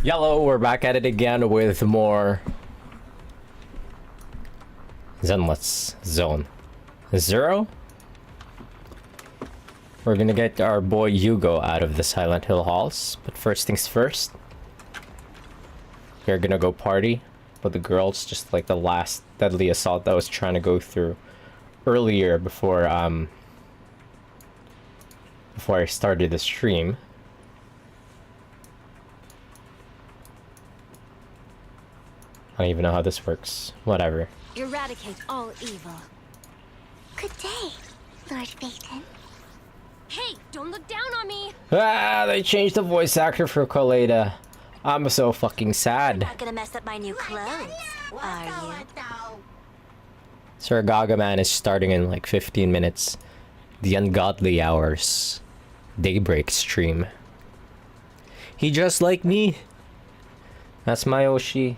Yellow, we're back at it again with more Zenless Zone Zero. We're gonna get our boy Hugo out of the Silent Hill halls, but first things first. We're gonna go party with the girls, just like the last deadly assault that I was trying to go through earlier before I started the stream. I don't even know how this works. Whatever. Eradicate all evil. Good day, Lord Phaeton. Hey, don't look down on me! Ah, they changed the voice actor for Koleda. I'm so fucking sad. Not gonna mess up my new clothes, are you? Sir Gagaman is starting in like 15 minutes. The Ungodly Hours Daybreak stream. He just like me. That's my Oshi.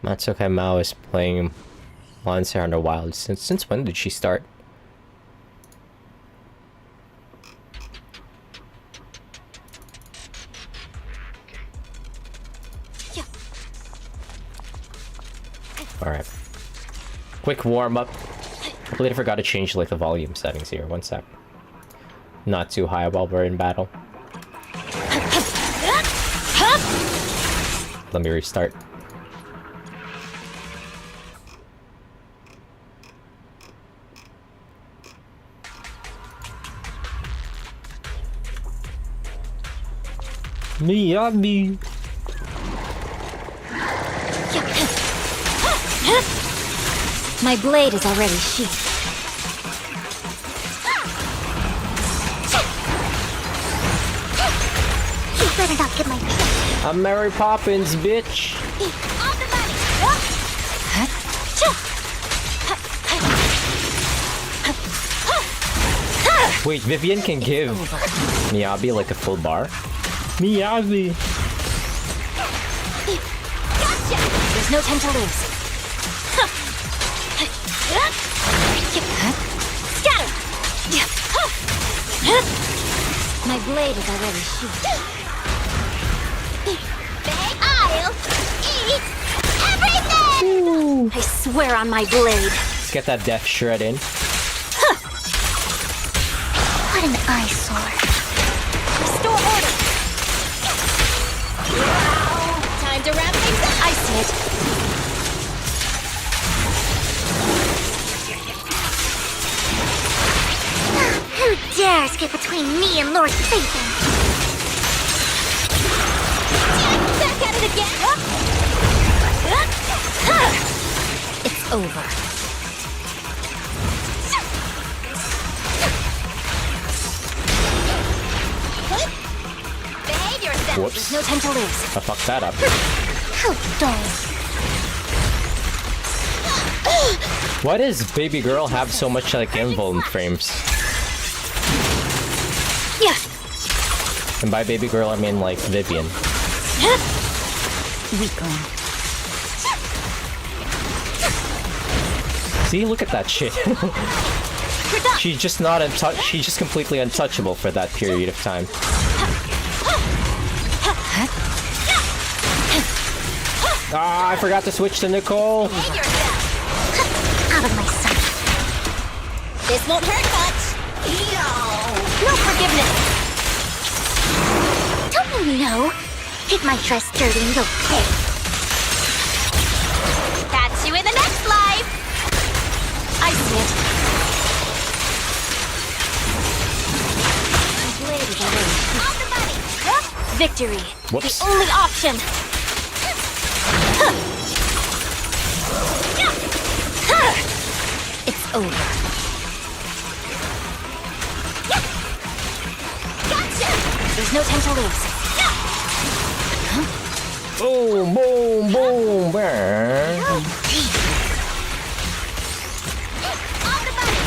Matsukai Mao is playing Monster Hunter Wild. Since when did she start? Alright. Quick warm-up. Completely forgot to change like the volume settings here. One sec. Not too high while we're in battle. Let me restart. Miyabi. My blade is already sheathed. You better not get my trick. I'm Mary Poppins, bitch. Wait, Vivian can give Miyabi like a full bar? Miyabi. There's no time to lose. Scatter! My blade is already sheathed. I'll eat everything! Ooh. I swear on my blade. Let's get that death shred in. What an eyesore. Restore order! Wow! Time to wrap things up! I see it. Who dares get between me and Lord Phaeton? Back at it again! It's over. Behave yourself! Whoops. There's no time to lose. I fucked that up. How dull. Why does baby girl have so much like invuln frames? Yeah. And by baby girl I mean like Vivian. Weakling. See, look at that shit. She's just not she's just completely untouchable for that period of time. Ah, I forgot to switch to Nicole. Behave yourself! Out of my sight. This won't hurt much! No forgiveness. Don't you know? Get my dress dirty and you'll pay. Catch you in the next life! I see it. My blade is already On the money! victory. Whoops. The only option. It's over. Gotcha! There's no time to lose. Boom, boom, boom, bang. On the money!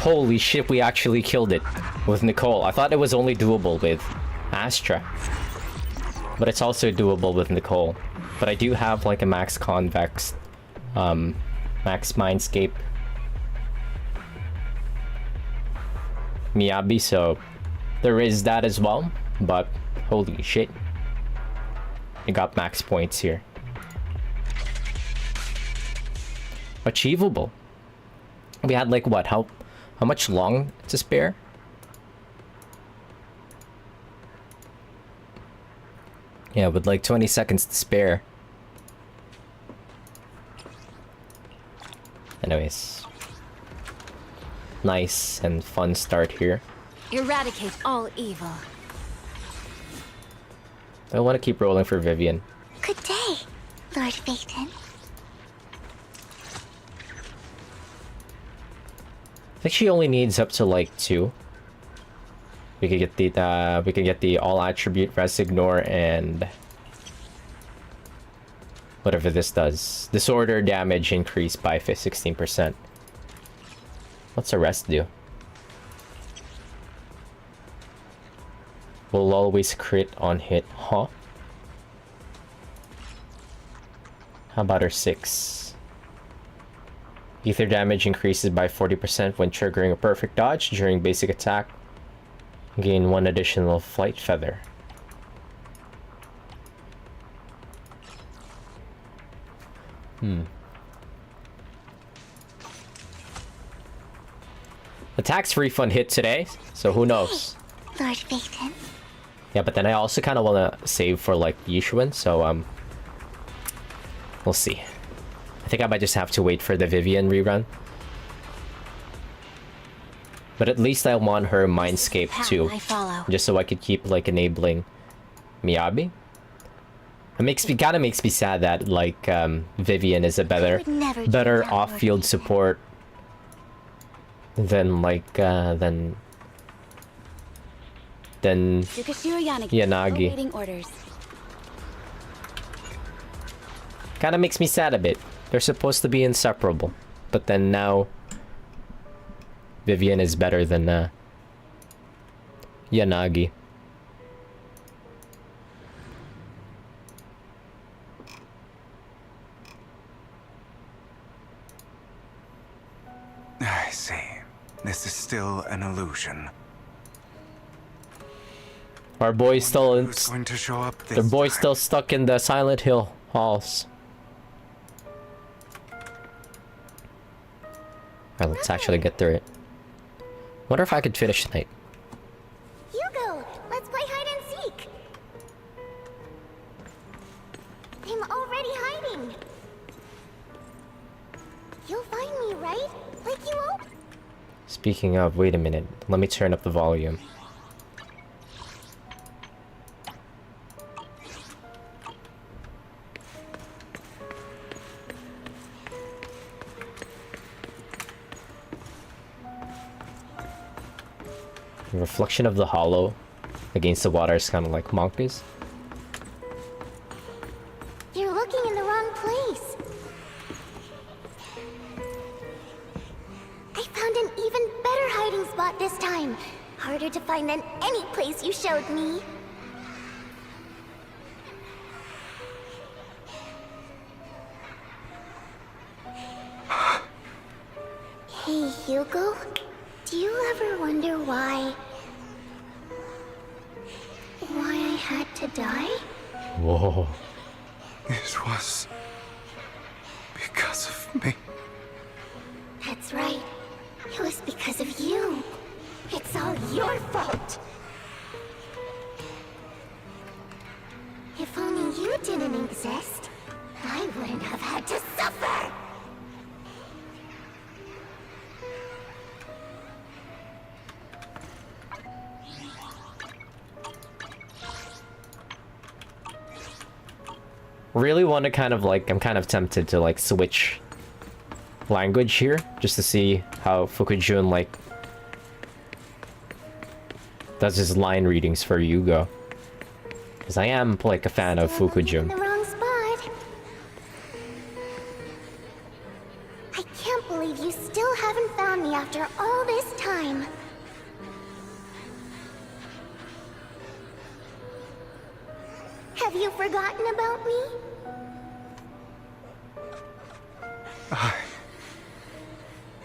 Holy shit, we actually killed it with Nicole. I thought it was only doable with Astra. But it's also doable with Nicole. But I do have like a max convex, max mindscape Miyabi, so there is that as well. But holy shit, you got max points here. Achievable. We had like what? How much long to spare? Yeah, with like 20 seconds to spare. Anyways. Nice and fun start here. Eradicate all evil. I want to keep rolling for Vivian. Good day, Lord Phaeton. I think she only needs up to like 2. We could get the all attribute Resignor and whatever this does. Disorder damage increased by 16%. What's the rest do? Will always crit on hit, huh? How about her 6? Ether damage increases by 40% when triggering a perfect dodge during basic attack. Gain 1 additional flight feather. The tax refund hit today, so who knows? Lord Phaeton. Yeah, but then I also kind of want to save for like Yishuan, so we'll see. I think I might just have to wait for the Vivian rerun. But at least I want her Mindscape too, just so I could keep like enabling Miyabi. It kind of makes me sad that like Vivian is a better off-field support than like than Yanagi. Kind of makes me sad a bit. They're supposed to be inseparable, but then now Vivian is better than Yanagi. I see. This is still an illusion. Our boy's still in. Who's going to show up this The boy's time? still stuck in the Silent Hill halls. Alright, let's actually get through it. Wonder if I could finish tonight. Hugo, let's play hide and seek. I'm already hiding. You'll find me, right? Like you will? Speaking of, wait a minute. Let me turn up the volume. The reflection of the hollow against the water is kind of like monkeys. You're looking in the wrong place. I found an even better hiding spot this time. Harder to find than any place you showed me. Hey, Hugo. Do you ever wonder why I had to die? Whoa. It was because of me. That's right. It was because of you. It's all your fault. If only you didn't exist, I wouldn't have had to suffer. Really want to kind of like, I'm kind of tempted to like switch language here just to see how Fukujun like does his line readings for Yugo, because I am like a fan of Still looking in Fukujun. the wrong spot. I can't believe you still haven't found me after all this time. Have you forgotten about me?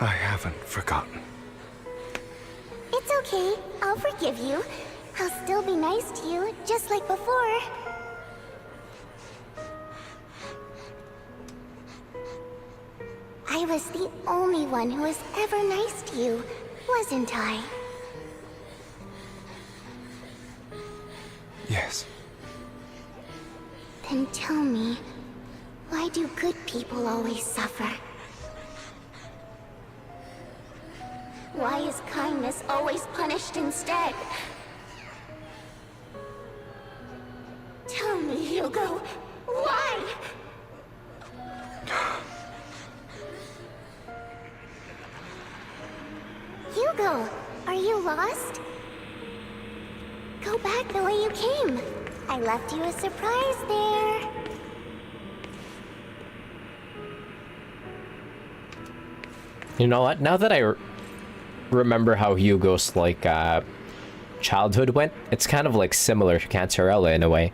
I haven't forgotten. It's okay. I'll forgive you. I'll still be nice to you, just like before. I was the only one who was ever nice to you, wasn't I? Yes. Then tell me, why do good people always suffer? Why is kindness always punished instead? Tell me, Hugo, why? Hugo, are you lost? Go back the way you came. I left you a surprise there. You know what? Now that I remember how Hugo's like childhood went, it's kind of like similar to Cantarella in a way,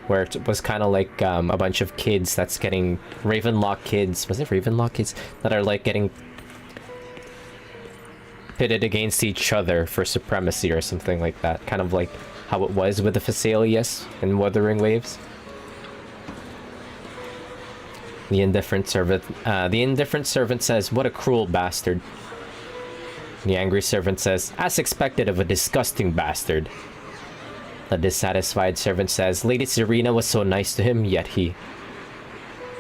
where it was kind of like a bunch of kids that's getting Ravenlock kids. Was it Ravenlock kids that are like getting pitted against each other for supremacy or something like that? Kind of like how it was with the Phasaelius in Wuthering Waves. The indifferent servant says, "What a cruel bastard." The angry servant says, "As expected of a disgusting bastard." The dissatisfied servant says, "Lady Serena was so nice to him, yet he..."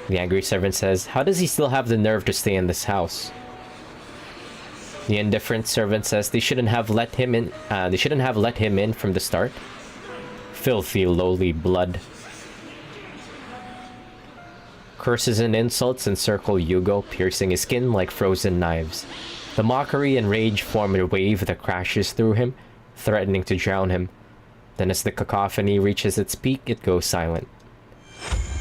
The angry servant says, "How does he still have the nerve to stay in this house?" The indifferent servant says, "They shouldn't have let him in. They shouldn't have let him in from the start. Filthy, lowly blood." Curses and insults encircle Hugo, piercing his skin like frozen knives. The mockery and rage form a wave that crashes through him, threatening to drown him. Then as the cacophony reaches its peak, it goes silent.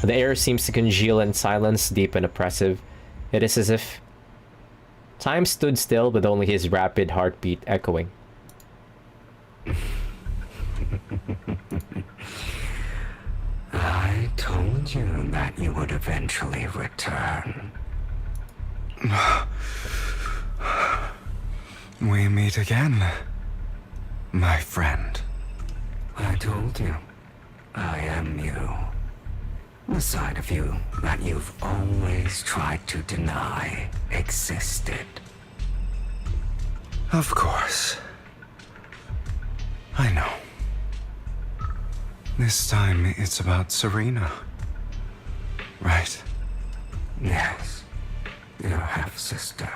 The air seems to congeal in silence, deep and oppressive. It is as if time stood still, with only his rapid heartbeat echoing. I told you that you would eventually return. We meet again, my friend. I told you, I am you. The side of you that you've always tried to deny existed. Of course. I know. This time it's about Serena. Right? Yes, your half-sister.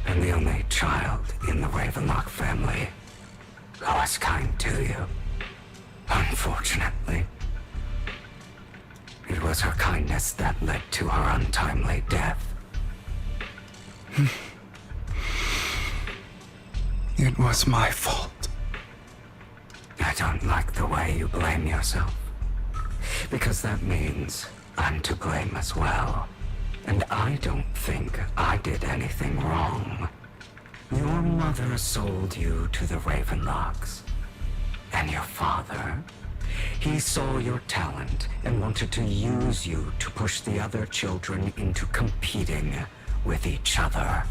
And the only child in the Ravenlock family who was kind to you. Unfortunately, it was her kindness that led to her untimely death. It was my fault. I don't like the way you blame yourself, because that means I'm to blame as well. And I don't think I did anything wrong. Your mother sold you to the Ravenlocks. And your father, he saw your talent and wanted to use you to push the other children into competing with each other.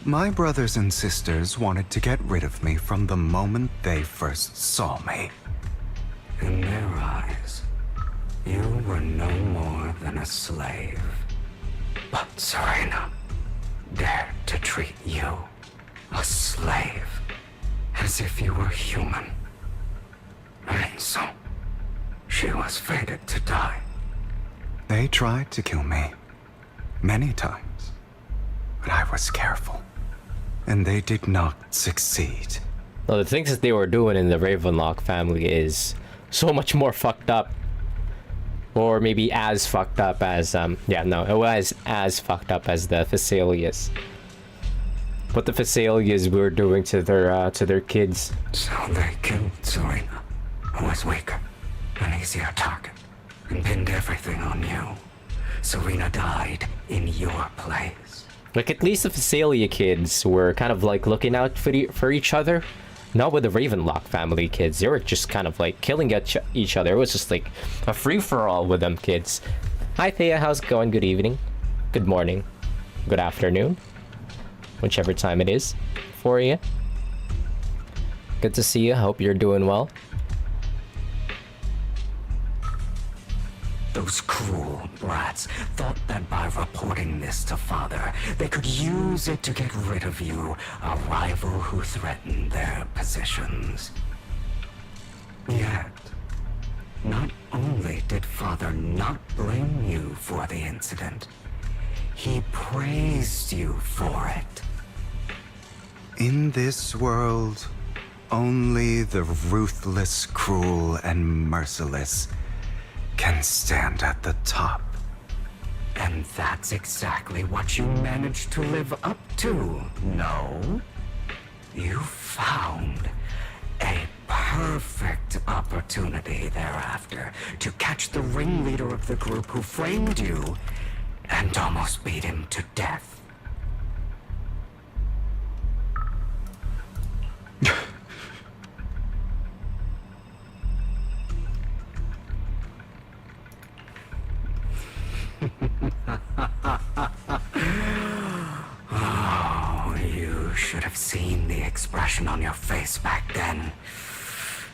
My brothers and sisters wanted to get rid of me from the moment they first saw me. In their eyes, you were no more than a slave. But Serena dared to treat you, a slave, as if you were human. And so, she was fated to die. They tried to kill me many times, but I was careful, and they did not succeed. Well, the things that they were doing in the Ravenlock family is so much more fucked up. Or maybe as fucked up as, it was as fucked up as the Phasaelius. What the Phasaelius were doing to their kids. So they killed Serena, who was weaker, an easier target, and pinned everything on you. Serena died in your place. Like, at least the Visalia kids were kind of like looking out for each other. Not with the Ravenlock family kids. They were just kind of like killing each other. It was just like a free-for-all with them kids. Hi Thea, how's it going? Good evening. Good morning. Good afternoon. Whichever time it is for you. Good to see you. Hope you're doing well. Those cruel brats thought that by reporting this to Father, they could use it to get rid of you, a rival who threatened their positions. Yet, not only did Father not blame you for the incident, he praised you for it. In this world, only the ruthless, cruel, and merciless can stand at the top. And that's exactly what you managed to live up to, no? You found a perfect opportunity thereafter to catch the ringleader of the group who framed you and almost beat him to death. Oh, you should have seen the expression on your face back then.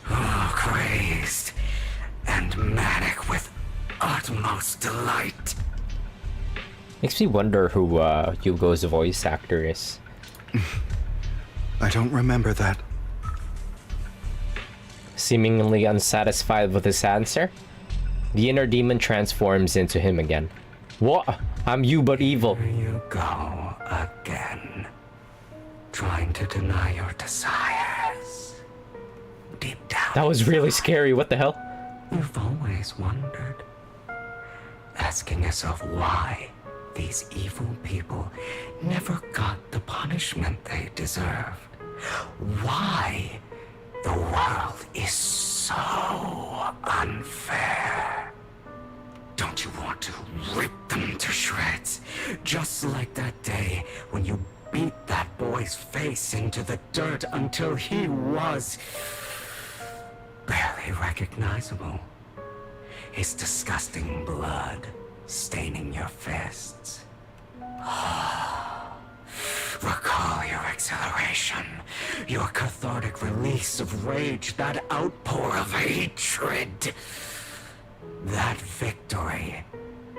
Oh, crazed and manic with utmost delight. Makes me wonder who Hugo's voice actor is. I don't remember that. Seemingly unsatisfied with his answer, the inner demon transforms into him again. What? I'm you but evil. Here you go again. Trying to deny your desires. Deep down. That was really scary. What the hell? You've always wondered. Asking yourself why these evil people never got the punishment they deserved. Why the world is so unfair. Don't you want to rip them to shreds? Just like that day when you beat that boy's face into the dirt until he was barely recognizable. His disgusting blood staining your fists. Recall your exhilaration, your cathartic release of rage, that outpour of hatred. That victory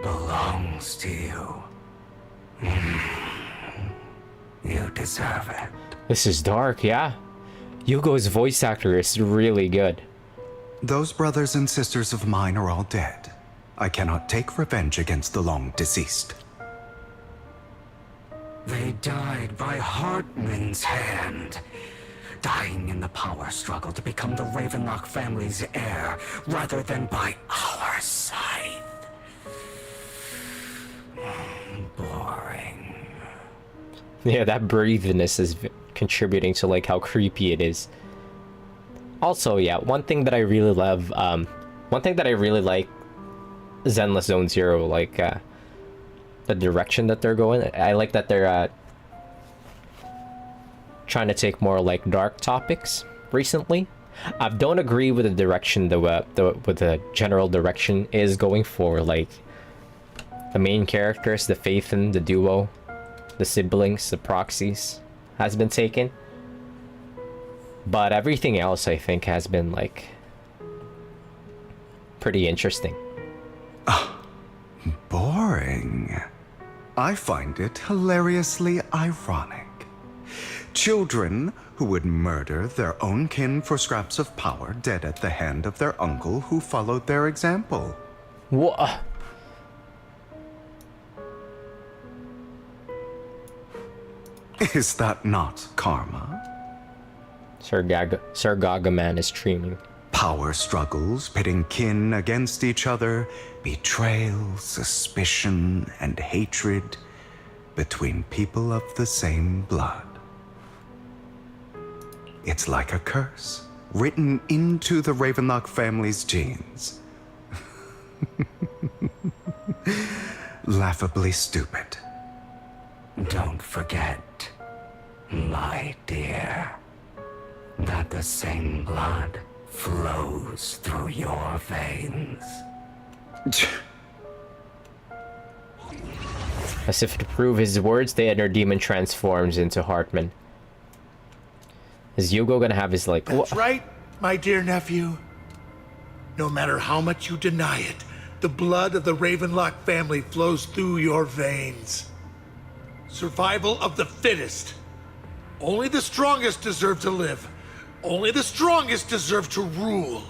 belongs to you. You deserve it. This is dark, yeah. Hugo's voice actor is really good. Those brothers and sisters of mine are all dead. I cannot take revenge against the long deceased. They died by Hartman's hand, dying in the power struggle to become the Ravenlock family's heir, rather than by our scythe. Boring. Yeah, that breathiness is contributing to like how creepy it is. Also, yeah, one thing that I really love, like Zenless Zone Zero, like the direction that they're going. I like that they're trying to take more like dark topics recently. I don't agree with the direction the general direction is going for, like the main characters, the Phaethon, the duo, the siblings, the proxies has been taken. But everything else I think has been like pretty interesting. Boring. I find it hilariously ironic. Children who would murder their own kin for scraps of power, dead at the hand of their uncle who followed their example. What? Is that not karma? Sir Gargaman is streaming. Power struggles pitting kin against each other, betrayal, suspicion, and hatred between people of the same blood. It's like a curse written into the Ravenlock family's genes. laughably stupid. Don't forget, my dear, that the same blood flows through your veins. As if to prove his words, the inner demon transforms into Hartman. Is Hugo gonna have his like... That's right, my dear nephew. No matter how much you deny it, the blood of the Ravenlock family flows through your veins. Survival of the fittest. Only the strongest deserve to live. Only the strongest deserve to rule.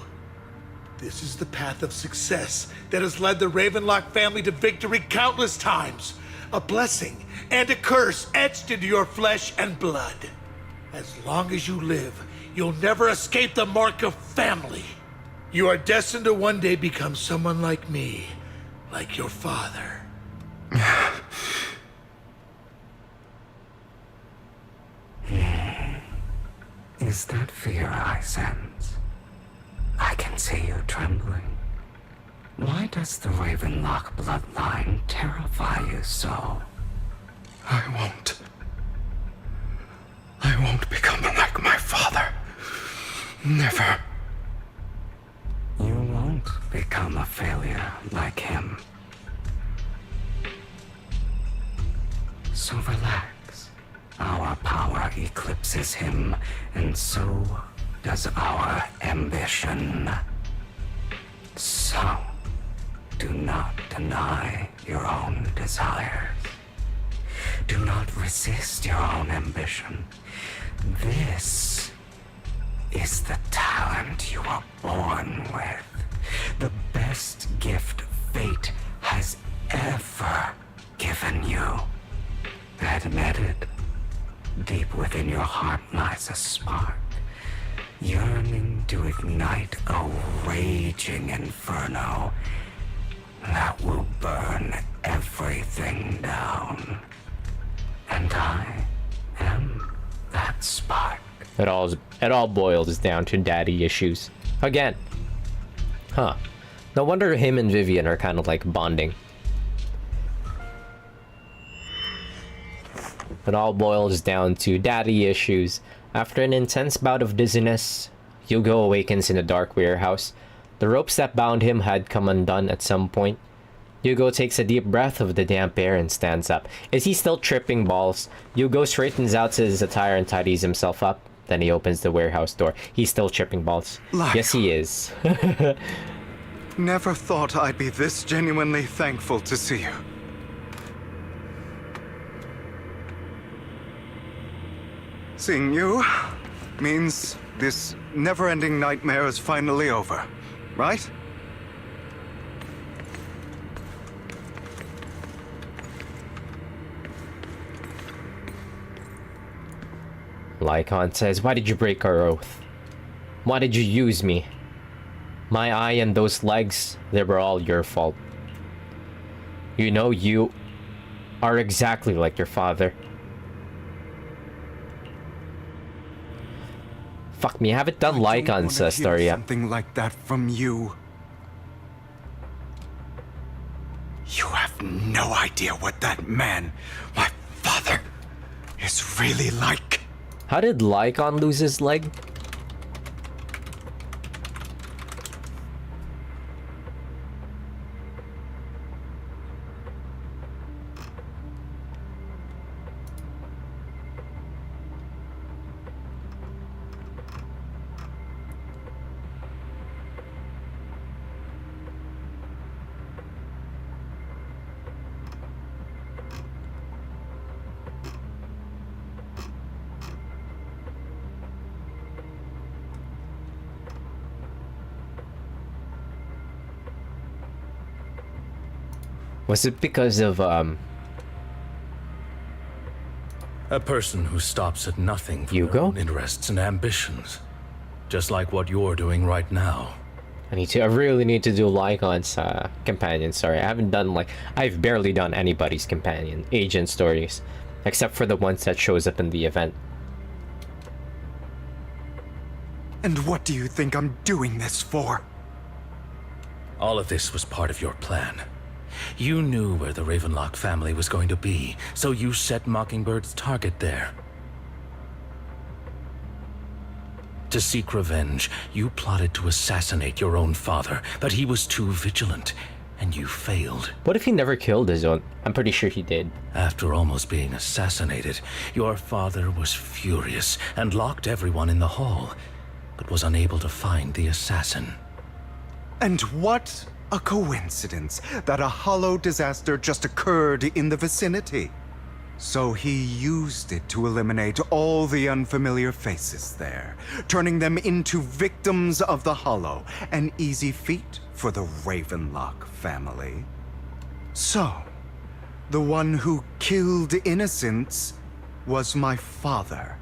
This is the path of success that has led the Ravenlock family to victory countless times. A blessing and a curse etched into your flesh and blood. As long as you live, you'll never escape the mark of family. You are destined to one day become someone like me, like your father. Is that fear I sense? I can see you trembling. Why does the Ravenlock bloodline terrify you so? I won't become like my father. Never. You won't become a failure like him. So relax. Our power eclipses him, and so does our ambition. So, do not deny your own desires. Do not resist your own ambition. This is the talent you were born with. The best gift fate has ever given you. Admit it. Deep within your heart lies a spark, yearning to ignite a raging inferno that will burn everything down. And I am that spark. It all boils down to daddy issues. Again. Huh. No wonder him and Vivian are kind of like bonding. It all boils down to daddy issues. After an intense bout of dizziness, Hugo awakens in a dark warehouse. The ropes that bound him had come undone at some point. Hugo takes a deep breath of the damp air and stands up. Is he still tripping balls? Hugo straightens out his attire and tidies himself up. Then he opens the warehouse door. He's still tripping balls. Like, yes, he is. never thought I'd be this genuinely thankful to see you. Seeing you means this never-ending nightmare is finally over, right? Lycon says, why did you break our oath? Why did you use me? My eye and those legs, they were all your fault. You know, you are exactly like your father. Fuck me, I haven't done Lycon's story yet. Something like that from you. You have no idea what that man, my father, is really like. How did Lycon lose his leg? Was it because of, A person who stops at nothing for Hugo? their own interests and ambitions. Just like what you're doing right now. I really need to do Lycon's companion story. I haven't done, I've barely done anybody's companion agent stories. Except for the ones that shows up in the event. And what do you think I'm doing this for? All of this was part of your plan. You knew where the Ravenlock family was going to be, so you set Mockingbird's target there. To seek revenge, you plotted to assassinate your own father, but he was too vigilant, and you failed. What if he never killed his own? I'm pretty sure he did. After almost being assassinated, your father was furious and locked everyone in the hall, but was unable to find the assassin. And what a coincidence that a hollow disaster just occurred in the vicinity. So he used it to eliminate all the unfamiliar faces there, turning them into victims of the hollow, an easy feat for the Ravenlock family. So, the one who killed innocents was my father,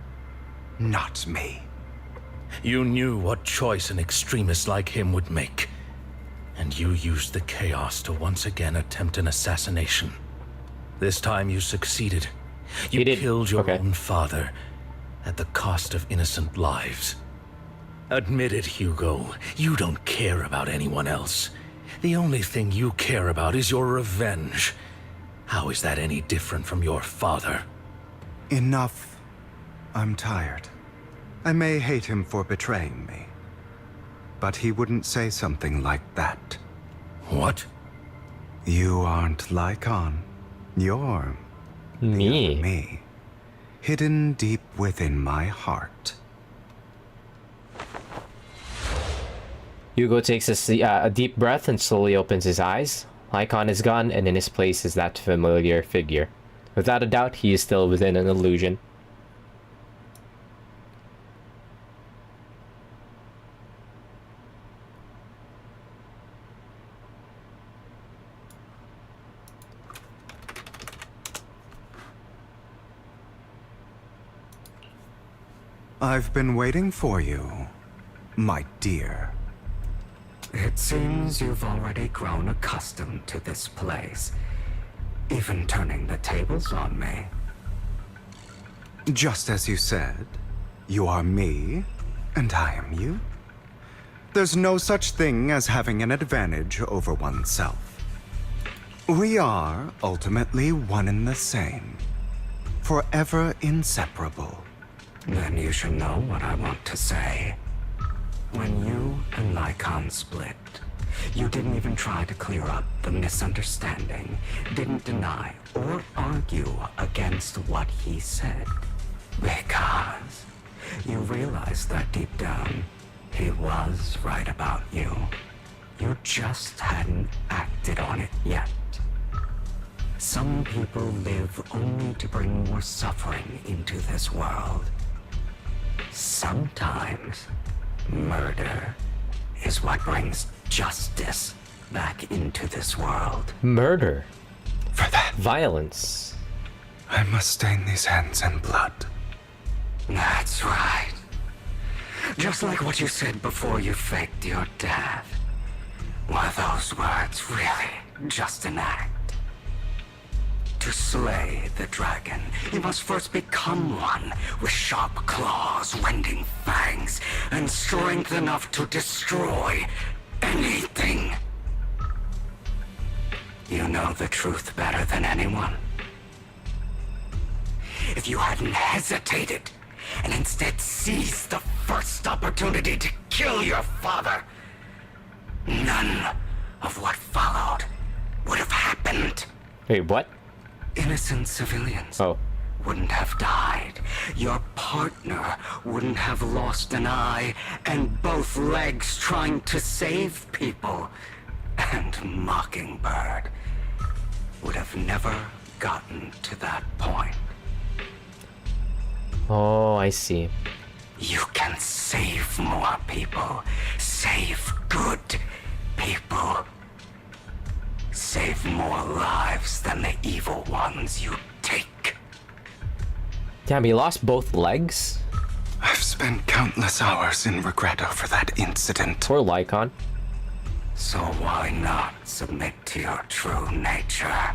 not me. You knew what choice an extremist like him would make, and you used the chaos to once again attempt an assassination. This time you succeeded. You killed your own father at the cost of innocent lives. Admit it, Hugo. You don't care about anyone else. The only thing you care about is your revenge. How is that any different from your father? Enough. I'm tired. I may hate him for betraying me, but he wouldn't say something like that. What? You aren't Lycon. You're me. Hidden deep within my heart. Hugo takes a deep breath and slowly opens his eyes. Lycon is gone, and in his place is that familiar figure. Without a doubt, he is still within an illusion. I've been waiting for you, my dear. It seems you've already grown accustomed to this place, even turning the tables on me. Just as you said, you are me, and I am you. There's no such thing as having an advantage over oneself. We are ultimately one and the same, forever inseparable. Then you should know what I want to say. When you and Lycon split, you didn't even try to clear up the misunderstanding, didn't deny or argue against what he said. Because you realized that deep down, he was right about you. You just hadn't acted on it yet. Some people live only to bring more suffering into this world. Sometimes, murder is what brings justice back into this world. Murder. For that, Violence. I must stain these hands in blood. That's right. Just like what you said before you faked your death. Were those words really just an act? To slay the dragon, you must first become one, with sharp claws, rending fangs, and strength enough to destroy anything. You know the truth better than anyone. If you hadn't hesitated, and instead seized the first opportunity to kill your father, none of what followed would have happened. Wait, what? Innocent civilians wouldn't have died. Your partner wouldn't have lost an eye and both legs trying to save people. And Mockingbird would have never gotten to that point. Oh, I see. You can save more people. Save good people. Save more lives than the evil ones you take. Damn, he lost both legs? I've spent countless hours in regret over that incident. Poor Lycon. So why not submit to your true nature?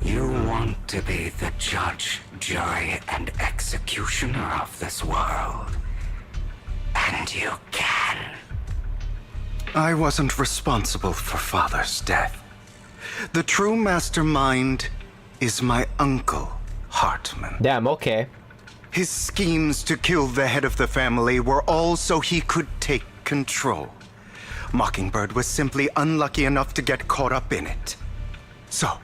You want to be the judge, jury, and executioner of this world. And you can. I wasn't responsible for Father's death. The true mastermind is my uncle, Hartman. Damn, okay. His schemes to kill the head of the family were all so he could take control. Mockingbird was simply unlucky enough to get caught up in it. So,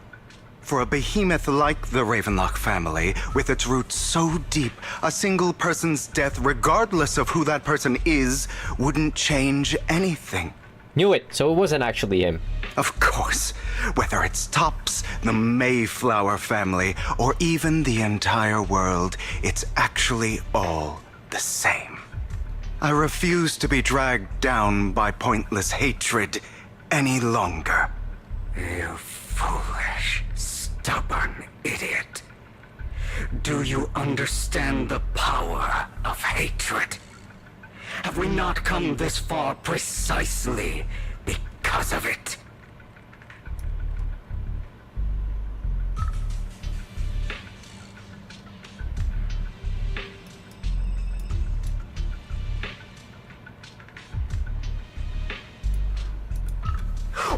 for a behemoth like the Ravenlock family, with its roots so deep, a single person's death, regardless of who that person is, wouldn't change anything. Knew it, so it wasn't actually him. Of course, whether it's Tops, the Mayflower family, or even the entire world, it's actually all the same. I refuse to be dragged down by pointless hatred any longer. You foolish, stubborn idiot. Do you understand the power of hatred? Have we not come this far precisely because of it?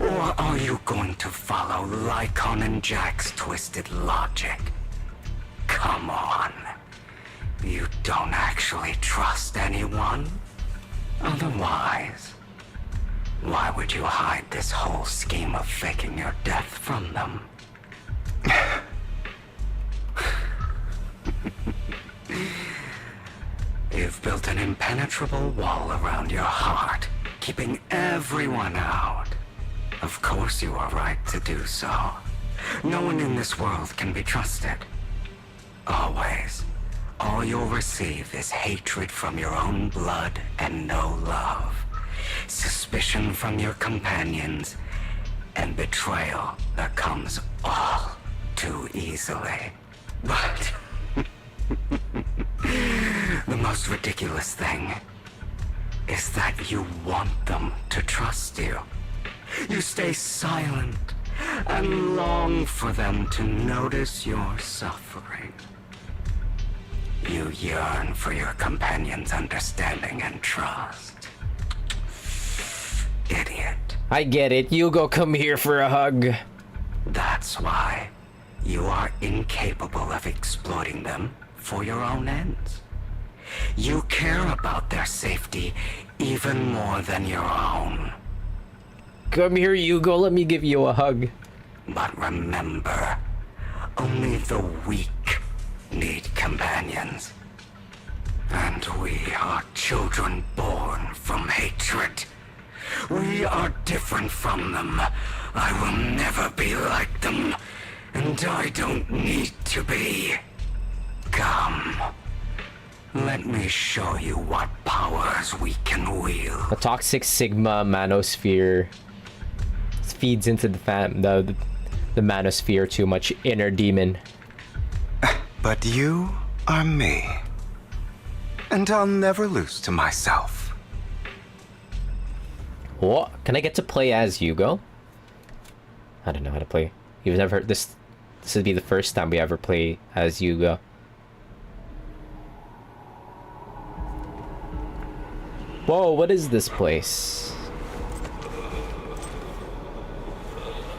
Or are you going to follow Lycon and Jack's twisted logic? Come on. You don't actually trust anyone? Otherwise, why would you hide this whole scheme of faking your death from them? You've built an impenetrable wall around your heart, keeping everyone out. Of course you are right to do so. No one in this world can be trusted. Always. All you'll receive is hatred from your own blood and no love. Suspicion from your companions, and betrayal that comes all too easily. But the most ridiculous thing is that you want them to trust you. You stay silent and long for them to notice your suffering. You yearn for your companion's understanding and trust. Idiot. I get it. Hugo, come here for a hug. That's why you are incapable of exploiting them for your own ends. You care about their safety even more than your own. Come here, Hugo. Let me give you a hug. But remember, only the weak need companions. And we are children born from hatred. We are different from them. I will never be like them. And I don't need to be. Come. Let me show you what powers we can wield. A toxic Sigma manosphere feeds into the manosphere too much inner demon. But you are me. And I'll never lose to myself. What? Can I get to play as Hugo? I don't know how to play. You've never heard this. This would be the first time we ever play as Hugo. Whoa, what is this place?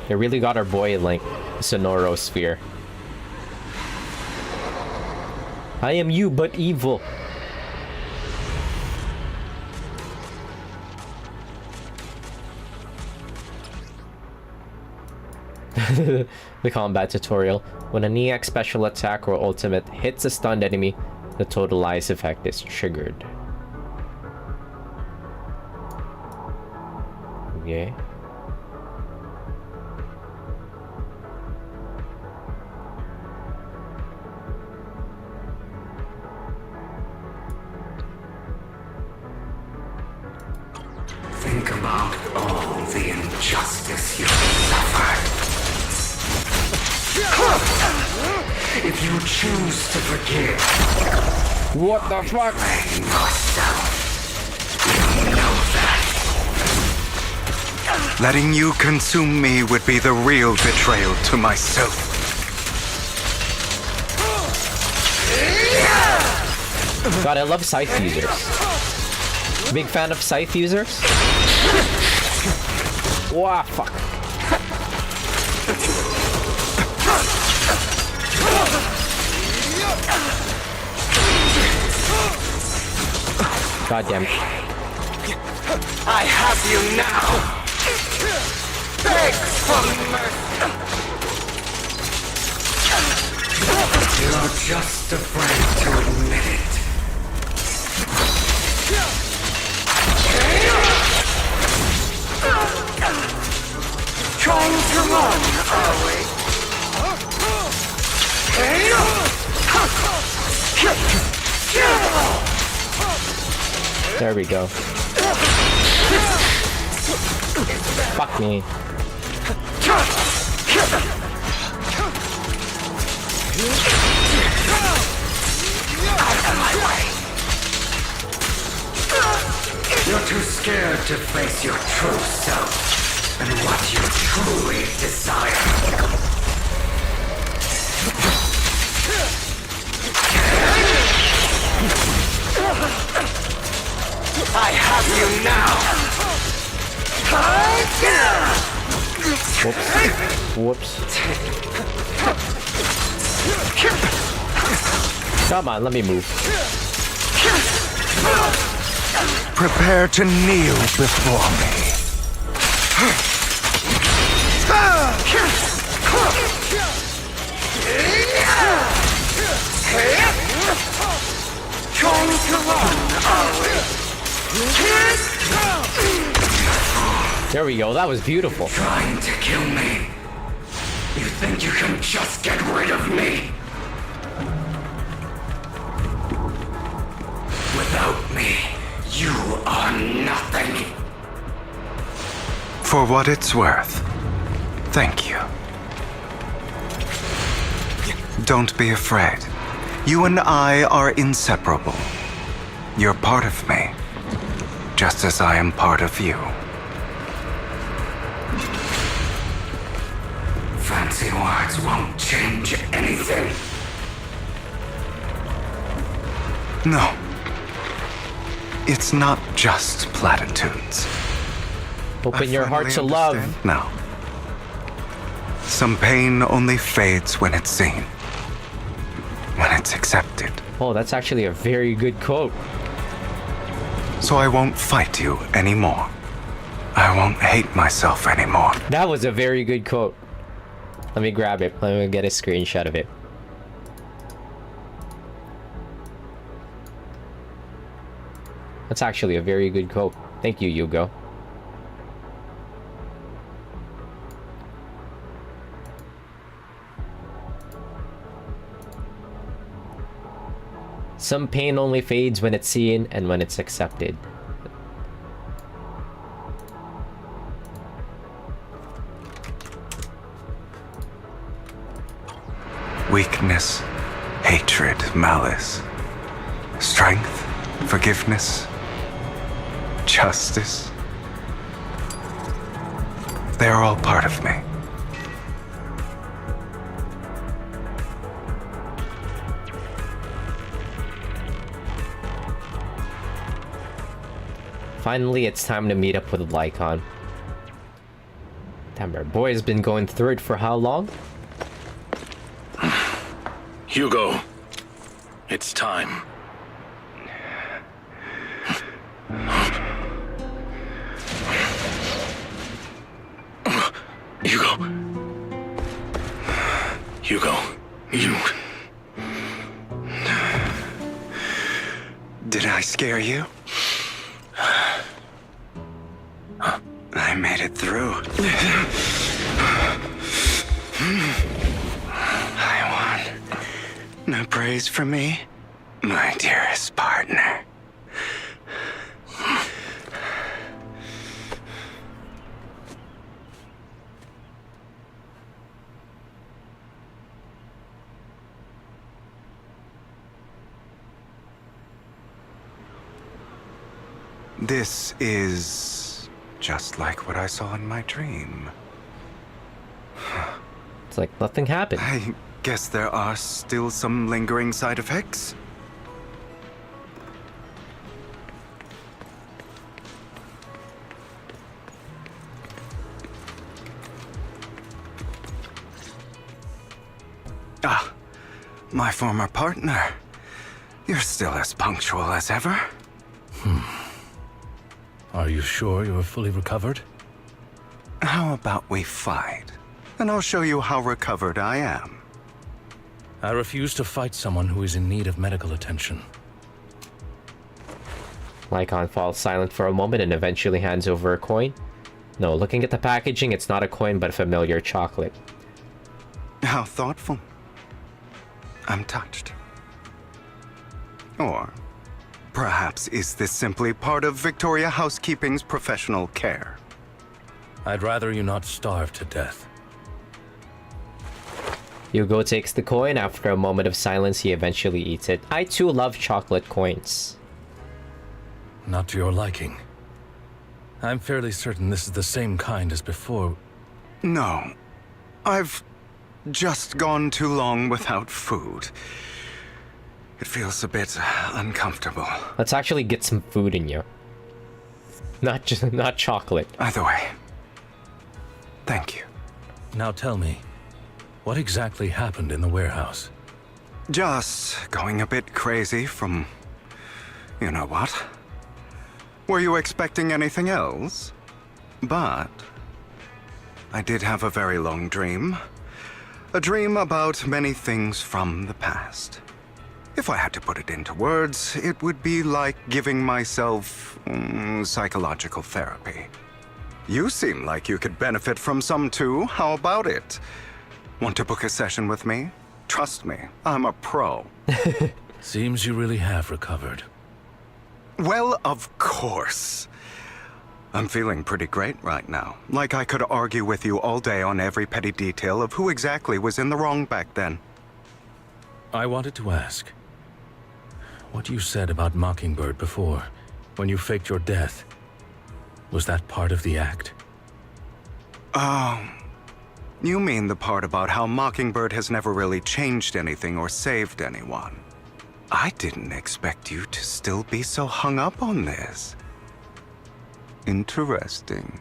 They really got our boy in like Sonorosphere. I am you, but evil. The combat tutorial. When a NEAC special attack or ultimate hits a stunned enemy, the total ice effect is triggered. Okay. Think about all the injustice you suffered. If you choose to forgive, What the fuck? blame yourself. You know that. Letting you consume me would be the real betrayal to myself. God, I love scythe users. Big fan of scythe users. Wow, fuck. God damn it. I have you now! Beg for mercy! You're just afraid to admit it. Trying to run, are we? There we go. Fuck me. You're too scared to face your true self and what you truly desire. I have you now! Whoops. Come on, let me move. Prepare to kneel before me. Trying to run, are we? There we go, that was beautiful. Trying to kill me. You think you can just get rid of me? Without me, you are nothing. For what it's worth, thank you. Don't be afraid. You and I are inseparable. You're part of me, just as I am part of you. Fancy words won't change anything. No. It's not just platitudes. Open your heart to finally love. understand now. Some pain only fades when it's seen. When it's accepted. Oh, that's actually a very good quote. So I won't fight you anymore. I won't hate myself anymore. That was a very good quote. Let me grab it. Let me get a screenshot of it. That's actually a very good quote. Thank you, Yugo. Some pain only fades when it's seen and when it's accepted. Weakness, hatred, malice, strength, forgiveness, justice. They are all part of me. Finally, it's time to meet up with Lycon. Damn, our boy has been going through it for how long? Hugo, it's time. Hugo, you... Did I scare you? I made it through. I won. No praise for me, my dearest partner. This is just like what I saw in my dream. It's like nothing happened. I guess there are still some lingering side effects. Ah, my former partner. You're still as punctual as ever. Are you sure you're fully recovered? How about we fight? And I'll show you how recovered I am. I refuse to fight someone who is in need of medical attention. Lycon falls silent for a moment and eventually hands over a coin. No, looking at the packaging, it's not a coin but a familiar chocolate. How thoughtful. I'm touched. Or perhaps is this simply part of Victoria Housekeeping's professional care? I'd rather you not starve to death. Hugo takes the coin. After a moment of silence, he eventually eats it. I too love chocolate coins. Not to your liking. I'm fairly certain this is the same kind as before. No. I've just gone too long without food. It feels a bit uncomfortable. Let's actually get some food in you. Not chocolate. Either way, thank you. Now tell me, what exactly happened in the warehouse? Just going a bit crazy from... you know what? Were you expecting anything else? But I did have a very long dream. A dream about many things from the past. If I had to put it into words, it would be like giving myself psychological therapy. You seem like you could benefit from some too. How about it? Want to book a session with me? Trust me, I'm a pro. Seems you really have recovered. Well, of course. I'm feeling pretty great right now. Like I could argue with you all day on every petty detail of who exactly was in the wrong back then. I wanted to ask, what you said about Mockingbird before, when you faked your death, was that part of the act? You mean the part about how Mockingbird has never really changed anything or saved anyone? I didn't expect you to still be so hung up on this. Interesting.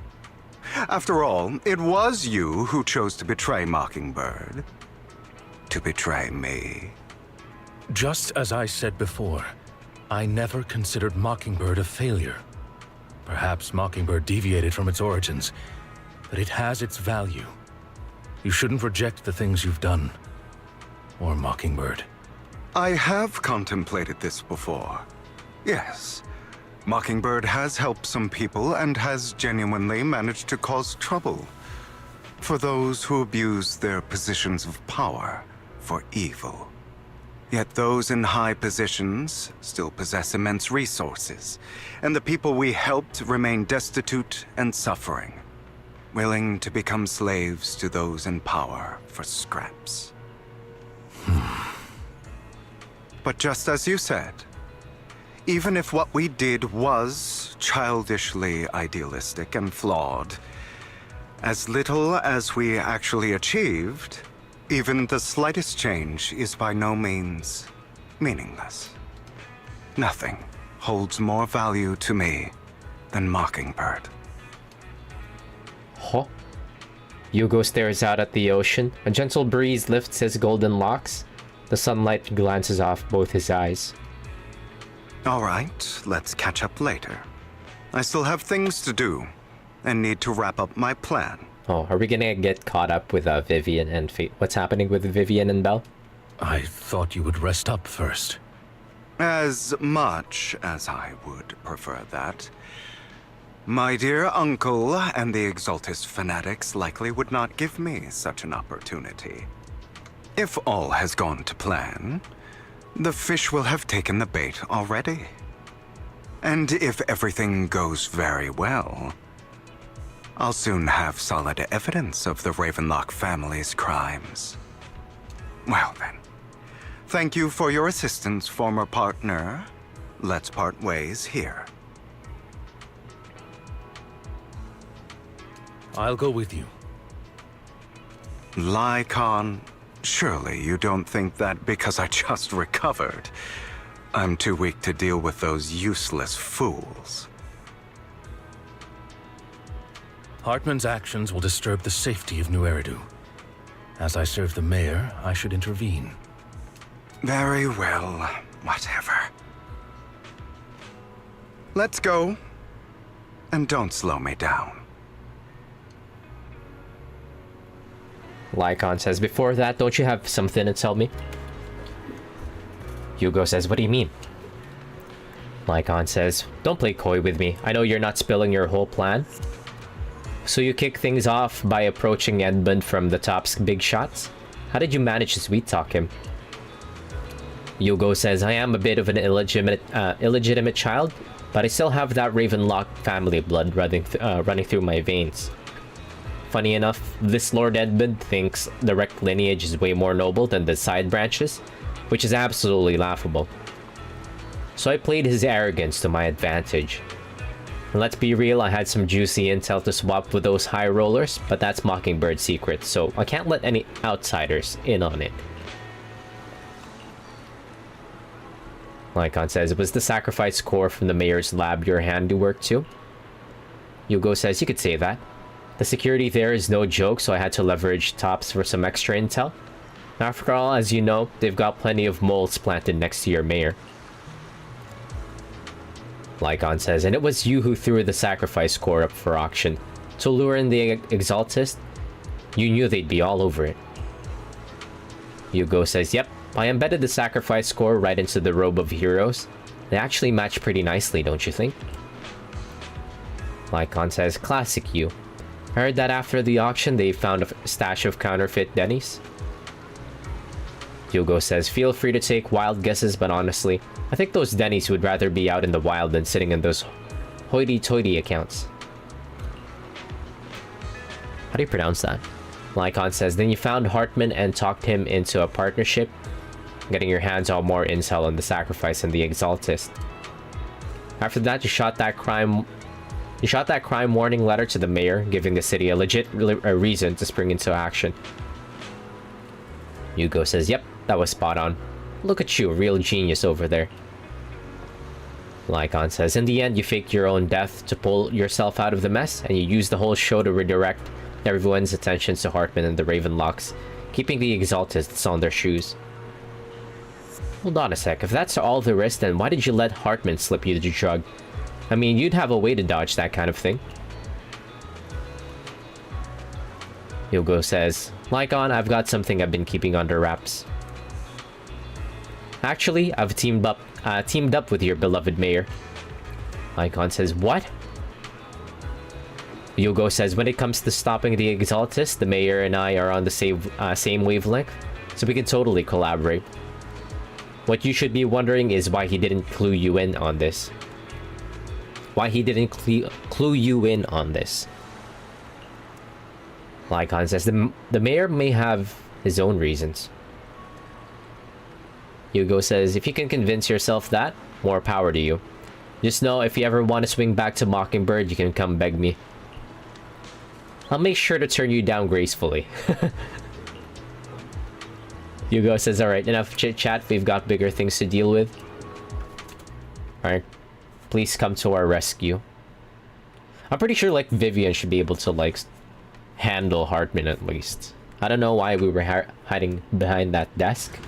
After all, it was you who chose to betray Mockingbird. To betray me. Just as I said before, I never considered Mockingbird a failure. Perhaps Mockingbird deviated from its origins, but it has its value. You shouldn't reject the things you've done. Or Mockingbird. I have contemplated this before. Yes. Mockingbird has helped some people and has genuinely managed to cause trouble for those who abuse their positions of power for evil. Yet those in high positions still possess immense resources, and the people we helped remain destitute and suffering, willing to become slaves to those in power for scraps. But just as you said, even if what we did was childishly idealistic and flawed, as little as we actually achieved, even the slightest change is by no means meaningless. Nothing holds more value to me than Mockingbird. Huh? Hugo stares out at the ocean. A gentle breeze lifts his golden locks. The sunlight glances off both his eyes. All right, let's catch up later. I still have things to do and need to wrap up my plan. Oh, are we gonna get caught up with Vivian and Fate? What's happening with Vivian and Belle? I thought you would rest up first. As much as I would prefer that. My dear uncle and the Exaltist fanatics likely would not give me such an opportunity. If all has gone to plan, the fish will have taken the bait already. And if everything goes very well, I'll soon have solid evidence of the Ravenlock family's crimes. Well then, thank you for your assistance, former partner. Let's part ways here. I'll go with you. Lycon, surely you don't think that because I just recovered, I'm too weak to deal with those useless fools. Hartman's actions will disturb the safety of New Eridu. As I serve the mayor, I should intervene. Very well, whatever. Let's go. and don't slow me down. Lycon says, before that, don't you have something to tell me? Hugo says, what do you mean? Lycon says, don't play coy with me. I know you're not spilling your whole plan. So you kick things off by approaching Edmund from the top's big shots? How did you manage to sweet talk him? Hugo says, I am a bit of an illegitimate child, but I still have that Ravenlock family blood running through my veins. Funny enough, this Lord Edmund thinks the direct lineage is way more noble than the side branches, which is absolutely laughable. So I played his arrogance to my advantage. And let's be real, I had some juicy intel to swap with those high rollers, but that's Mockingbird's secret, so I can't let any outsiders in on it. Lycon says, was the sacrifice core from the mayor's lab your handiwork too? Hugo says, you could say that. The security there is no joke, so I had to leverage tops for some extra intel. After all, as you know, they've got plenty of moles planted next to your mayor. Lycon says, and it was you who threw the sacrifice core up for auction. To lure in the Exaltist, you knew they'd be all over it. Hugo says, yep, I embedded the sacrifice core right into the robe of heroes. They actually match pretty nicely, don't you think? Lycon says, classic you. I heard that after the auction, they found a stash of counterfeit Denny's. Hugo says, feel free to take wild guesses, but honestly, I think those Denny's would rather be out in the wild than sitting in those hoity-toity accounts. How do you pronounce that? Lycon says, then you found Hartman and talked him into a partnership, getting your hands on more intel on the sacrifice and the Exaltist. After that, you shot that crime warning letter to the mayor, giving the city a legit reason to spring into action. Hugo says, yep, that was spot on. Look at you, a real genius over there. Lycon says, in the end, you faked your own death to pull yourself out of the mess, and you used the whole show to redirect everyone's attentions to Hartman and the Ravenlocks, keeping the Exaltists on their shoes. Hold on a sec, if that's all there is, then why did you let Hartman slip you the drug? I mean, you'd have a way to dodge that kind of thing. Hugo says, Lycon, I've got something I've been keeping under wraps. Actually, I've teamed up with your beloved mayor. Lycon says, what? Hugo says, when it comes to stopping the Exaltist, the mayor and I are on the same wavelength, so we can totally collaborate. What you should be wondering is why he didn't clue you in on this. Why he didn't clue you in on this. Lycon says, the mayor may have his own reasons. Hugo says, if you can convince yourself that, more power to you. Just know, if you ever want to swing back to Mockingbird, you can come beg me. I'll make sure to turn you down gracefully. Hugo says, alright, enough chit-chat, we've got bigger things to deal with. Alright, please come to our rescue. I'm pretty sure, like, Vivian should be able to, like, handle Hartman at least. I don't know why we were hiding behind that desk.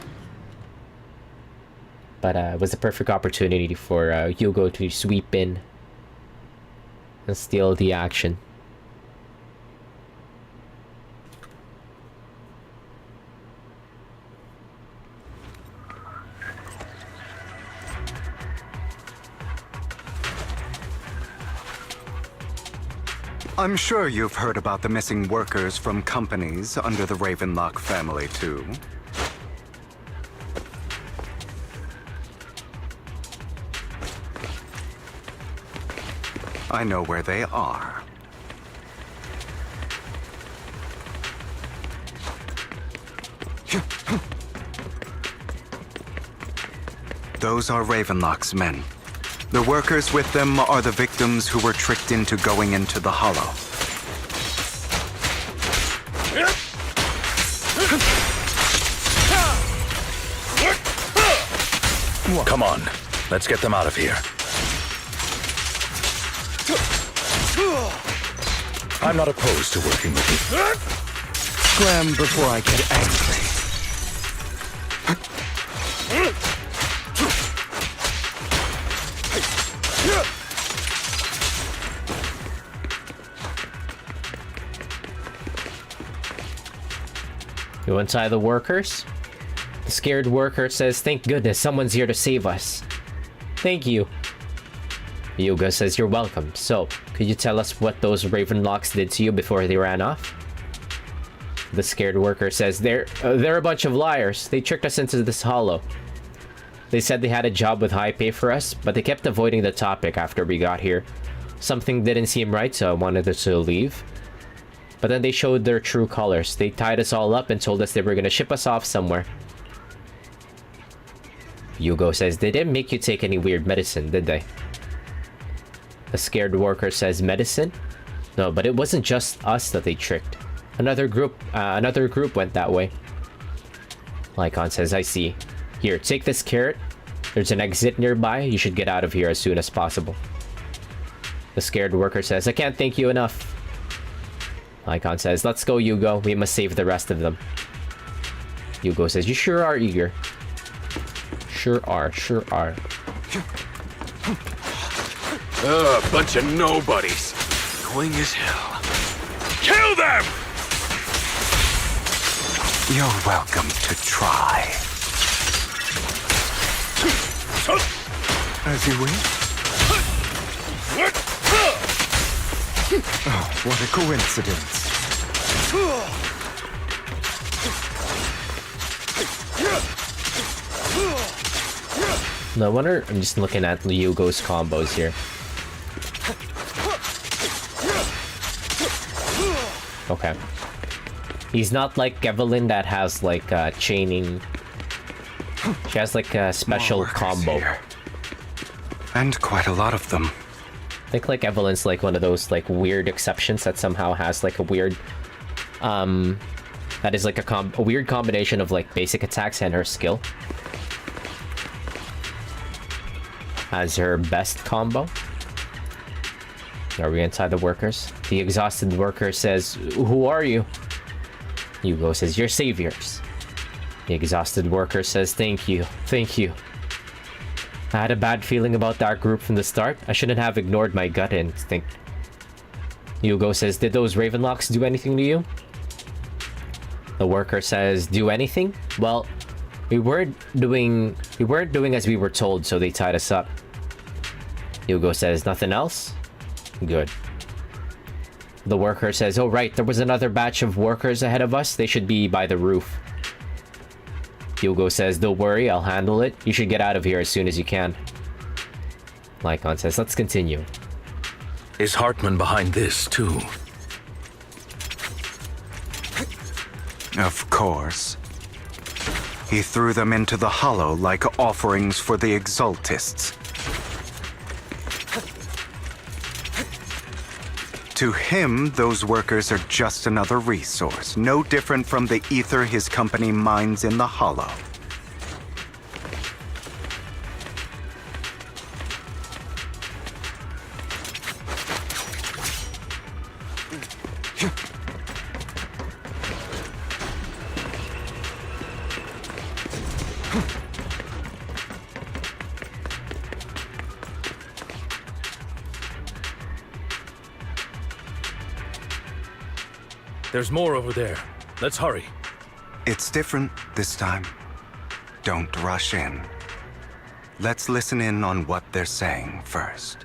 But it was a perfect opportunity for Hugo to sweep in and steal the action. I'm sure you've heard about the missing workers from companies under the Ravenlock family, too. I know where they are. Those are Ravenlock's men. The workers with them are the victims who were tricked into going into the Hollow. Come on, let's get them out of here. I'm not opposed to working with you. Scram before I get angry. You untie the workers? The scared worker says, "Thank goodness someone's here to save us." "Thank you." Yuga says, "You're welcome. So, could you tell us what those Ravenlocks did to you before they ran off?" The scared worker says, They're a bunch of liars. They tricked us into this hollow. They said they had a job with high pay for us, but they kept avoiding the topic after we got here. Something didn't seem right, so I wanted us to leave. But then they showed their true colors. They tied us all up and told us they were gonna ship us off somewhere. Yugo says, "They didn't make you take any weird medicine, did they?" The scared worker says, "Medicine? No, but it wasn't just us that they tricked. Another group went that way." Lycon says, "I see. Here, take this carrot. There's an exit nearby. You should get out of here as soon as possible." The scared worker says, "I can't thank you enough." Lycon says, "Let's go, Yugo. We must save the rest of them." Yugo says, "You sure are eager." Sure are. Bunch of nobodies. Annoying as hell. Kill them! You're welcome to try. As you wish. Oh, what a coincidence. No wonder I'm just looking at Yugo's combos here. Okay. He's not like Evelyn that has like chaining. She has like a special combo. Here. And quite a lot of them. I think like Evelyn's like one of those like weird exceptions that somehow has like a weird that is like a weird combination of like basic attacks and her skill as her best combo. Are we inside the workers? The exhausted worker says, "Who are you?" Yugo says, "Your saviors." The exhausted worker says, "Thank you. I had a bad feeling about that group from the start. I shouldn't have ignored my gut instinct." Yugo says, "Did those Ravenlocks do anything to you?" The worker says, "Do anything? Well, we weren't doing as we were told, so they tied us up." Yugo says, "Nothing else? Good." The worker says, "Oh right, there was another batch of workers ahead of us. They should be by the roof." Yugo says, "Don't worry, I'll handle it. You should get out of here as soon as you can." Lycon says, "Let's continue." Is Hartman behind this, too? Of course. He threw them into the hollow like offerings for the Exaltists. To him, those workers are just another resource, no different from the ether his company mines in the hollow. There's more over there. Let's hurry. It's different this time. Don't rush in. Let's listen in on what they're saying first.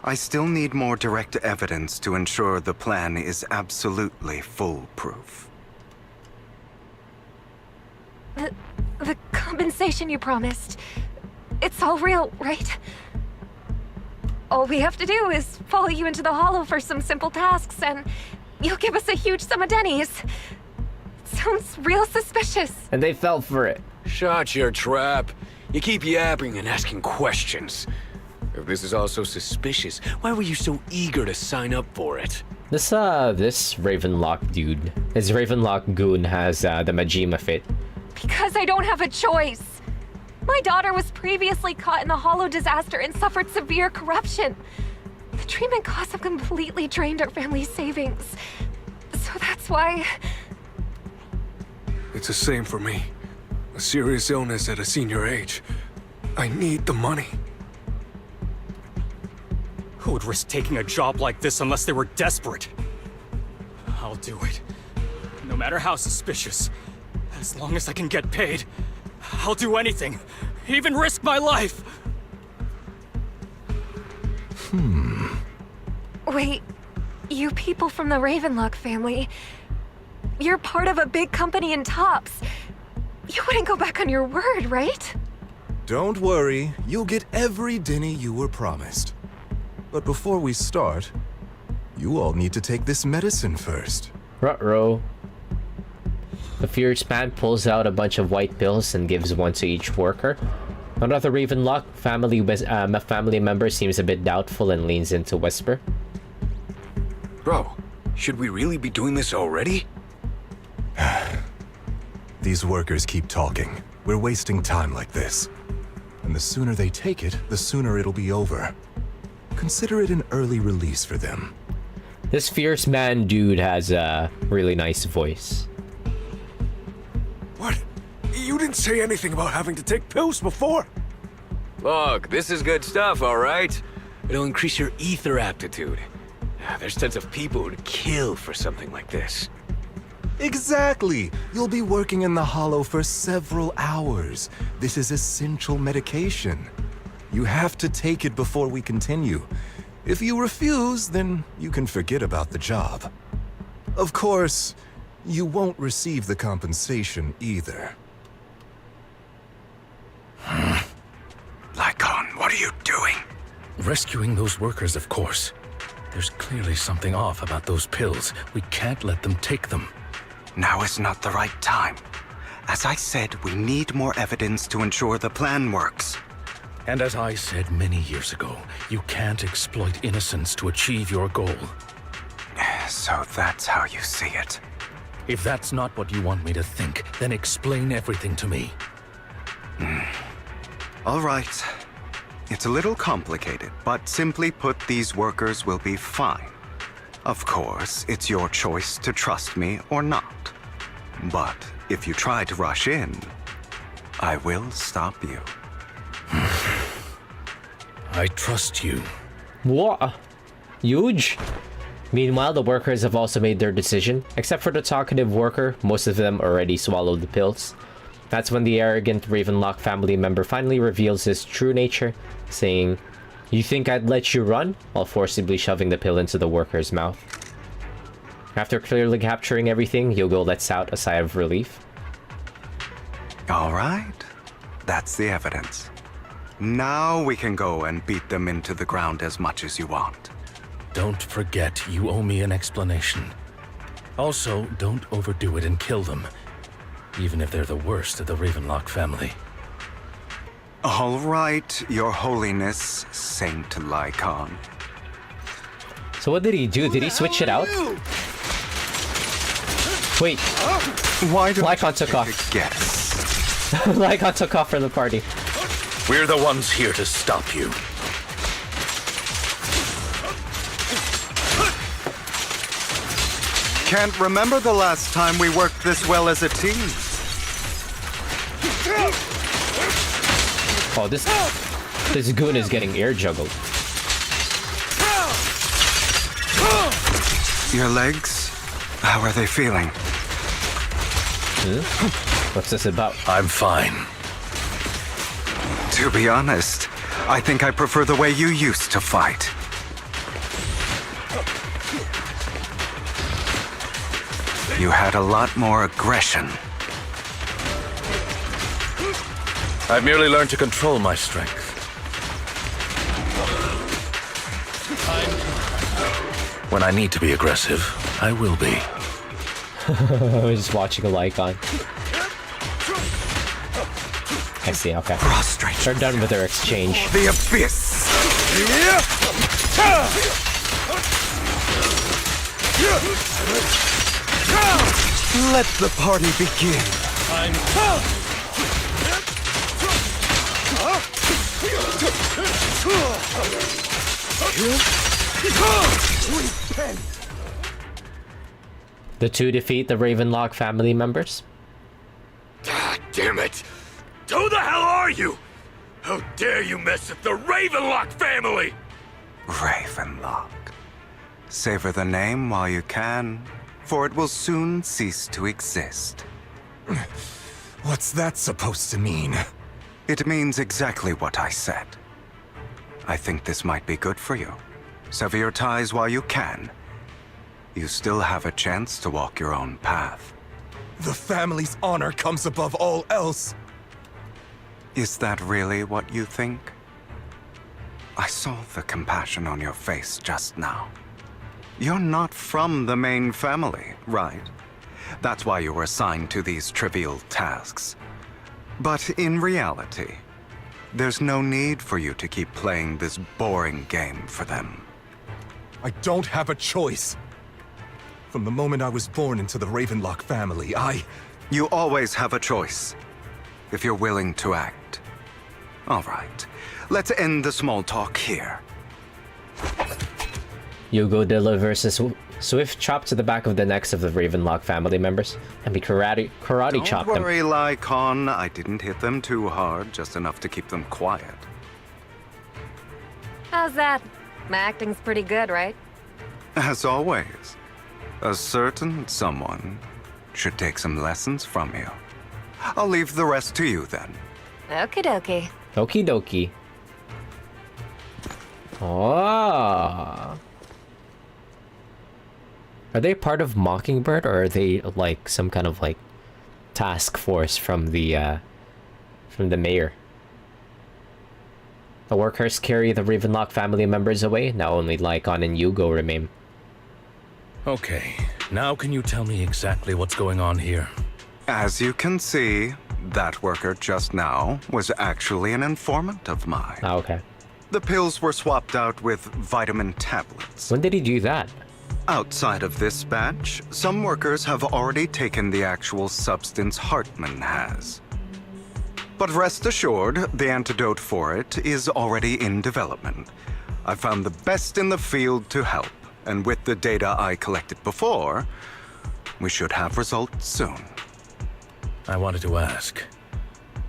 I still need more direct evidence to ensure the plan is absolutely foolproof. The compensation you promised. It's all real, right? All we have to do is follow you into the hollow for some simple tasks, and you'll give us a huge sum of dennies. Sounds real suspicious. And they fell for it. Shut your trap. You keep yapping and asking questions. If this is all so suspicious, why were you so eager to sign up for it? This Ravenlock dude, this Ravenlock goon has the Majima fit. Because I don't have a choice. My daughter was previously caught in the hollow disaster and suffered severe corruption. The treatment costs have completely drained our family's savings. So that's why... It's the same for me. A serious illness at a senior age. I need the money. Who would risk taking a job like this unless they were desperate? I'll do it. No matter how suspicious. As long as I can get paid, I'll do anything, even risk my life. Wait, you people from the Ravenlock family, you're part of a big company in Tops. You wouldn't go back on your word, right? Don't worry, you'll get every Denny you were promised. But before we start, you all need to take this medicine first. Ruh-roh. The fierce man pulls out a bunch of white pills and gives one to each worker. Another Ravenlock family member seems a bit doubtful and leans in to whisper. Bro, should we really be doing this already? These workers keep talking. We're wasting time like this. And the sooner they take it, the sooner it'll be over. Consider it an early release for them. This fierce man dude has a really nice voice. What? You didn't say anything about having to take pills before. Look, this is good stuff, all right? It'll increase your ether aptitude. There's tons of people who'd kill for something like this. Exactly! You'll be working in the Hollow for several hours. This is essential medication. You have to take it before we continue. If you refuse, then you can forget about the job. Of course, you won't receive the compensation either. Lycon, what are you doing? Rescuing those workers, of course. There's clearly something off about those pills. We can't let them take them. Now is not the right time. As I said, we need more evidence to ensure the plan works. And as I said many years ago, you can't exploit innocence to achieve your goal. So that's how you see it. If that's not what you want me to think, then explain everything to me. All right. It's a little complicated, but simply put, these workers will be fine. Of course, it's your choice to trust me or not. But if you try to rush in, I will stop you. I trust you. What? Huge? Meanwhile, the workers have also made their decision. Except for the talkative worker, most of them already swallowed the pills. That's when the arrogant Ravenlock family member finally reveals his true nature, saying, "You think I'd let you run?" while forcibly shoving the pill into the worker's mouth. After clearly capturing everything, Yogo lets out a sigh of relief. All right. That's the evidence. Now we can go and beat them into the ground as much as you want. Don't forget, you owe me an explanation. Also, don't overdo it and kill them, even if they're the worst of the Ravenlock family. All right, Your Holiness, Saint Lycon. So what did he do? Did he switch it out? Wait, Why don't Lycon you took take off. a guess? Lycon took off for the party. We're the ones here to stop you. Can't remember the last time we worked this well as a team. Oh, this goon is getting air juggled. Your legs? How are they feeling? What's this about? I'm fine. To be honest, I think I prefer the way you used to fight. You had a lot more aggression. I've merely learned to control my strength. When I need to be aggressive, I will be. I was just watching a Lycon. I see, okay. Prostrate. They're done with their exchange. The abyss! Let the party begin. The two defeat the Ravenlock family members. God damn it! Who the hell are you? How dare you mess with the Ravenlock family? Ravenlock. Savor the name while you can, for it will soon cease to exist. What's that supposed to mean? It means exactly what I said. I think this might be good for you. Sever your ties while you can. You still have a chance to walk your own path. The family's honor comes above all else. Is that really what you think? I saw the compassion on your face just now. You're not from the main family, right? That's why you were assigned to these trivial tasks. But in reality, there's no need for you to keep playing this boring game for them. I don't have a choice. From the moment I was born into the Ravenlock family, You always have a choice, if you're willing to act. All right, let's end the small talk here. Hugo delivers a swift chop to the back of the necks of the Ravenlock family members, and we karate chop them. Don't worry, Lycon. I didn't hit them too hard, just enough to keep them quiet. How's that? My acting's pretty good, right? As always, a certain someone should take some lessons from you. I'll leave the rest to you then. Okie dokie. Okie dokie. Oh. Are they part of Mockingbird, or are they like some kind of like task force from the mayor? The workers carry the Ravenlock family members away. Now only Lycon and Hugo remain. Okay, now can you tell me exactly what's going on here? As you can see, that worker just now was actually an informant of mine. Oh, okay. The pills were swapped out with vitamin tablets. When did he do that? Outside of this batch, some workers have already taken the actual substance Hartman has. But rest assured, the antidote for it is already in development. I found the best in the field to help, and with the data I collected before, we should have results soon. I wanted to ask.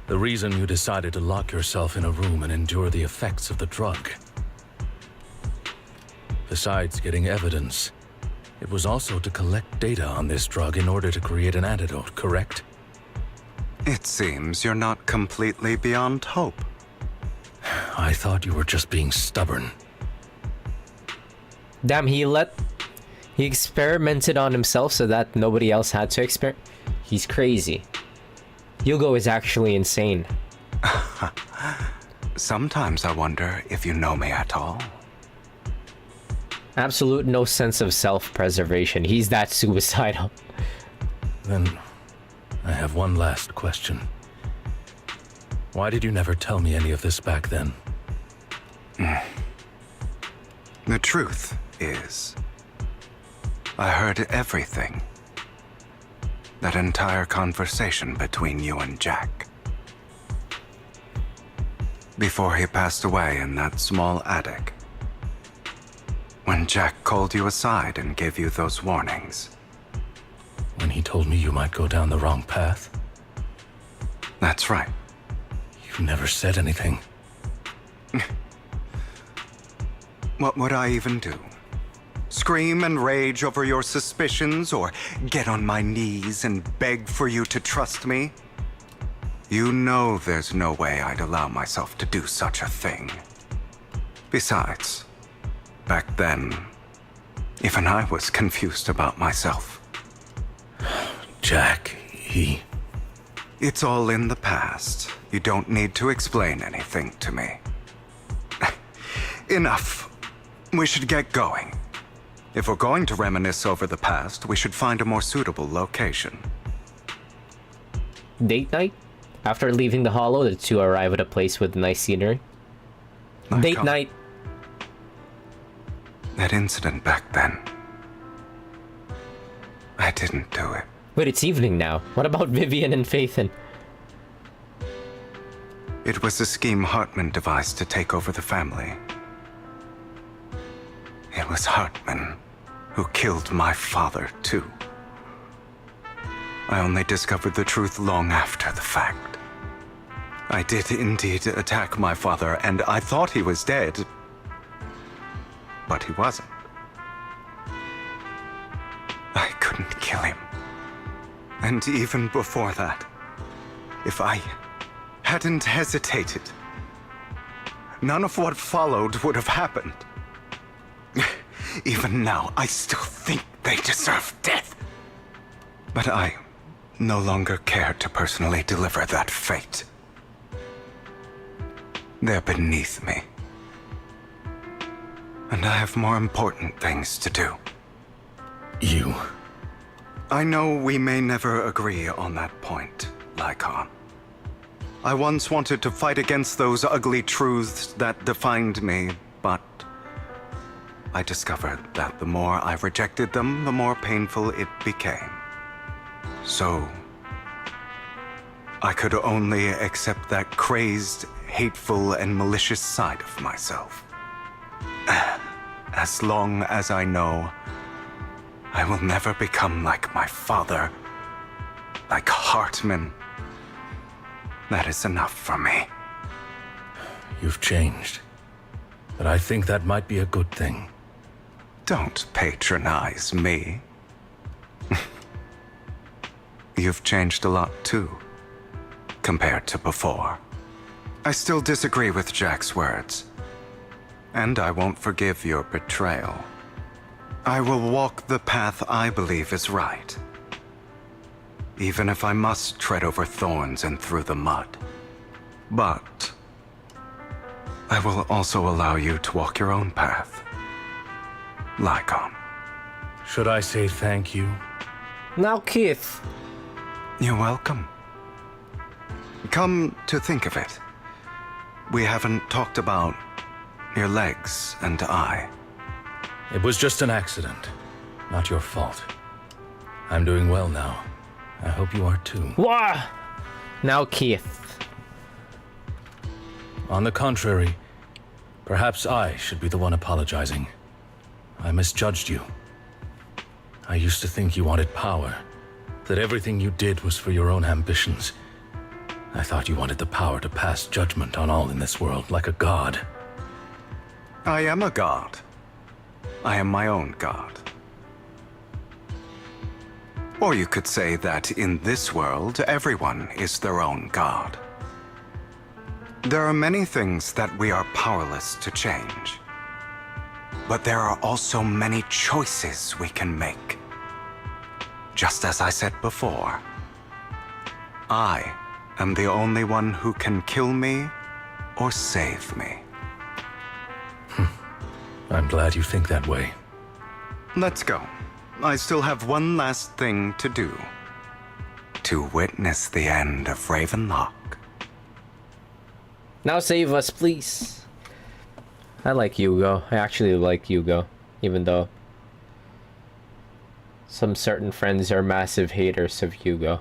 The reason you decided to lock yourself in a room and endure the effects of the drug. Besides getting evidence, it was also to collect data on this drug in order to create an antidote, correct? It seems you're not completely beyond hope. I thought you were just being stubborn. Damn, he experimented on himself so that nobody else had to experiment. He's crazy. Hugo is actually insane. Sometimes I wonder if you know me at all. Absolute no sense of self-preservation. He's that suicidal. Then, I have one last question. Why did you never tell me any of this back then? The truth is, I heard everything. That entire conversation between you and Jack. Before he passed away in that small attic. When Jack called you aside and gave you those warnings. When he told me you might go down the wrong path? That's right. You never said anything. What would I even do? Scream and rage over your suspicions, or get on my knees and beg for you to trust me? You know there's no way I'd allow myself to do such a thing. Besides, back then, even I was confused about myself. Jack, he... It's all in the past. You don't need to explain anything to me. Enough. We should get going. If we're going to reminisce over the past, we should find a more suitable location. Date night? After leaving the Hollow, the two arrive at a place with nice scenery. Date night. That incident back then. I didn't do it. Wait, it's evening now. What about Vivian and Faithin? It was a scheme Hartman devised to take over the family. It was Hartman who killed my father, too. I only discovered the truth long after the fact. I did indeed attack my father, and I thought he was dead. But he wasn't. I couldn't kill him. And even before that, if I hadn't hesitated, none of what followed would have happened. Even now, I still think they deserve death. But I no longer care to personally deliver that fate. They're beneath me. And I have more important things to do. You... I know we may never agree on that point, Lycon. I once wanted to fight against those ugly truths that defined me, but I discovered that the more I rejected them, the more painful it became. So, I could only accept that crazed, hateful, and malicious side of myself. As long as I know I will never become like my father, like Hartman, that is enough for me. You've changed. But I think that might be a good thing. Don't patronize me. You've changed a lot too, compared to before. I still disagree with Jack's words, and I won't forgive your betrayal. I will walk the path I believe is right, even if I must tread over thorns and through the mud. But I will also allow you to walk your own path, Lycon. Should I say thank you? Now, Keith. You're welcome. Come to think of it, we haven't talked about your legs and eye. It was just an accident. Not your fault. I'm doing well now. I hope you are too. Wah! Now, Keith. On the contrary, perhaps I should be the one apologizing. I misjudged you. I used to think you wanted power, that everything you did was for your own ambitions. I thought you wanted the power to pass judgment on all in this world like a god. I am a god. I am my own god. Or you could say that in this world, everyone is their own god. There are many things that we are powerless to change. But there are also many choices we can make. Just as I said before, I am the only one who can kill me or save me. I'm glad you think that way. Let's go. I still have one last thing to do. To witness the end of Ravenlock. Now save us, please. I like Hugo. I actually like Hugo, even though some certain friends are massive haters of Hugo.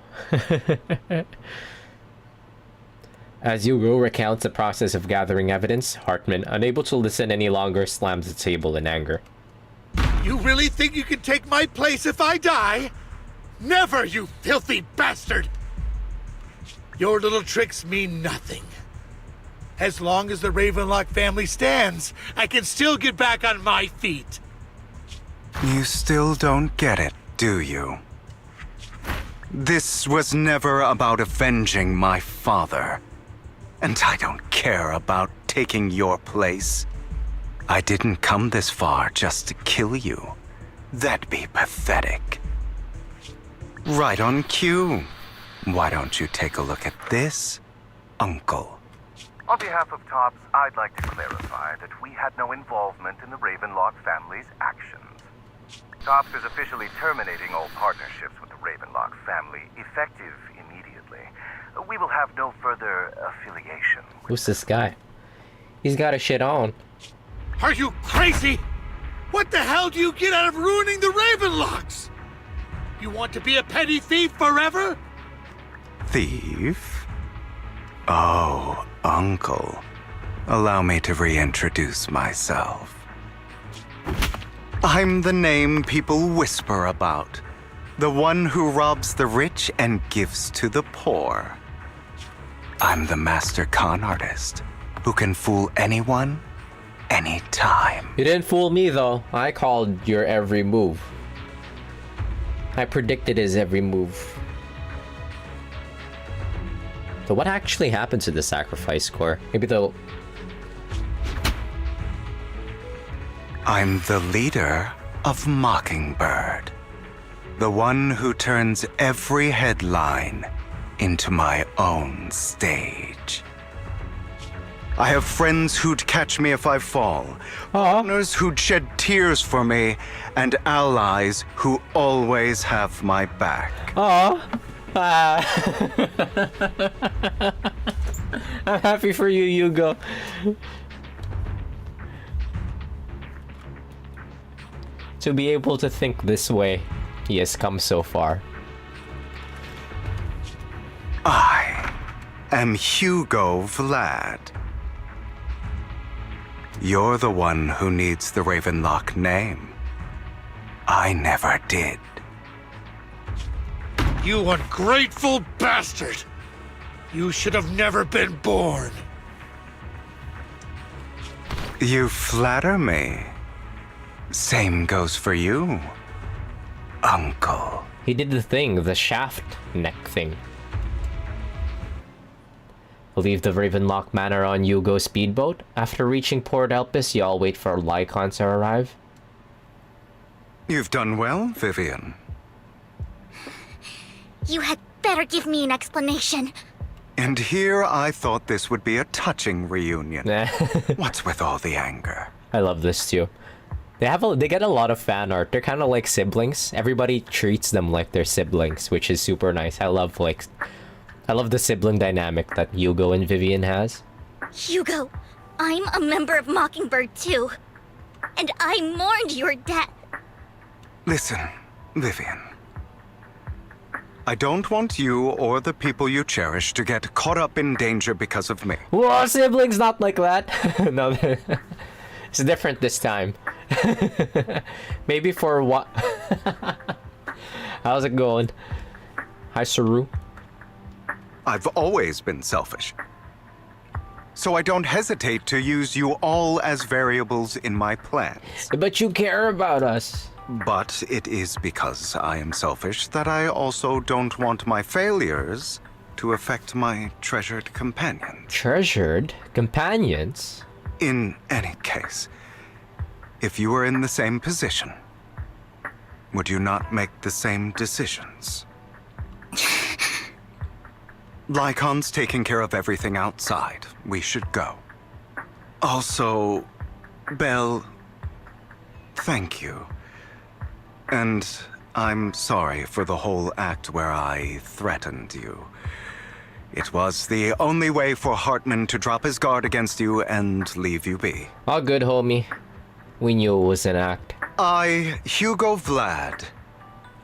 As Hugo recounts the process of gathering evidence, Hartman, unable to listen any longer, slams the table in anger. You really think you can take my place if I die? Never, you filthy bastard! Your little tricks mean nothing. As long as the Ravenlock family stands, I can still get back on my feet. You still don't get it, do you? This was never about avenging my father. And I don't care about taking your place. I didn't come this far just to kill you. That'd be pathetic. Right on cue. Why don't you take a look at this, Uncle? On behalf of TOPS, I'd like to clarify that we had no involvement in the Ravenlock family's actions. TOPS is officially terminating all partnerships with the Ravenlock family, effective immediately. We will have no further affiliation. Who's this guy? He's got a shit on. Are you crazy? What the hell do you get out of ruining the Ravenlocks? You want to be a petty thief forever? Thief? Oh, Uncle. Allow me to reintroduce myself. I'm the name people whisper about. The one who robs the rich and gives to the poor. I'm the master con artist who can fool anyone, anytime. You didn't fool me though. I called your every move. I predicted his every move. But what actually happened to the sacrifice core? Maybe they'll... I'm the leader of Mockingbird. The one who turns every headline into my own stage. I have friends who'd catch me if I fall, partners who'd shed tears for me, and allies who always have my back. I'm happy for you, Hugo. To be able to think this way, he has come so far. I am Hugo Vlad. You're the one who needs the Ravenlock name. I never did. You ungrateful bastard! You should have never been born. You flatter me. Same goes for you, Uncle. He did the thing, the shaft neck thing. Leave the Ravenlock Manor on Hugo's speedboat. After reaching Port Elpis, y'all wait for Lycon to arrive. You've done well, Vivian. You had better give me an explanation. And here I thought this would be a touching reunion. What's with all the anger? I love this too. They get a lot of fan art. They're kind of like siblings. Everybody treats them like they're siblings, which is super nice. I love the sibling dynamic that Hugo and Vivian has. Hugo, I'm a member of Mockingbird too. And I mourned your death. Listen, Vivian. I don't want you or the people you cherish to get caught up in danger because of me. Whoa, siblings not like that. No, it's different this time. Maybe for what? How's it going? Hi, Saru. I've always been selfish. So I don't hesitate to use you all as variables in my plans. But you care about us. But it is because I am selfish that I also don't want my failures to affect my treasured companions. Treasured companions? In any case, if you were in the same position, would you not make the same decisions? Lycon's taking care of everything outside. We should go. Also, Belle, thank you. And I'm sorry for the whole act where I threatened you. It was the only way for Hartman to drop his guard against you and leave you be. All good, homie. We knew it was an act. I, Hugo Vlad,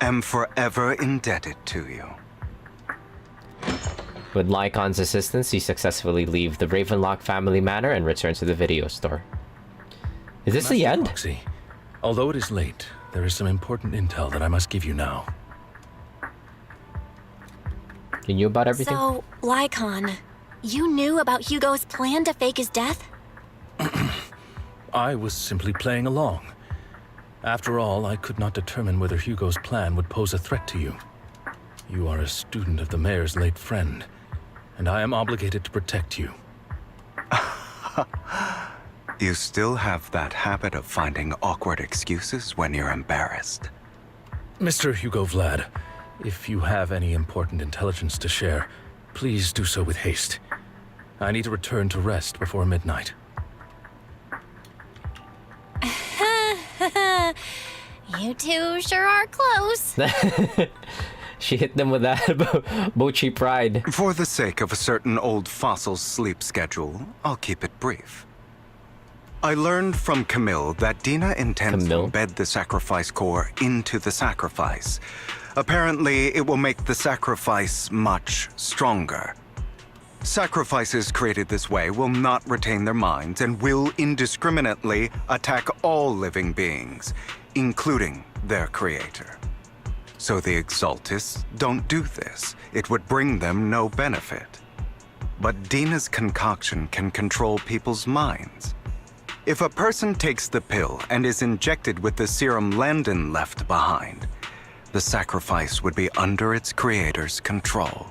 am forever indebted to you. With Lycon's assistance, you successfully leave the Ravenlock family manor and return to the video store. Is this the end? Roxy, although it is late, there is some important intel that I must give you now. You knew about everything? So, Lycon, you knew about Hugo's plan to fake his death? I was simply playing along. After all, I could not determine whether Hugo's plan would pose a threat to you. You are a student of the mayor's late friend, and I am obligated to protect you. You still have that habit of finding awkward excuses when you're embarrassed. Mr. Hugo Vlad, if you have any important intelligence to share, please do so with haste. I need to return to rest before midnight. You two sure are close. She hit them with that Bochi pride. For the sake of a certain old fossil's sleep schedule, I'll keep it brief. I learned from Camille that Dina intends to embed the sacrifice core into the sacrifice. Apparently, it will make the sacrifice much stronger. Sacrifices created this way will not retain their minds and will indiscriminately attack all living beings, including their creator. So the Exaltists don't do this. It would bring them no benefit. But Dina's concoction can control people's minds. If a person takes the pill and is injected with the serum Landon left behind, the sacrifice would be under its creator's control.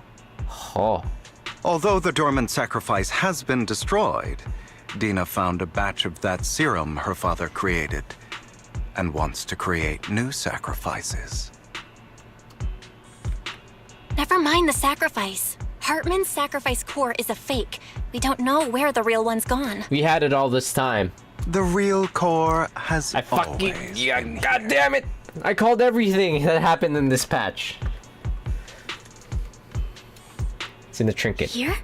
Oh. Although the dormant sacrifice has been destroyed, Dina found a batch of that serum her father created and wants to create new sacrifices. Never mind the sacrifice. Hartman's sacrifice core is a fake. We don't know where the real one's gone. We had it all this time. The real core has God damn it! I called everything that happened in this patch. It's in the trinket. Here?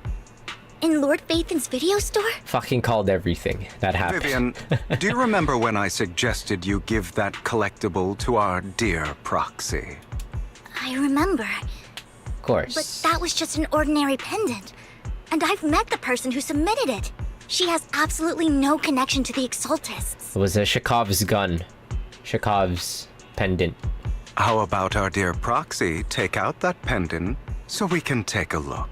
In Lord Phaethon's video store? Fucking called everything that happened. Vivian, do you remember when I suggested you give that collectible to our dear proxy? I remember. Of course. But that was just an ordinary pendant. And I've met the person who submitted it. She has absolutely no connection to the Exaltists. It was a Shekhov's gun. Shekhov's pendant. How about our dear proxy take out that pendant so we can take a look?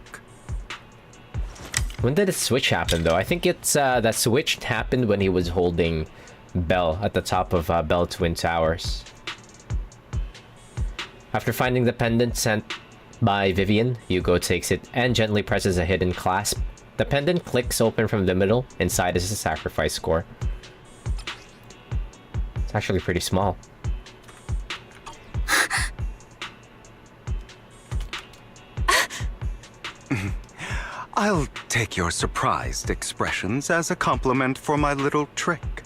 When did the switch happen, though? I think it's that switch happened when he was holding Belle at the top of Belle Twin Towers. After finding the pendant sent by Vivian, Hugo takes it and gently presses a hidden clasp. The pendant clicks open from the middle. Inside is a sacrifice core. It's actually pretty small. I'll take your surprised expressions as a compliment for my little trick.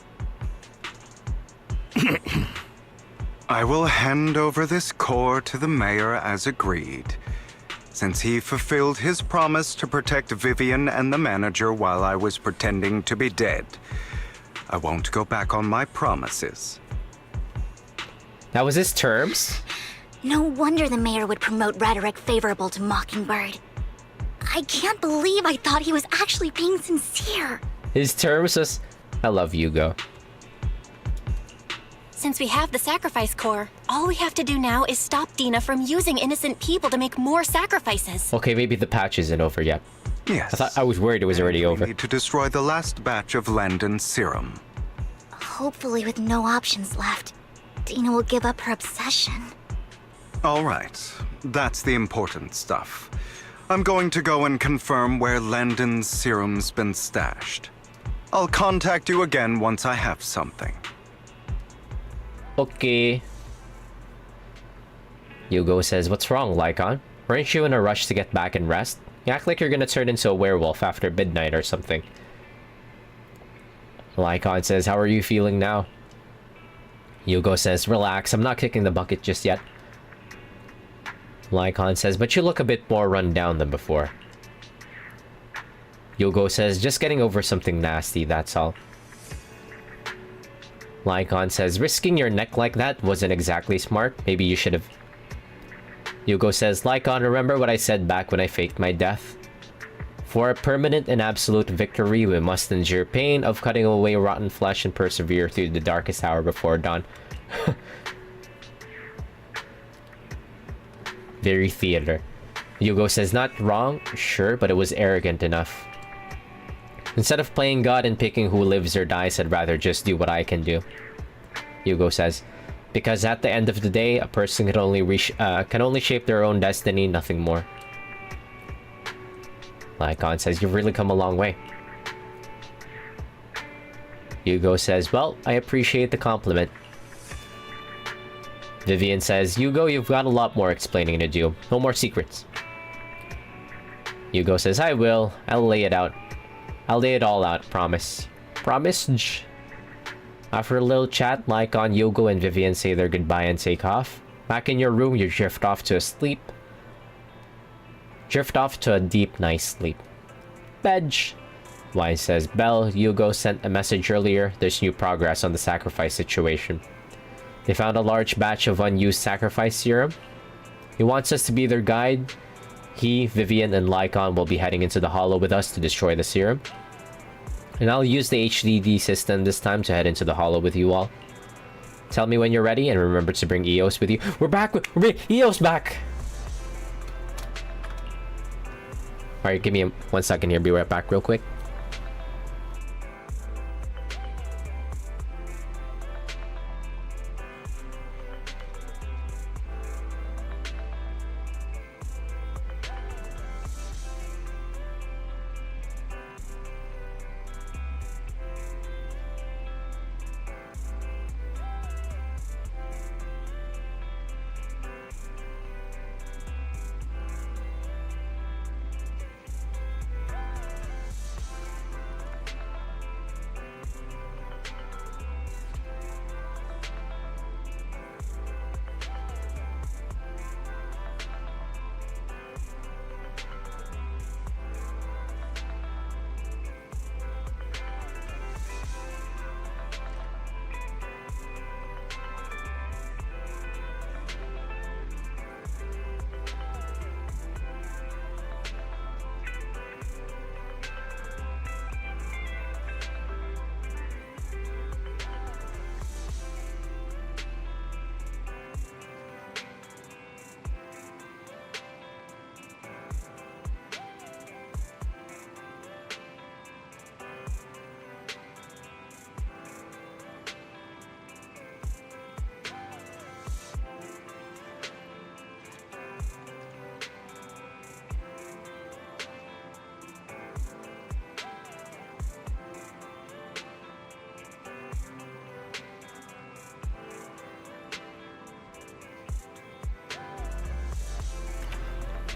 I will hand over this core to the mayor as agreed, since he fulfilled his promise to protect Vivian and the manager while I was pretending to be dead. I won't go back on my promises. That was his terms? No wonder the mayor would promote rhetoric favorable to Mockingbird. I can't believe I thought he was actually being sincere. His terms was, I love Hugo. Since we have the sacrifice core, all we have to do now is stop Dina from using innocent people to make more sacrifices. Okay, maybe the patch isn't over yet. Yes. I was worried it was already over. We need to destroy the last batch of Landon's serum. Hopefully with no options left, Dina will give up her obsession. All right, that's the important stuff. I'm going to go and confirm where Landon's serum's been stashed. I'll contact you again once I have something. Okay. Hugo says, what's wrong, Lycon? Weren't you in a rush to get back and rest? You act like you're gonna turn into a werewolf after midnight or something. Lycon says, how are you feeling now? Hugo says, relax, I'm not kicking the bucket just yet. Lycon says, but you look a bit more run down than before. Hugo says, just getting over something nasty, that's all. Lycon says, risking your neck like that wasn't exactly smart. Maybe you should have... Hugo says, Lycon, remember what I said back when I faked my death? For a permanent and absolute victory, we must endure pain of cutting away rotten flesh and persevere through the darkest hour before dawn. Very theater. Hugo says, not wrong, sure, but it was arrogant enough. Instead of playing God and picking who lives or dies, I'd rather just do what I can do. Hugo says, because at the end of the day, a person can only shape their own destiny, nothing more. Lycon says, you've really come a long way. Hugo says, well, I appreciate the compliment. Vivian says, Hugo, you've got a lot more explaining to do. No more secrets. Hugo says, I will. I'll lay it out. I'll lay it all out, promise. Promise? After a little chat, Lycon, Hugo, and Vivian say their goodbye and take off. Back in your room, you drift off to a sleep. Drift off to a deep, nice sleep. Bedge. Wine says, Belle, Hugo sent a message earlier. There's new progress on the sacrifice situation. They found a large batch of unused sacrifice serum. He wants us to be their guide. He, Vivian, and Lycon will be heading into the Hollow with us to destroy the serum. And I'll use the HDD system this time to head into the Hollow with you all. Tell me when you're ready, and remember to bring Eos with you. We're back! Eos back! Alright, give me 1 second here. Be right back real quick.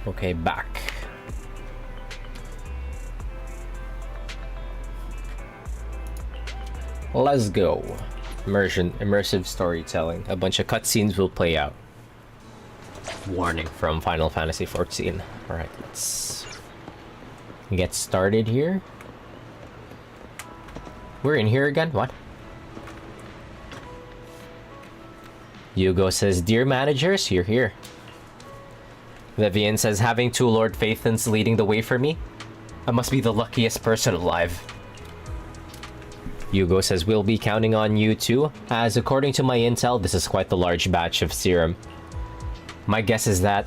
Okay, back. Let's go. Immersive storytelling. A bunch of cutscenes will play out. Warning from Final Fantasy XIV. Alright, let's get started here. We're in here again? What? Hugo says, "Dear managers, you're here." Vivian says, "Having two Lord Phaethons leading the way for me? I must be the luckiest person alive." Hugo says, "We'll be counting on you too, as according to my intel, this is quite the large batch of serum. My guess is that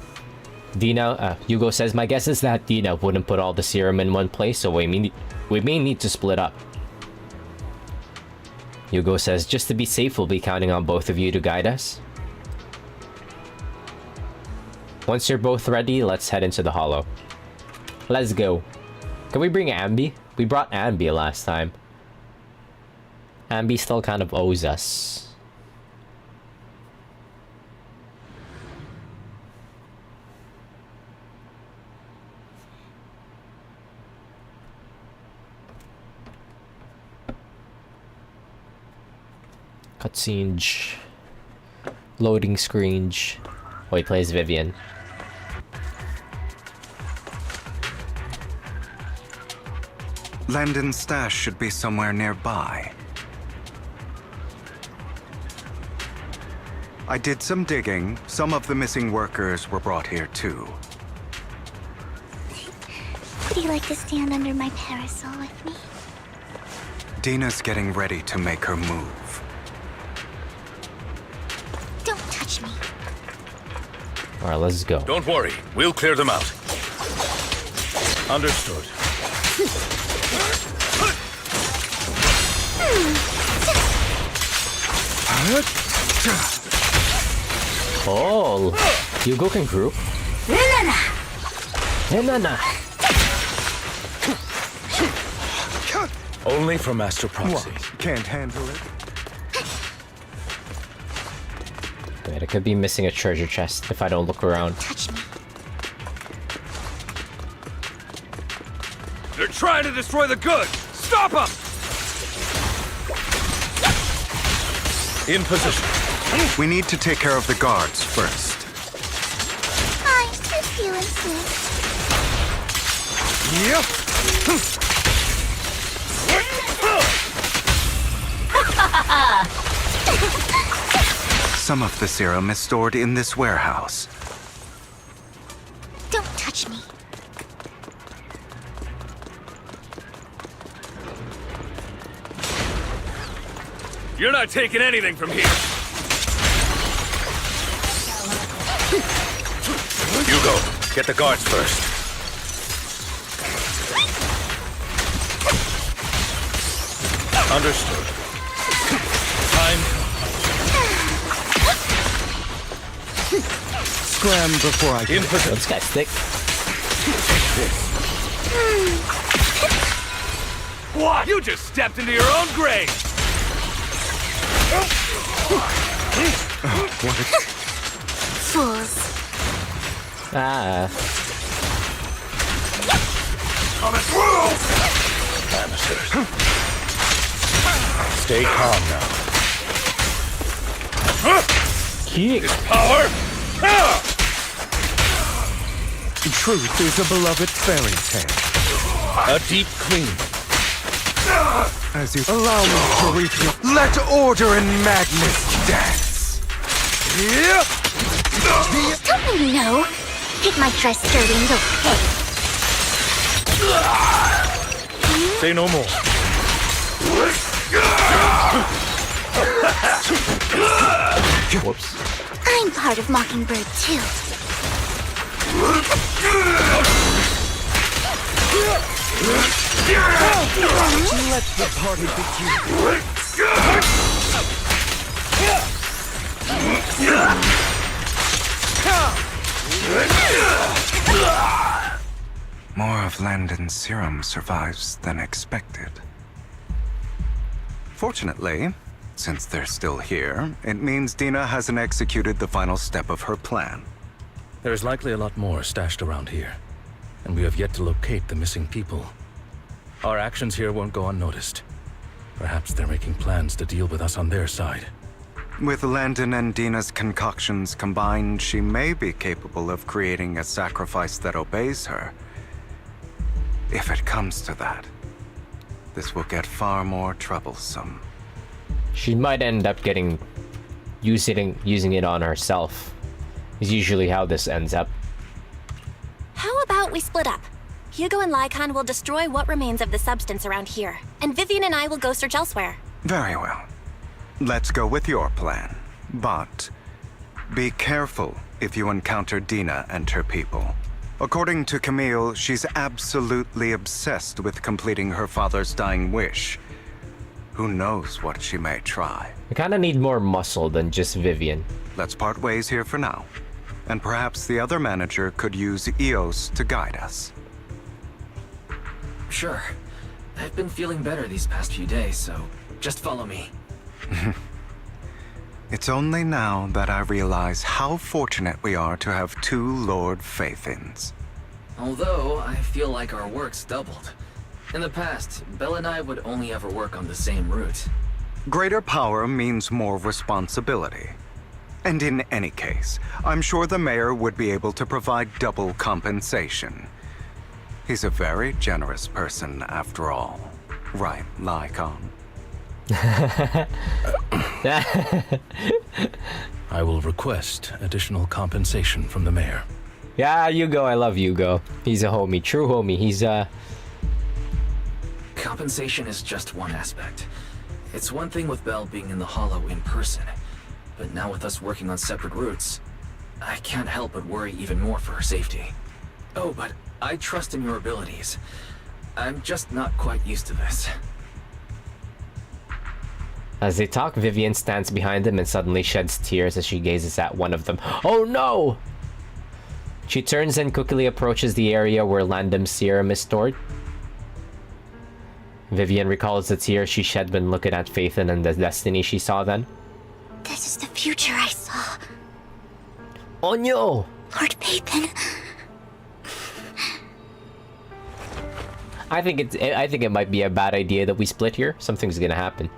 Hugo says, "My guess is that Dina wouldn't put all the serum in one place, so we may need to split up." Hugo says, "Just to be safe, we'll be counting on both of you to guide us. Once you're both ready, let's head into the Hollow. Let's go." Can we bring Ambi? We brought Ambi last time. Ambi still kind of owes us. Cutscene. Loading screen. Oh, he plays Vivian. Landon's stash should be somewhere nearby. I did some digging. Some of the missing workers were brought here too. Would you like to stand under my parasol with me? Dina's getting ready to make her move. Don't touch me. Alright, let's go. Don't worry, we'll clear them out. Understood. Oh, Hugo can group. Nana. Only for Master Proxy. Can't handle it. Wait, I could be missing a treasure chest if I don't look around. Touch me. They're trying to destroy the goods! Stop them! In position. We need to take care of the guards first. I if you insist. Yep. Some of the serum is stored in this warehouse. Don't touch me. You're not taking anything from here! Hugo, get the guards first. Understood. Time. Scram before I In position. This guy's thick. What? You just stepped into your own grave! Fools. Ah. Coming through! Amateurs. Stay calm now. Kick. Power! Truth is a beloved fairy tale. A deep clean. As you allow me to reach you, let order and madness dance. Don't you know? Get my dress dirty and go pay. Say no more. Whoops. I'm part of Mockingbird too. Let the party begin. More of Landon's serum survives than expected. Fortunately, since they're still here, it means Dina hasn't executed the final step of her plan. There is likely a lot more stashed around here, and we have yet to locate the missing people. Our actions here won't go unnoticed. Perhaps they're making plans to deal with us on their side. With Landon and Dina's concoctions combined, she may be capable of creating a sacrifice that obeys her. If it comes to that, this will get far more troublesome. She might end up using it on herself. Is usually how this ends up. How about we split up? Hugo and Lycon will destroy what remains of the substance around here, and Vivian and I will go search elsewhere. Very well. Let's go with your plan. But be careful if you encounter Dina and her people. According to Camille, she's absolutely obsessed with completing her father's dying wish. Who knows what she may try. I kinda need more muscle than just Vivian. Let's part ways here for now. And perhaps the other manager could use Eos to guide us. Sure. I've been feeling better these past few days, so just follow me. It's only now that I realize how fortunate we are to have two Lord Faithins. Although, I feel like our work's doubled. In the past, Belle and I would only ever work on the same route. Greater power means more responsibility. And in any case, I'm sure the mayor would be able to provide double compensation. He's a very generous person, after all. Right, Lycon? I will request additional compensation from the mayor. Yeah, Hugo, I love Hugo. He's a homie, true homie. He's Compensation is just one aspect. It's one thing with Belle being in the Hollow in person, but now with us working on separate routes, I can't help but worry even more for her safety. Oh, but I trust in your abilities. I'm just not quite used to this. As they talk, Vivian stands behind them and suddenly sheds tears as she gazes at one of them. Oh no! She turns and quickly approaches the area where Landon's serum is stored. Vivian recalls the tears she shed when looking at Phaethon and the destiny she saw then. This is the future I saw. Oh no! Lord Phaethon. I think it might be a bad idea that we split here. Something's gonna happen.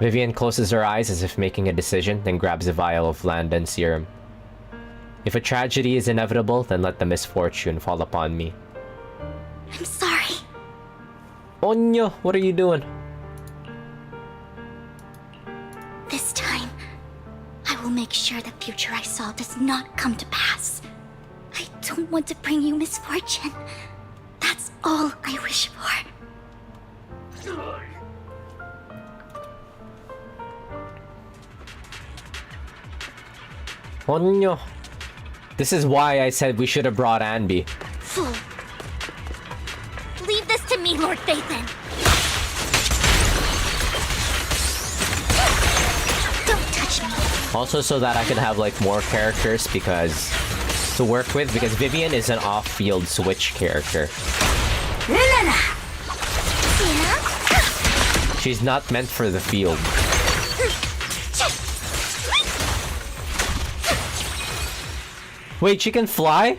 Vivian closes her eyes as if making a decision, then grabs a vial of Landon serum. If a tragedy is inevitable, then let the misfortune fall upon me. I'm sorry. Oh no, what are you doing? This time, I will make sure the future I saw does not come to pass. I don't want to bring you misfortune. That's all I wish for. Oh no. This is why I said we should have brought Anby. Fool. Leave this to me, Lord Phaethon. Don't touch me. Also so that I can have like more characters to work with, because Vivian is an off-field switch character. She's not meant for the field. Wait, she can fly?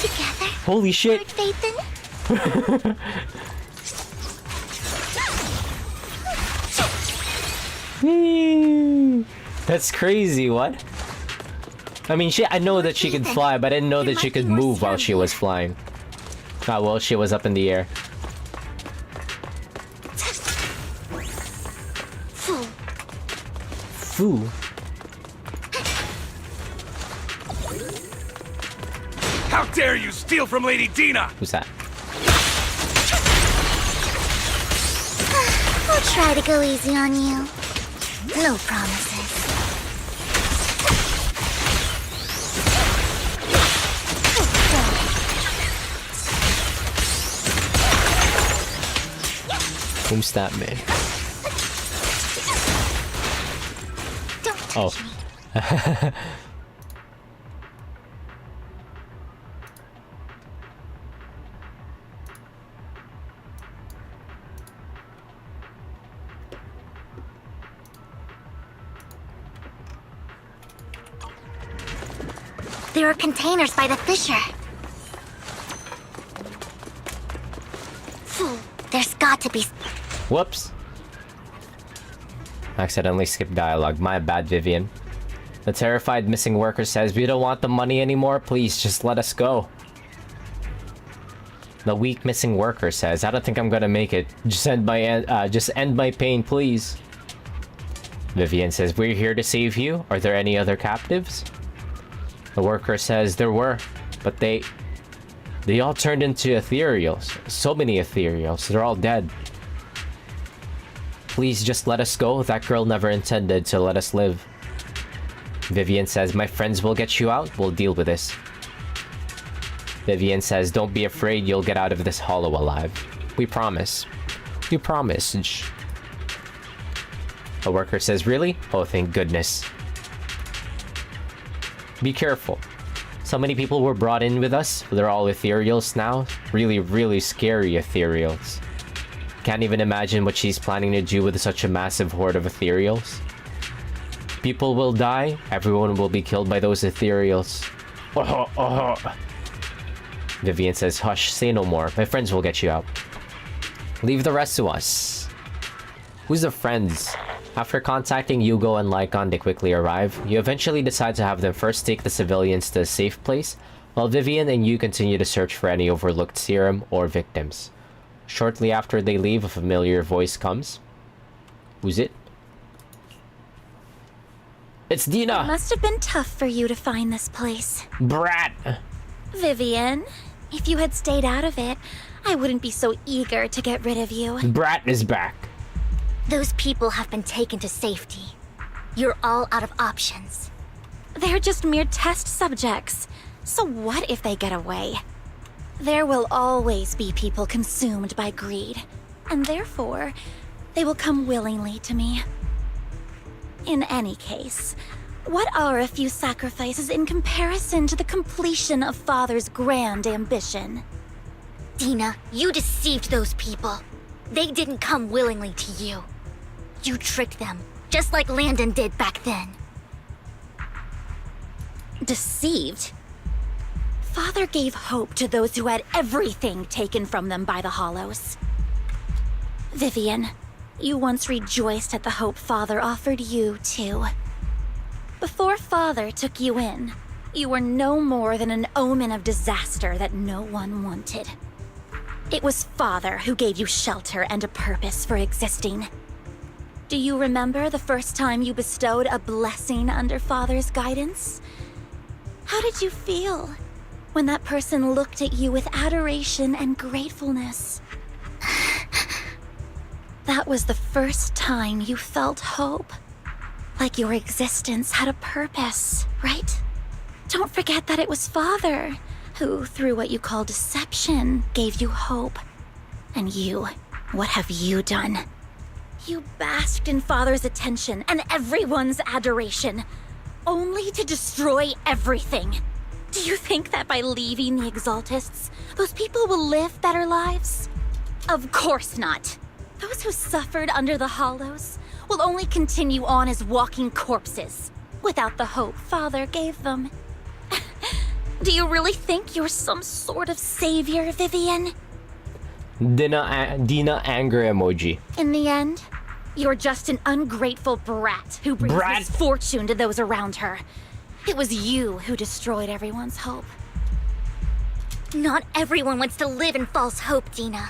Together. Holy shit. Lord Phaethon. That's crazy, what? I mean, I know that she could fly, but I didn't know that she could move while she was flying. Ah, well, she was up in the air. Foo. How dare you steal from Lady Dina! Who's that? I'll try to go easy on you. No promises. Who's that man? Don't touch me. There are containers by the fissure. There's got to be... Whoops. Accidentally skipped dialogue. My bad, Vivian. The terrified missing worker says, "We don't want the money anymore. Please, just let us go." The weak missing worker says, "I don't think I'm gonna make it. Just end my pain, please." Vivian says, "We're here to save you. Are there any other captives?" The worker says, "There were, but they all turned into ethereals. So many ethereals. They're all dead. Please just let us go. That girl never intended to let us live." Vivian says, "My friends will get you out. We'll deal with this." Vivian says, "Don't be afraid. You'll get out of this hollow alive. We promise. You promise." The worker says, "Really? Oh, thank goodness. Be careful. So many people were brought in with us. They're all ethereals now. Really, really scary ethereals. Can't even imagine what she's planning to do with such a massive horde of ethereals. People will die. Everyone will be killed by those ethereals." Vivian says, "Hush, say no more. My friends will get you out. Leave the rest to us." Who's the friends? After contacting Yugo and Lycon, they quickly arrive. You eventually decide to have them first take the civilians to a safe place, while Vivian and you continue to search for any overlooked serum or victims. Shortly after they leave, a familiar voice comes. Who's it? It's Dina! It must have been tough for you to find this place. Brat! Vivian, if you had stayed out of it, I wouldn't be so eager to get rid of you. Brat is back. Those people have been taken to safety. You're all out of options. They're just mere test subjects. So what if they get away? There will always be people consumed by greed, and therefore, they will come willingly to me. In any case, what are a few sacrifices in comparison to the completion of Father's grand ambition? Dina, you deceived those people. They didn't come willingly to you. You tricked them, just like Landon did back then. Deceived? Father gave hope to those who had everything taken from them by the Hollows. Vivian, you once rejoiced at the hope Father offered you, too. Before Father took you in, you were no more than an omen of disaster that no one wanted. It was Father who gave you shelter and a purpose for existing. Do you remember the first time you bestowed a blessing under Father's guidance? How did you feel when that person looked at you with adoration and gratefulness? That was the first time you felt hope. Like your existence had a purpose, right? Don't forget that it was Father who, through what you call deception, gave you hope. And you, what have you done? You basked in Father's attention and everyone's adoration, only to destroy everything. Do you think that by leaving the Exaltists, those people will live better lives? Of course not. Those who suffered under the Hollows will only continue on as walking corpses, without the hope Father gave them. Do you really think you're some sort of savior, Vivian? Dina anger emoji. In the end, you're just an ungrateful brat who brings misfortune to those around her. It was you who destroyed everyone's hope. Not everyone wants to live in false hope, Dina.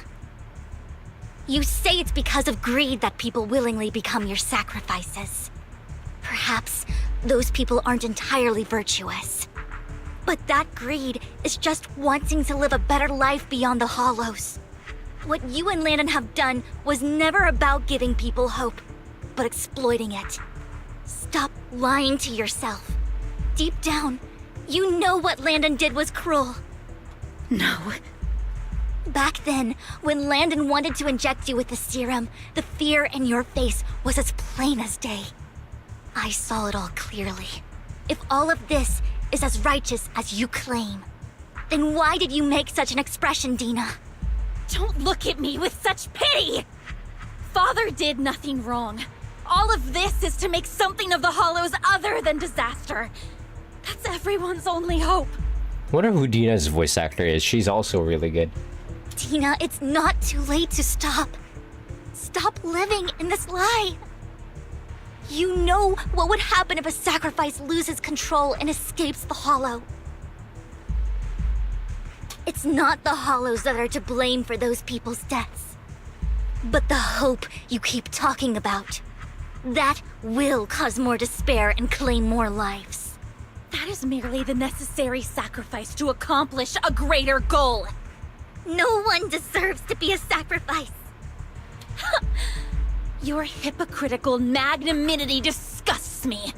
You say it's because of greed that people willingly become your sacrifices. Perhaps those people aren't entirely virtuous. But that greed is just wanting to live a better life beyond the Hollows. What you and Landon have done was never about giving people hope, but exploiting it. Stop lying to yourself. Deep down, you know what Landon did was cruel. No. Back then, when Landon wanted to inject you with the serum, the fear in your face was as plain as day. I saw it all clearly. If all of this is as righteous as you claim, then why did you make such an expression, Dina? Don't look at me with such pity! Father did nothing wrong. All of this is to make something of the Hollows other than disaster. That's everyone's only hope. Wonder who Dina's voice actor is. She's also really good. Dina, it's not too late to stop. Stop living in this lie. You know what would happen if a sacrifice loses control and escapes the Hollow. It's not the Hollows that are to blame for those people's deaths, but the hope you keep talking about. That will cause more despair and claim more lives. That is merely the necessary sacrifice to accomplish a greater goal. No one deserves to be a sacrifice. Your hypocritical magnanimity disgusts me.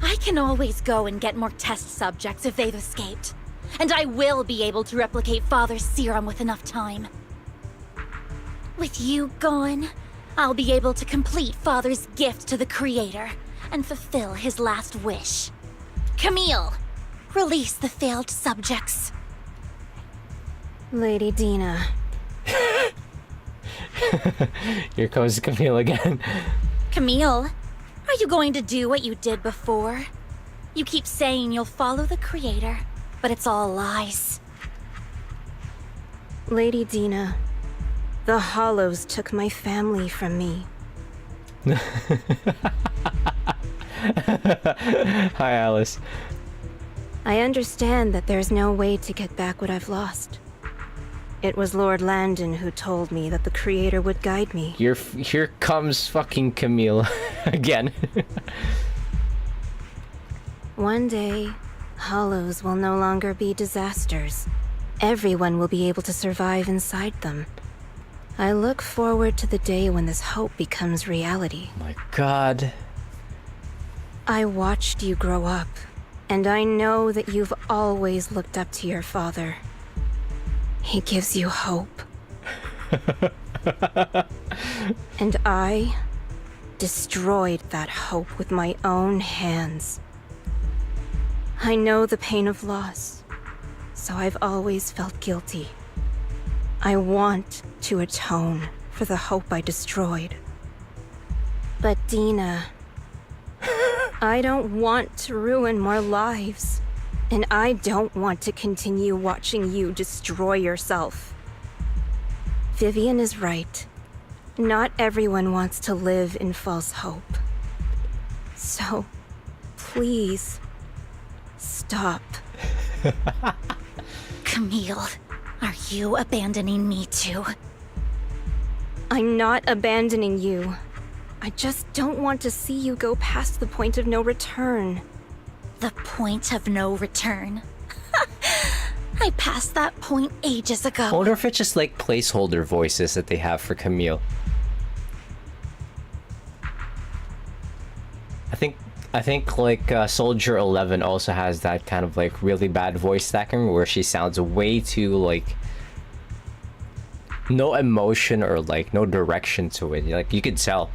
I can always go and get more test subjects if they've escaped. And I will be able to replicate Father's serum with enough time. With you gone, I'll be able to complete Father's gift to the Creator and fulfill his last wish. Camille, release the failed subjects. Lady Dina. Here comes Camille again. Camille, are you going to do what you did before? You keep saying you'll follow the Creator, but it's all lies. Lady Dina, the Hollows took my family from me. Hi, Alice. I understand that there's no way to get back what I've lost. It was Lord Landon who told me that the Creator would guide me. Here comes fucking Camille again. One day, Hollows will no longer be disasters. Everyone will be able to survive inside them. I look forward to the day when this hope becomes reality. My God. I watched you grow up, and I know that you've always looked up to your father. He gives you hope. And I destroyed that hope with my own hands. I know the pain of loss, so I've always felt guilty. I want to atone for the hope I destroyed. But Dina, I don't want to ruin more lives. And I don't want to continue watching you destroy yourself. Vivian is right. Not everyone wants to live in false hope. So, please, stop. Camille, are you abandoning me too? I'm not abandoning you. I just don't want to see you go past the point of no return. The point of no return. I passed that point ages ago. I wonder if it's just like placeholder voices that they have for Camille. I think like Soldier 11 also has that kind of like really bad voice acting where she sounds way too like no emotion or like no direction to it. Like you could tell.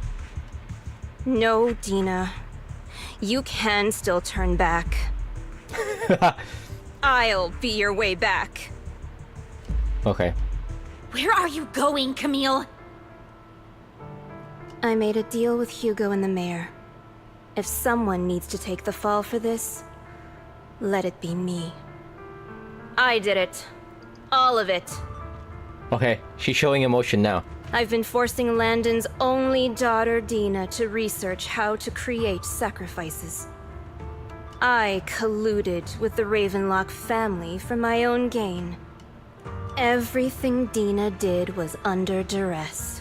No, Dina. You can still turn back. I'll be your way back. Okay. Where are you going, Camille? I made a deal with Hugo and the mayor. If someone needs to take the fall for this, let it be me. I did it. All of it. Okay, she's showing emotion now. I've been forcing Landon's only daughter, Dina, to research how to create sacrifices. I colluded with the Ravenlock family for my own gain. Everything Dina did was under duress.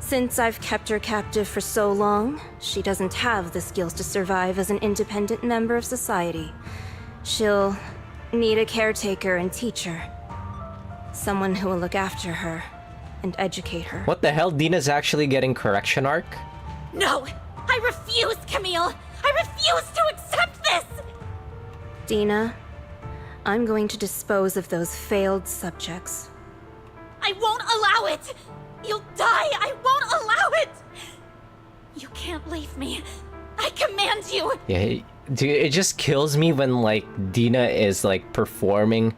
Since I've kept her captive for so long, she doesn't have the skills to survive as an independent member of society. She'll need a caretaker and teacher. Someone who will look after her and educate her. What the hell? Dina's actually getting correction arc? No! I refuse, Camille! I refuse to accept this! Dina, I'm going to dispose of those failed subjects. I won't allow it! You'll die! I won't allow it! You can't leave me. I command you! Yeah, dude, it just kills me when like Dina is like performing,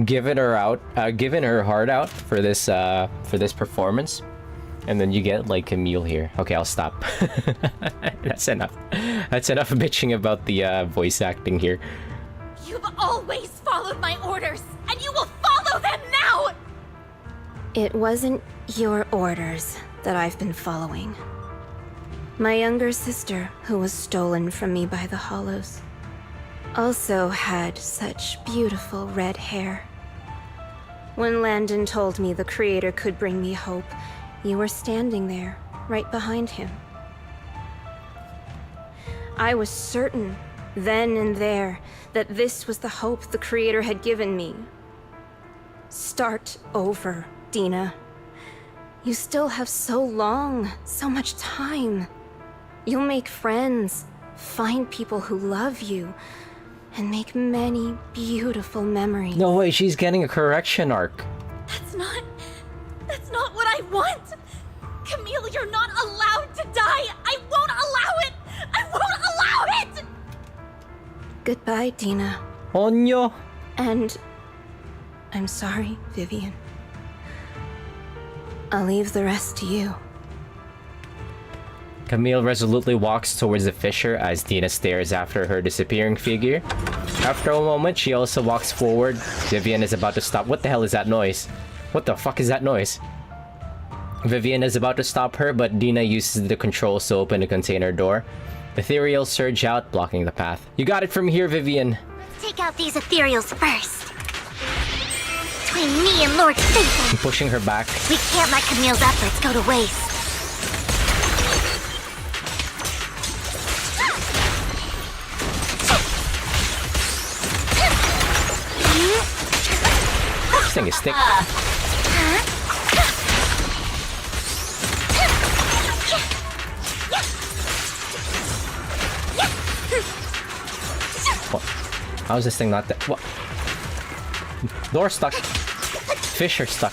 giving her heart out for this performance, and then you get like Camille here. Okay, I'll stop. That's enough. That's enough bitching about the voice acting here. You've always followed my orders, and you will follow them now! It wasn't your orders that I've been following. My younger sister, who was stolen from me by the Hollows, also had such beautiful red hair. When Landon told me the Creator could bring me hope, you were standing there, right behind him. I was certain, then and there, that this was the hope the Creator had given me. Start over, Dina. You still have so long, so much time. You'll make friends, find people who love you, and make many beautiful memories. No way, she's getting a correction arc. That's not what I want! Camille, you're not allowed to die! I won't allow it! I won't allow it! Goodbye, Dina. Onyo. And I'm sorry, Vivian. I'll leave the rest to you. Camille resolutely walks towards the fissure as Dina stares after her disappearing figure. After a moment, she also walks forward. Vivian is about to stop. What the hell is that noise? What the fuck is that noise? Vivian is about to stop her, but Dina uses the controls to open the container door. Ethereals surge out, blocking the path. You got it from here, Vivian. Let's take out these ethereals first. Between me and Lord Satan, I'm pushing her back. we can't let Camille's efforts go to waste. This thing is thick. What? How is this thing not that? What? Door stuck. Fish are stuck.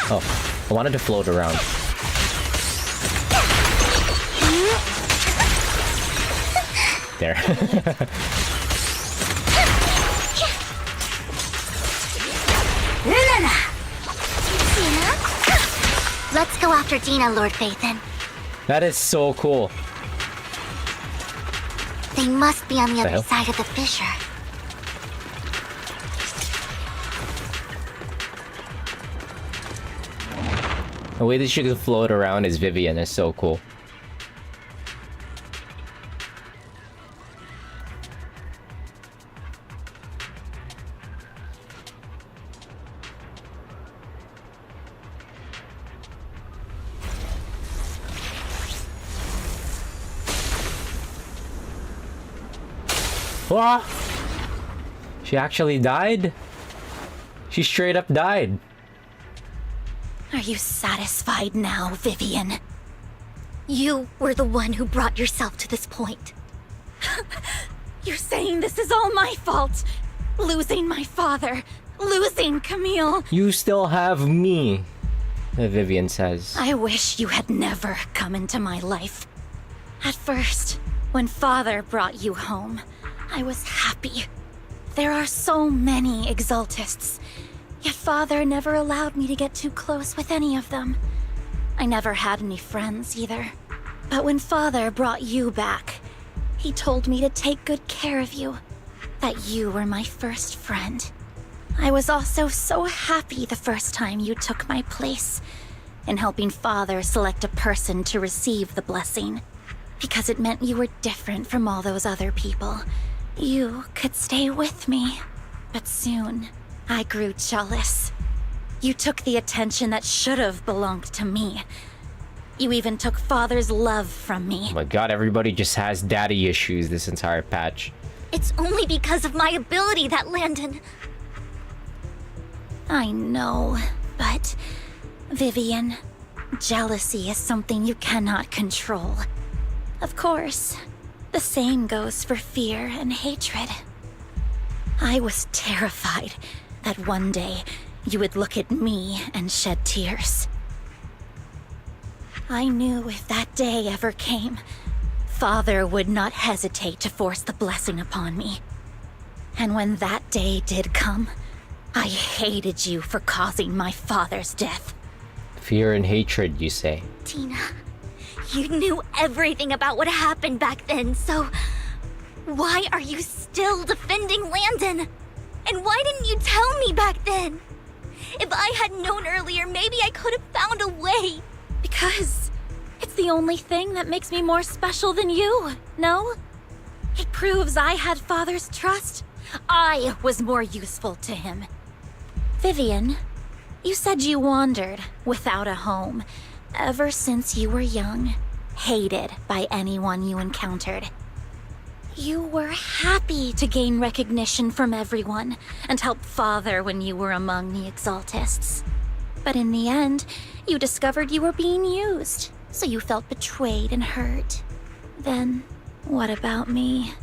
Oh, I wanted to float around. There. Let's go after Dina, Lord Phaethon. That is so cool. They must be on the The other hell? side of the fissure. The way that she can float around as Vivian is so cool. What? She actually died? She straight up died. Are you satisfied now, Vivian? You were the one who brought yourself to this point. You're saying this is all my fault? Losing my father, losing Camille. You still have me, Vivian says. I wish you had never come into my life. At first, when Father brought you home, I was happy. There are so many Exaltists, yet Father never allowed me to get too close with any of them. I never had any friends either. But when Father brought you back, he told me to take good care of you, that you were my first friend. I was also so happy the first time you took my place in helping Father select a person to receive the blessing, because it meant you were different from all those other people. You could stay with me. But soon, I grew jealous. You took the attention that should have belonged to me. You even took Father's love from me. Oh my god, everybody just has daddy issues this entire patch. It's only because of my ability that Landon... I know, but... Vivian, jealousy is something you cannot control. Of course, the same goes for fear and hatred. I was terrified that one day you would look at me and shed tears. I knew if that day ever came, Father would not hesitate to force the blessing upon me. And when that day did come, I hated you for causing my father's death. Fear and hatred, you say? Tina, you knew everything about what happened back then, so why are you still defending Landon? And why didn't you tell me back then? If I had known earlier, maybe I could have found a way. Because it's the only thing that makes me more special than you, no? It proves I had Father's trust. I was more useful to him. Vivian, you said you wandered without a home ever since you were young, hated by anyone you encountered. You were happy to gain recognition from everyone and help Father when you were among the Exaltists. But in the end, you discovered you were being used, so you felt betrayed and hurt. Then, what about me?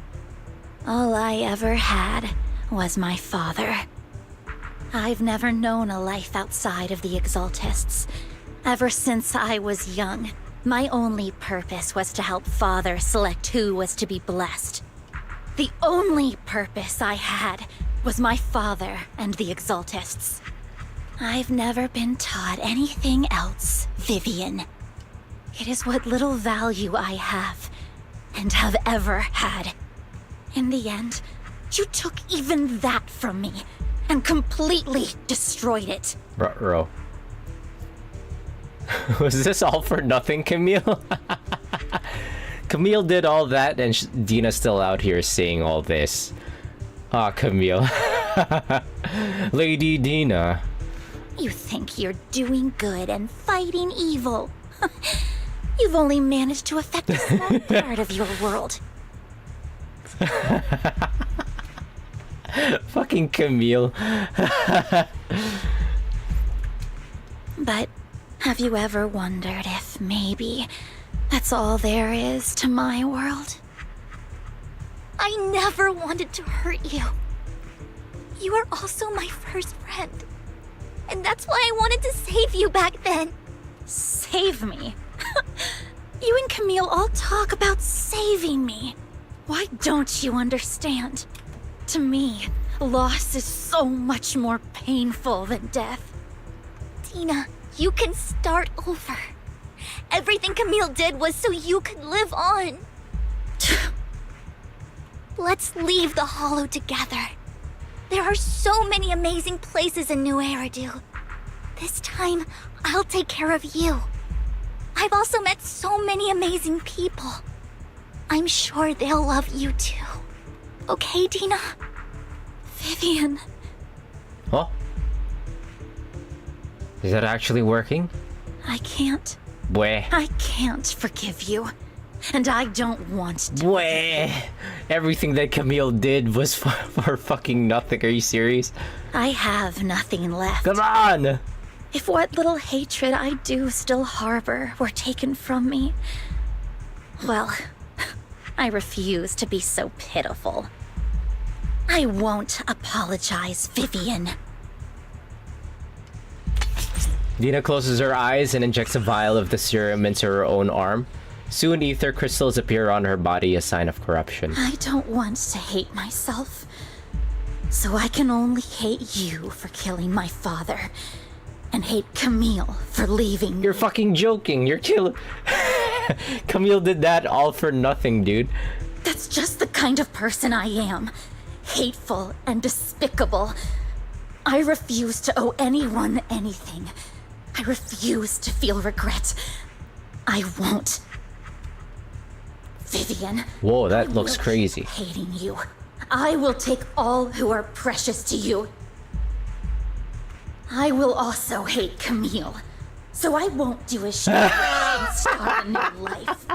All I ever had was my father. I've never known a life outside of the Exaltists. Ever since I was young, my only purpose was to help Father select who was to be blessed. The only purpose I had was my father and the Exaltists. I've never been taught anything else, Vivian. It is what little value I have, and have ever had. In the end, you took even that from me, and completely destroyed it. Bro. Was this all for nothing, Camille? Camille did all that, and Dina's still out here saying all this. Ah, Camille. Lady Dina. You think you're doing good and fighting evil. You've only managed to affect a small part of your world. Fucking Camille. But have you ever wondered if maybe that's all there is to my world? I never wanted to hurt you. You are also my first friend. And that's why I wanted to save you back then. Save me? You and Camille all talk about saving me. Why don't you understand? To me, loss is so much more painful than death. Tina, you can start over. Everything Camille did was so you could live on. Let's leave the Hollow together. There are so many amazing places in New Eridu. This time, I'll take care of you. I've also met so many amazing people. I'm sure they'll love you too. Okay, Dina? Vivian. Huh? Is that actually working? I can't. Bleh. I can't forgive you. And I don't want to. Bleh. Everything that Camille did was for fucking nothing. Are you serious? I have nothing left. Come on! If what little hatred I do still harbor were taken from me, well, I refuse to be so pitiful. I won't apologize, Vivian. Dina closes her eyes and injects a vial of the serum into her own arm. Soon ether crystals appear on her body, a sign of corruption. I don't want to hate myself, so I can only hate you for killing my father, and hate Camille for leaving me. You're fucking joking. You're killing... Camille did that all for nothing, dude. That's just the kind of person I am. Hateful and despicable. I refuse to owe anyone anything. I refuse to feel regret. I won't. Vivian. Whoa, that looks crazy. Hating you. I will take all who are precious to you. I will also hate Camille. So I won't do as she and start a new life.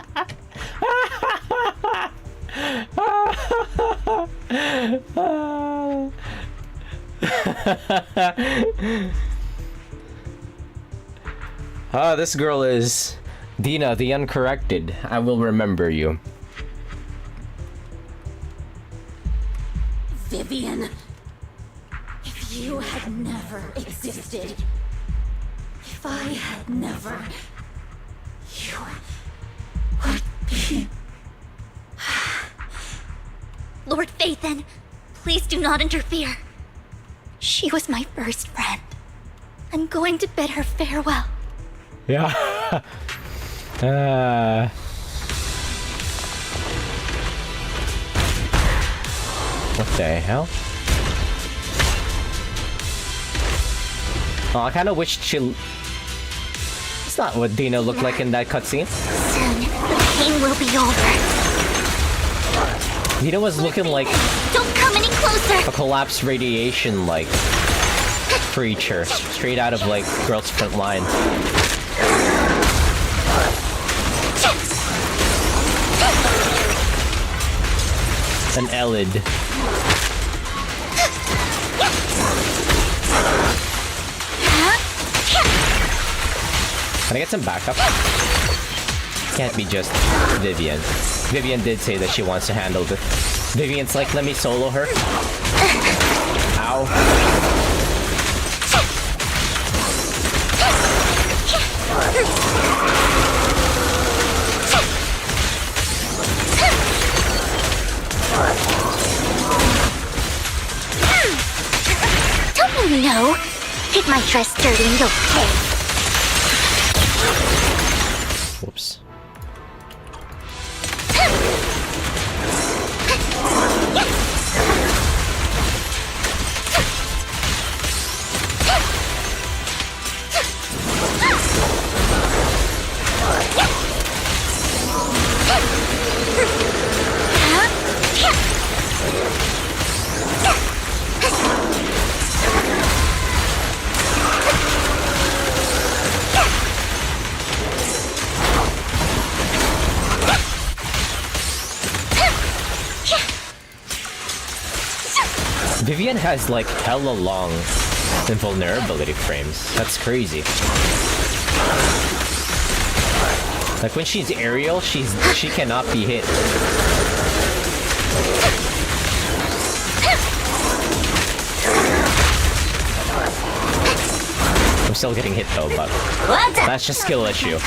This girl is Dina, the uncorrected. I will remember you. Vivian, if you had never existed, if I had never, you would be... Lord Phaethon, please do not interfere. She was my first friend. I'm going to bid her farewell. Yeah. What the hell? Oh, I kind of wish she... It's not what Dina looked like in that cutscene. Soon, the pain will be over. Dina was looking like... Don't come any closer! A collapsed radiation, like... creature. Straight out of, like, Girls Front Line. An Elid. Can I get some backup? Can't be just Vivian. Vivian did say that she wants to handle this. Vivian's like, let me solo her. Ow. Don't you know? Get my dress dirty and you'll pay. Whoops. Vivian has like hella long invulnerability frames. That's crazy. Like when she's aerial, she cannot be hit. I'm still getting hit though, but that's just skill issue.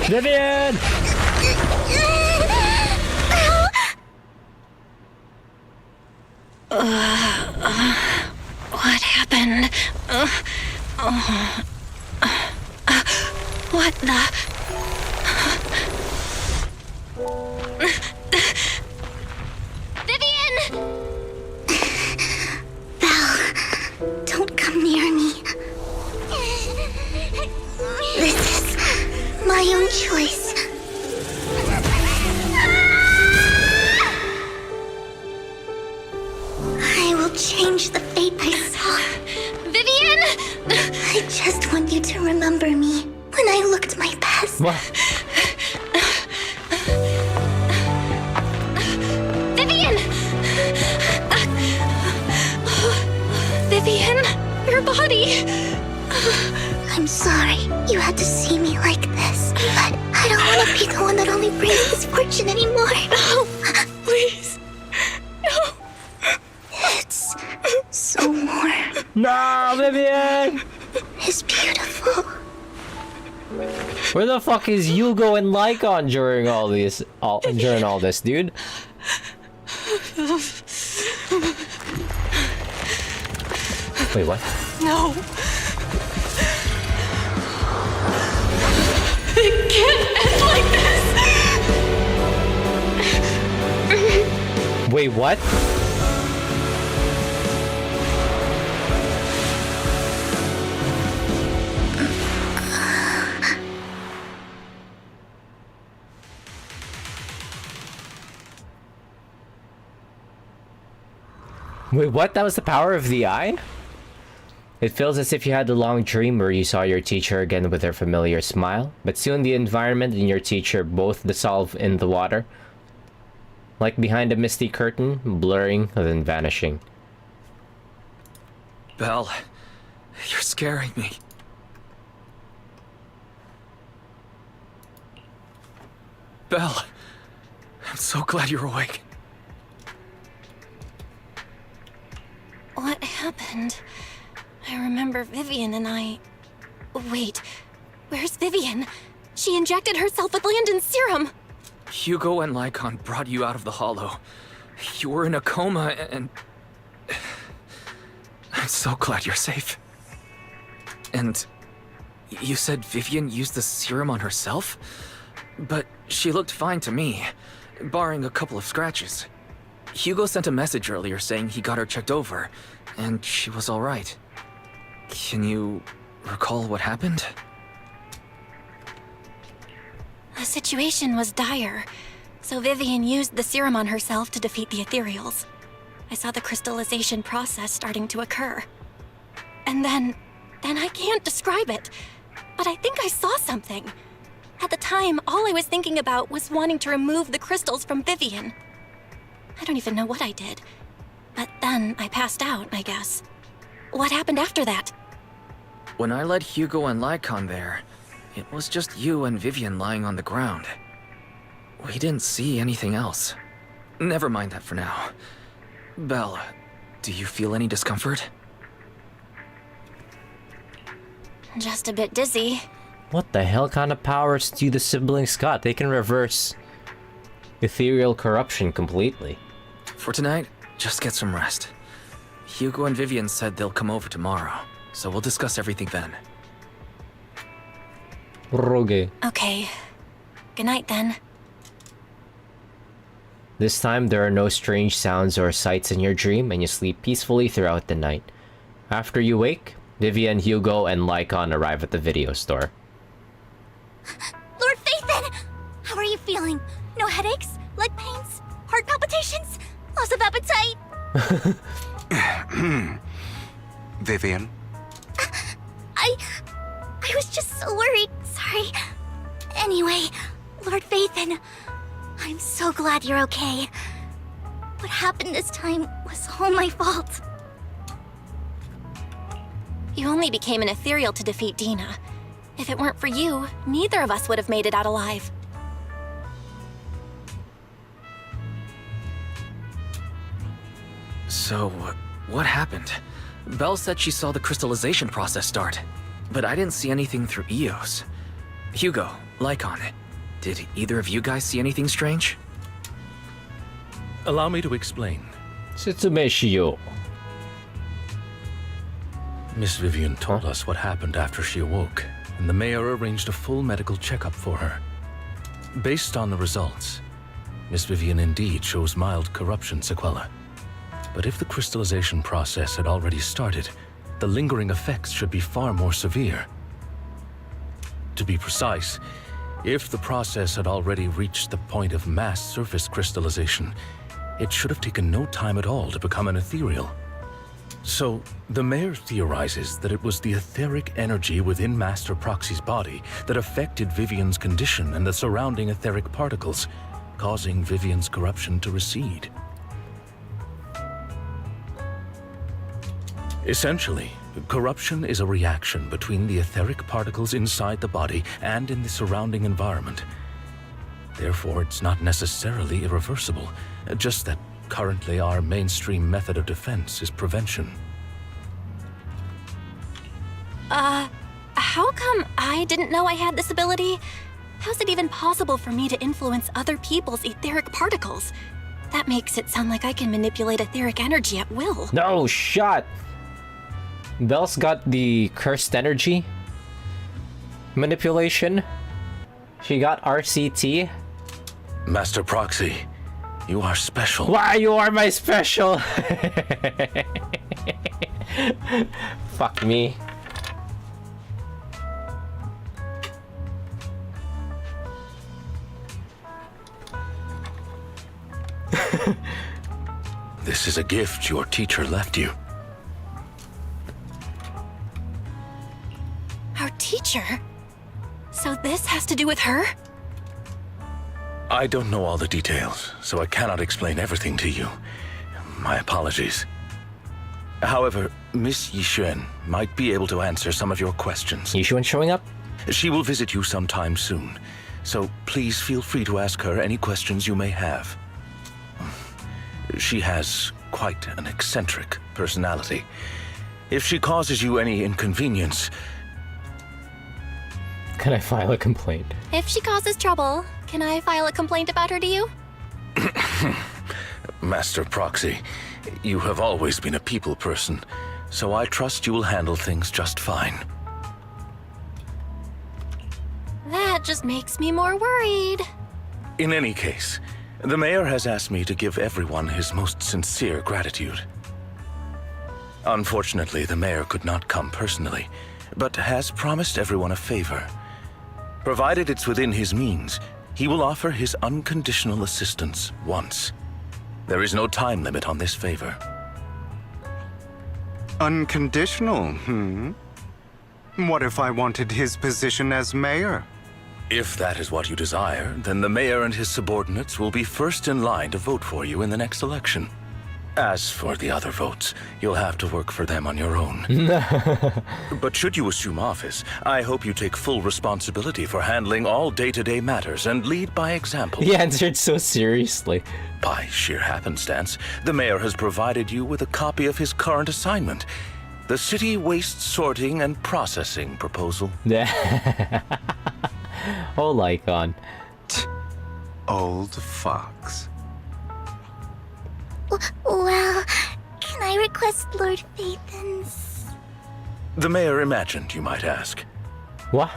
Vivian! What happened? What the? Vivian! Belle, don't come near me. This is my own choice. I will change the fate I saw. Vivian! I just want you to remember me when I looked my best. What? Vivian! Vivian, your body. I'm sorry you had to see me like this, but I don't want to be the one that only brings misfortune anymore. No, please. No. It's so warm. No, Vivian! It's beautiful. Where the fuck is Hugo and Lycon during all this? During all this, dude? Wait, what? No. It can't end like this! Wait, what? Wait, what? That was the power of the eye? It feels as if you had a long dream where you saw your teacher again with her familiar smile, but soon the environment and your teacher both dissolve in the water. Like behind a misty curtain, blurring, then vanishing. Belle, you're scaring me. Belle, I'm so glad you're awake. What happened? I remember Vivian and I... Wait, where's Vivian? She injected herself with Landon's serum. Hugo and Lycon brought you out of the Hollow. You were in a coma and... I'm so glad you're safe. And you said Vivian used the serum on herself? But she looked fine to me, barring a couple of scratches. Hugo sent a message earlier saying he got her checked over, and she was all right. Can you recall what happened? The situation was dire, so Vivian used the serum on herself to defeat the ethereals. I saw the crystallization process starting to occur. And then I can't describe it, but I think I saw something. At the time, all I was thinking about was wanting to remove the crystals from Vivian. I don't even know what I did. But then I passed out, I guess. What happened after that? When I led Hugo and Lycon there, it was just you and Vivian lying on the ground. We didn't see anything else. Never mind that for now. Belle, do you feel any discomfort? Just a bit dizzy. What the hell kind of powers do the siblings got? They can reverse ethereal corruption completely. For tonight, just get some rest. Hugo and Vivian said they'll come over tomorrow, so we'll discuss everything then. Roge. Okay. Good night then. This time, there are no strange sounds or sights in your dream, and you sleep peacefully throughout the night. After you wake, Vivian, Hugo, and Lycon arrive at the video store. Lord Phaethon! How are you feeling? No headaches? Leg pains? Heart palpitations? Loss of appetite? Vivian? I was just so worried. Sorry. Anyway, Lord Phaethon, I'm so glad you're okay. What happened this time was all my fault. You only became an ethereal to defeat Dina. If it weren't for you, neither of us would have made it out alive. So, what happened? Belle said she saw the crystallization process start, but I didn't see anything through Eos. Hugo, Lycon, did either of you guys see anything strange? Allow me to explain. Tsutsume. Miss Vivian told us what happened after she awoke, and the mayor arranged a full medical checkup for her. Based on the results, Miss Vivian indeed shows mild corruption sequela. But if the crystallization process had already started, the lingering effects should be far more severe. To be precise, if the process had already reached the point of mass surface crystallization, it should have taken no time at all to become an ethereal. So, the mayor theorizes that it was the etheric energy within Master Proxy's body that affected Vivian's condition and the surrounding etheric particles, causing Vivian's corruption to recede. Essentially, corruption is a reaction between the etheric particles inside the body and in the surrounding environment. Therefore, it's not necessarily irreversible, just that currently our mainstream method of defense is prevention. How come I didn't know I had this ability? How's it even possible for me to influence other people's etheric particles? That makes it sound like I can manipulate etheric energy at will. No shot! Belle's got the cursed energy manipulation. She got RCT. Master Proxy, you are special. Why you are my special? Fuck me. This is a gift your teacher left you. Our teacher? So this has to do with her? I don't know all the details, so I cannot explain everything to you. My apologies. However, Miss Yixuan might be able to answer some of your questions. Yixuan showing up? She will visit you sometime soon, so please feel free to ask her any questions you may have. She has quite an eccentric personality. If she causes you any inconvenience... Can I file a complaint? If she causes trouble, can I file a complaint about her to you? Master Proxy, you have always been a people person, so I trust you will handle things just fine. That just makes me more worried. In any case, the mayor has asked me to give everyone his most sincere gratitude. Unfortunately, the mayor could not come personally, but has promised everyone a favor. Provided it's within his means, he will offer his unconditional assistance once. There is no time limit on this favor. Unconditional, What if I wanted his position as mayor? If that is what you desire, then the mayor and his subordinates will be first in line to vote for you in the next election. As for the other votes, you'll have to work for them on your own. But should you assume office, I hope you take full responsibility for handling all day-to-day matters and lead by example. He answered so seriously. By sheer happenstance, the mayor has provided you with a copy of his current assignment, the City Waste Sorting and Processing proposal. Oh, Lycon. Old fox. Well, can I request Lord Phaethon's? The mayor imagined you might ask. What?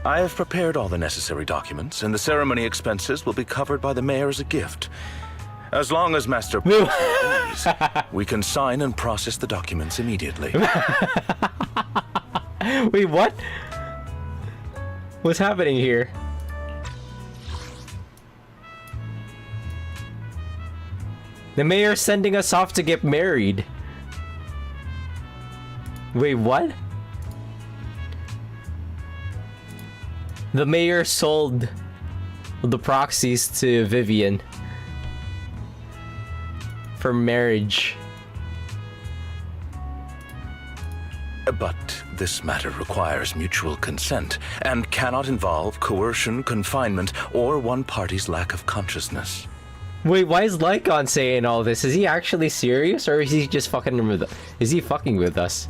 I have prepared all the necessary documents, and the ceremony expenses will be covered by the mayor as a gift. As long as Master please, we can sign and process the documents immediately. Wait, what? What's happening here? The mayor's sending us off to get married. Wait, what? The mayor sold the proxies to Vivian for marriage. But this matter requires mutual consent and cannot involve coercion, confinement, or one party's lack of consciousness. Wait, why is Lycon saying all this? Is he actually serious, or is he just fucking with? Is he fucking with us?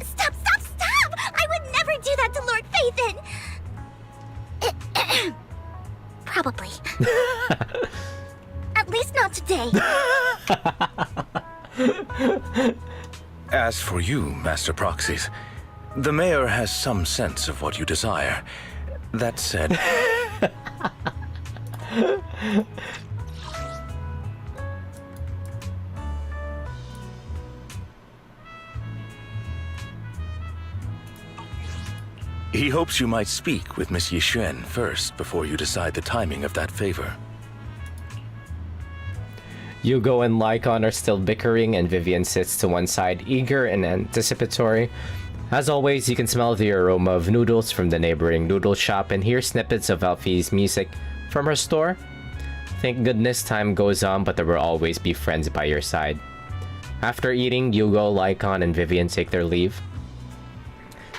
Stop! I would never do that to Lord Phaethon! Probably. At least not today. As for you, Master Proxies, the mayor has some sense of what you desire. That said... He hopes you might speak with Miss Yixuan first before you decide the timing of that favor. Hugo and Lycon are still bickering, and Vivian sits to one side, eager and anticipatory. As always, you can smell the aroma of noodles from the neighboring noodle shop and hear snippets of Alfie's music from her store. Thank goodness time goes on, but there will always be friends by your side. After eating, Hugo, Lycon, and Vivian take their leave.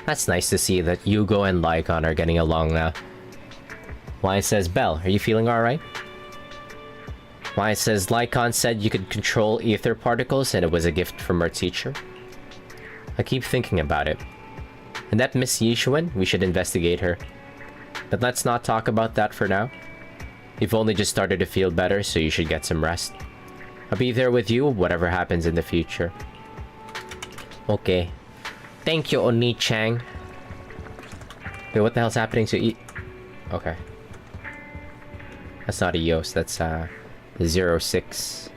That's nice to see that Hugo and Lycon are getting along now. Why says, Belle, are you feeling alright? Why says, Lycon said you could control ether particles and it was a gift from our teacher. I keep thinking about it. And that Miss Yixuan, we should investigate her. But let's not talk about that for now. You've only just started to feel better, so you should get some rest. I'll be there with you, whatever happens in the future. Okay. Thank you, Oni-chan. Wait, what the hell's happening to eat? Okay. That's not a Yos, that's 06.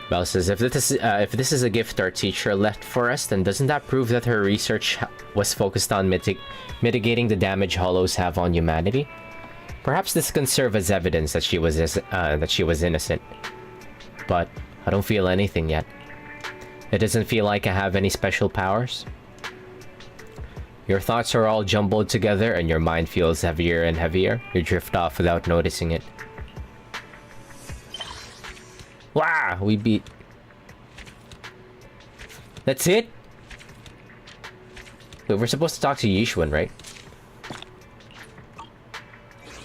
Belle says, if this is a gift our teacher left for us, then doesn't that prove that her research was focused on mitigating the damage Hollows have on humanity? Perhaps this can serve as evidence that she was innocent. But I don't feel anything yet. It doesn't feel like I have any special powers. Your thoughts are all jumbled together and your mind feels heavier and heavier. You drift off without noticing it. Wow, we beat. That's it? Wait, we're supposed to talk to Yixuan, right?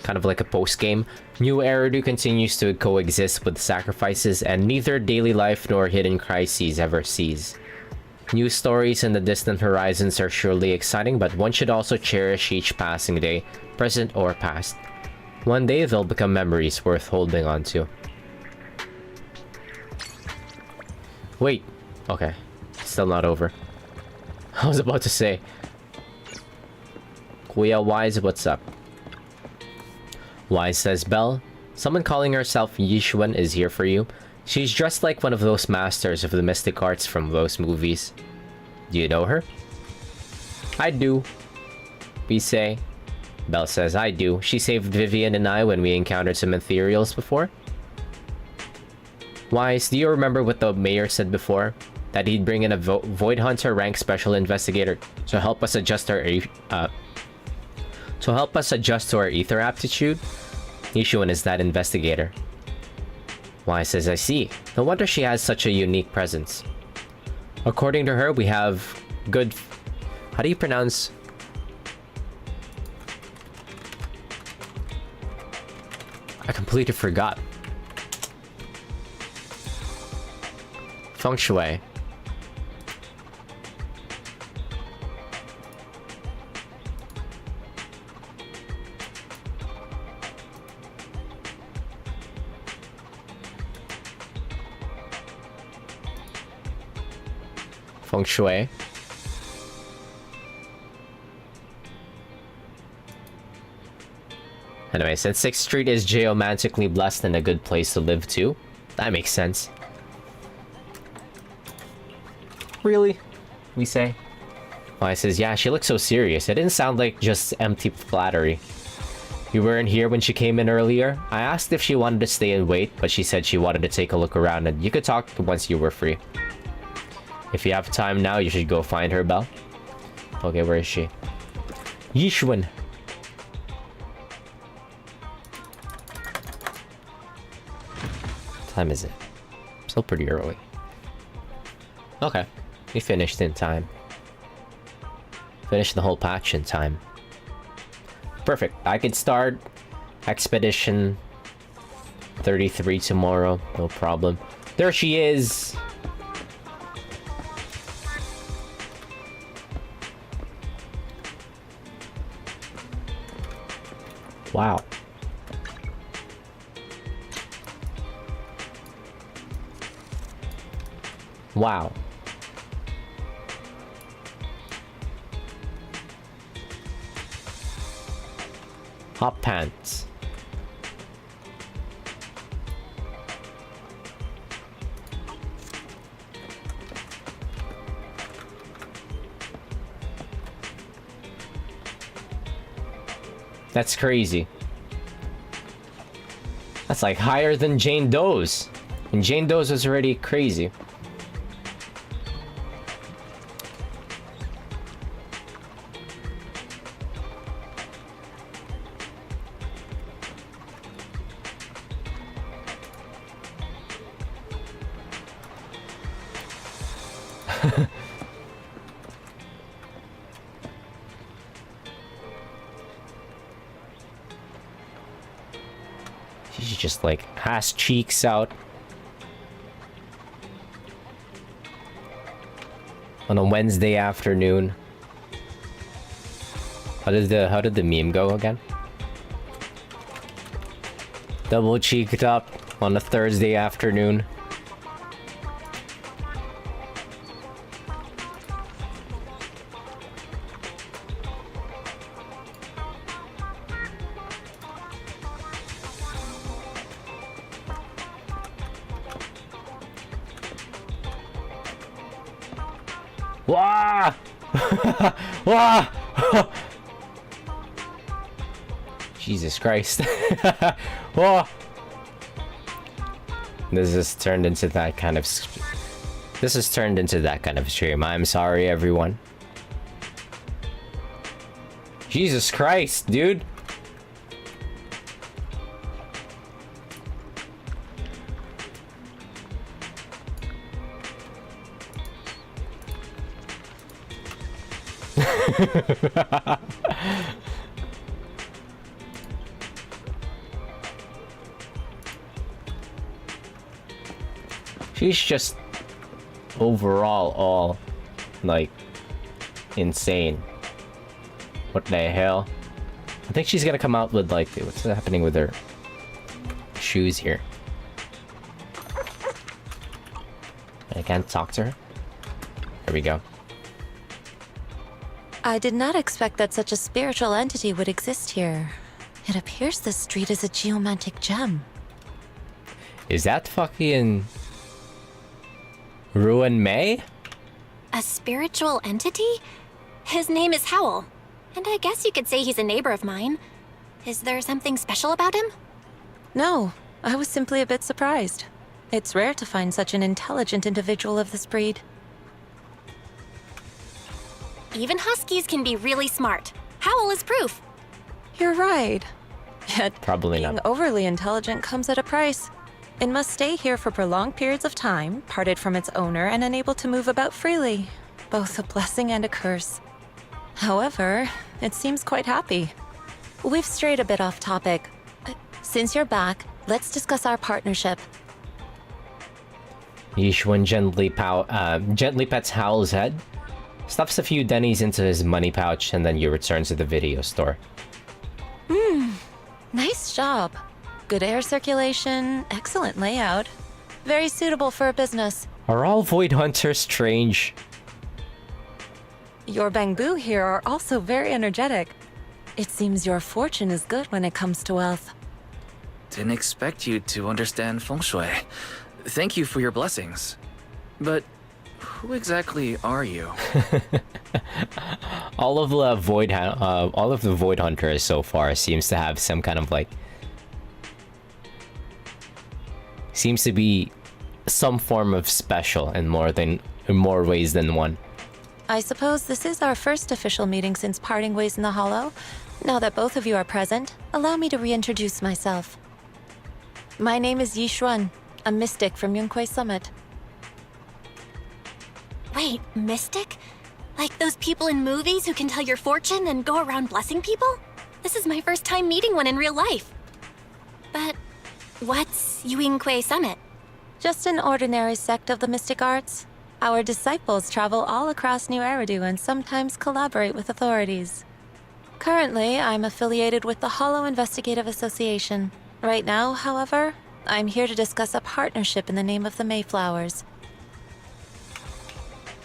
kind of like a post-game. New Eridu continues to coexist with sacrifices, and neither daily life nor hidden crises ever cease. New stories in the distant horizons are surely exciting, but one should also cherish each passing day, present or past. One day they'll become memories worth holding on to. Wait. Okay. Still not over. I was about to say. Kuya Wise, what's up? Wise says, Belle, someone calling herself Yishuan is here for you. She's dressed like one of those masters of the mystic arts from those movies. Do you know her? I do. We say. Belle says, I do. She saved Vivian and I when we encountered some ethereals before. Wise, do you remember what the mayor said before? That he'd bring in a Void Hunter rank special investigator to help us adjust to our ether aptitude? Yishuan is that investigator. Wise says, I see. No wonder she has such a unique presence. According to her, we have good... How do you pronounce... I completely forgot. Feng Shui. Feng Shui. Anyway, since 6th Street is geomantically blessed and a good place to live too, that makes sense. Really? We say. Well, I says, yeah, she looks so serious. It didn't sound like just empty flattery. You weren't here when she came in earlier? I asked if she wanted to stay and wait, but she said she wanted to take a look around and you could talk once you were free. If you have time now, you should go find her, Belle. Okay, where is she? Yishuan. What time is it? Still pretty early. Okay. We finished in time. Finished the whole patch in time. Perfect. I could start Expedition 33 tomorrow. No problem. There she is! Wow. Wow. Hot pants. That's crazy. That's like higher than Jane Doe's. And Jane Doe's was already crazy. She's just like ass cheeks out on a Wednesday afternoon. How did the meme go again? Double cheeked up on a Thursday afternoon. Wah! Wah! Jesus Christ. Wah! This has turned into that kind of stream. I'm sorry, everyone. Jesus Christ, dude. She's just overall all like insane. What the hell? I think she's gonna come out with like, what's happening with her shoes here? I can't talk to her. There we go. I did not expect that such a spiritual entity would exist here. It appears this street is a geomantic gem. Is that fucking Ruin May? A spiritual entity? His name is Howl. And I guess you could say he's a neighbor of mine. Is there something special about him? No, I was simply a bit surprised. It's rare to find such an intelligent individual of this breed. Even huskies can be really smart. Howl is proof. You're right. Yet, probably being not overly intelligent comes at a price. It must stay here for prolonged periods of time, parted from its owner and unable to move about freely. Both a blessing and a curse. However, it seems quite happy. We've strayed a bit off topic. Since you're back, let's discuss our partnership. Yishuan gently pets Howl's head, stuffs a few dennies into his money pouch, and then you return to the video store. Nice job. Good air circulation, excellent layout. Very suitable for a business. Are all Void Hunters strange? Your Bangbu here are also very energetic. It seems your fortune is good when it comes to wealth. Didn't expect you to understand feng shui. Thank you for your blessings. But who exactly are you? all of the Void Hunters so far seems to have some kind of like, seems to be some form of special in more ways than one. I suppose this is our first official meeting since parting ways in the Hollow. Now that both of you are present, allow me to reintroduce myself. My name is Yishuan, a mystic from Yunquay Summit. Wait, mystic? Like those people in movies who can tell your fortune and go around blessing people? This is my first time meeting one in real life. But what's Yunquay Summit? Just an ordinary sect of the mystic arts. Our disciples travel all across New Eridu and sometimes collaborate with authorities. Currently, I'm affiliated with the Hollow Investigative Association. Right now, however, I'm here to discuss a partnership in the name of the Mayflowers.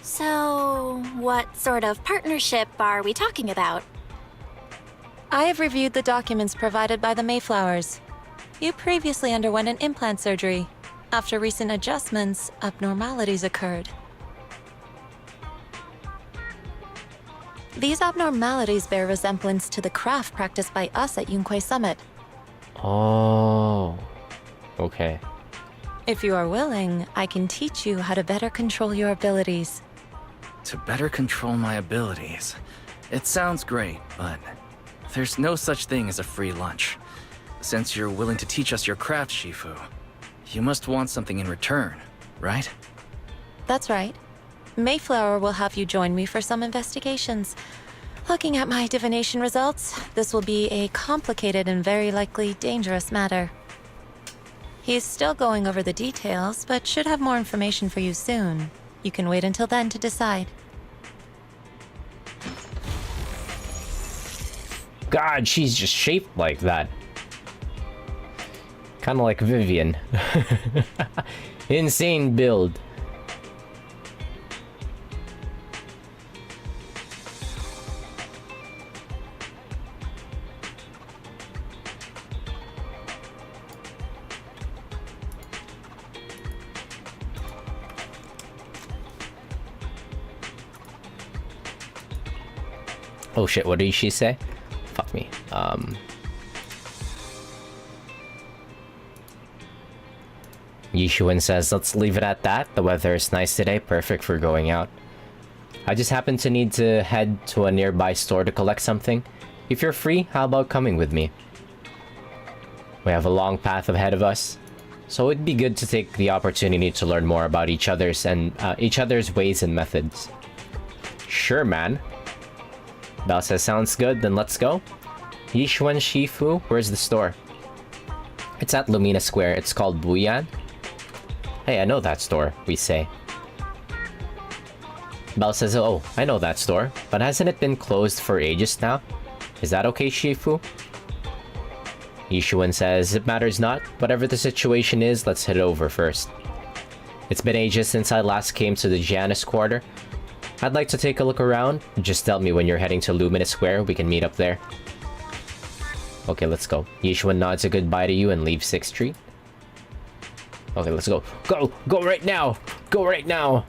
So, what sort of partnership are we talking about? I have reviewed the documents provided by the Mayflowers. You previously underwent an implant surgery. After recent adjustments, abnormalities occurred. These abnormalities bear resemblance to the craft practiced by us at Yunquay Summit. Oh, okay. If you are willing, I can teach you how to better control your abilities. To better control my abilities? It sounds great, but there's no such thing as a free lunch. Since you're willing to teach us your craft, Shifu, you must want something in return, right? That's right. Mayflower will have you join me for some investigations. Looking at my divination results, this will be a complicated and very likely dangerous matter. He's still going over the details, but should have more information for you soon. You can wait until then to decide. God, she's just shaped like that. Kind of like Vivian. Insane build. Oh shit, what did she say? Fuck me. Yishuan says, let's leave it at that. The weather is nice today, perfect for going out. I just happen to need to head to a nearby store to collect something. If you're free, how about coming with me? We have a long path ahead of us, so it'd be good to take the opportunity to learn more about each other's ways and methods. Sure, man. Belle says, sounds good, then let's go. Yishuan Shifu, where's the store? It's at Lumina Square. It's called Buyan. Hey, I know that store, we say. Belle says, oh, I know that store, but hasn't it been closed for ages now? Is that okay, Shifu? Yishuan says, it matters not. Whatever the situation is, let's head over first. It's been ages since I last came to the Janus Quarter. I'd like to take a look around. Just tell me when you're heading to Luminous Square, we can meet up there. Okay, let's go. Yishuan nods a goodbye to you and leaves 6th Street. Okay, let's go. Go! Go right now! Go right now!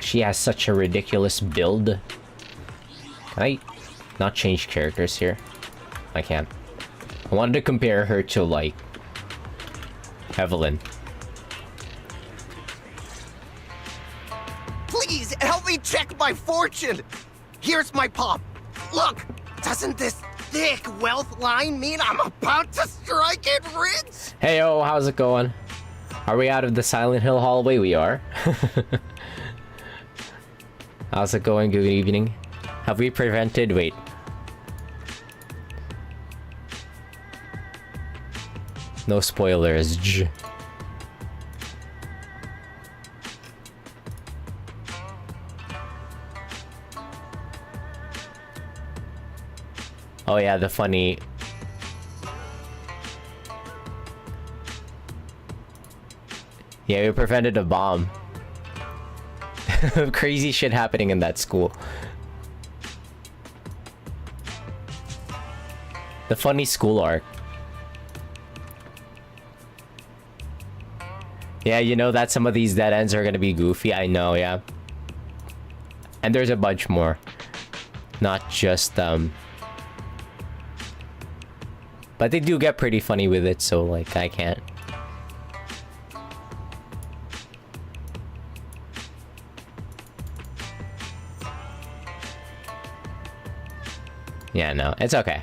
She has such a ridiculous build. Can I not change characters here? I can. I wanted to compare her to, like, Evelyn. Please, help me check my fortune! Here's my pop. Look, doesn't this thick wealth line mean I'm about to strike it rich? Heyo, how's it going? Are we out of the Silent Hill hallway? We are. How's it going? Good evening. Have we prevented... Wait. No spoilers. Oh yeah, the funny... Yeah, we prevented a bomb. Crazy shit happening in that school. The funny school arc. Yeah, you know that some of these dead ends are gonna be goofy. I know, yeah. And there's a bunch more. Not just, But they do get pretty funny with it, so, like, I can't. Yeah, no, it's okay.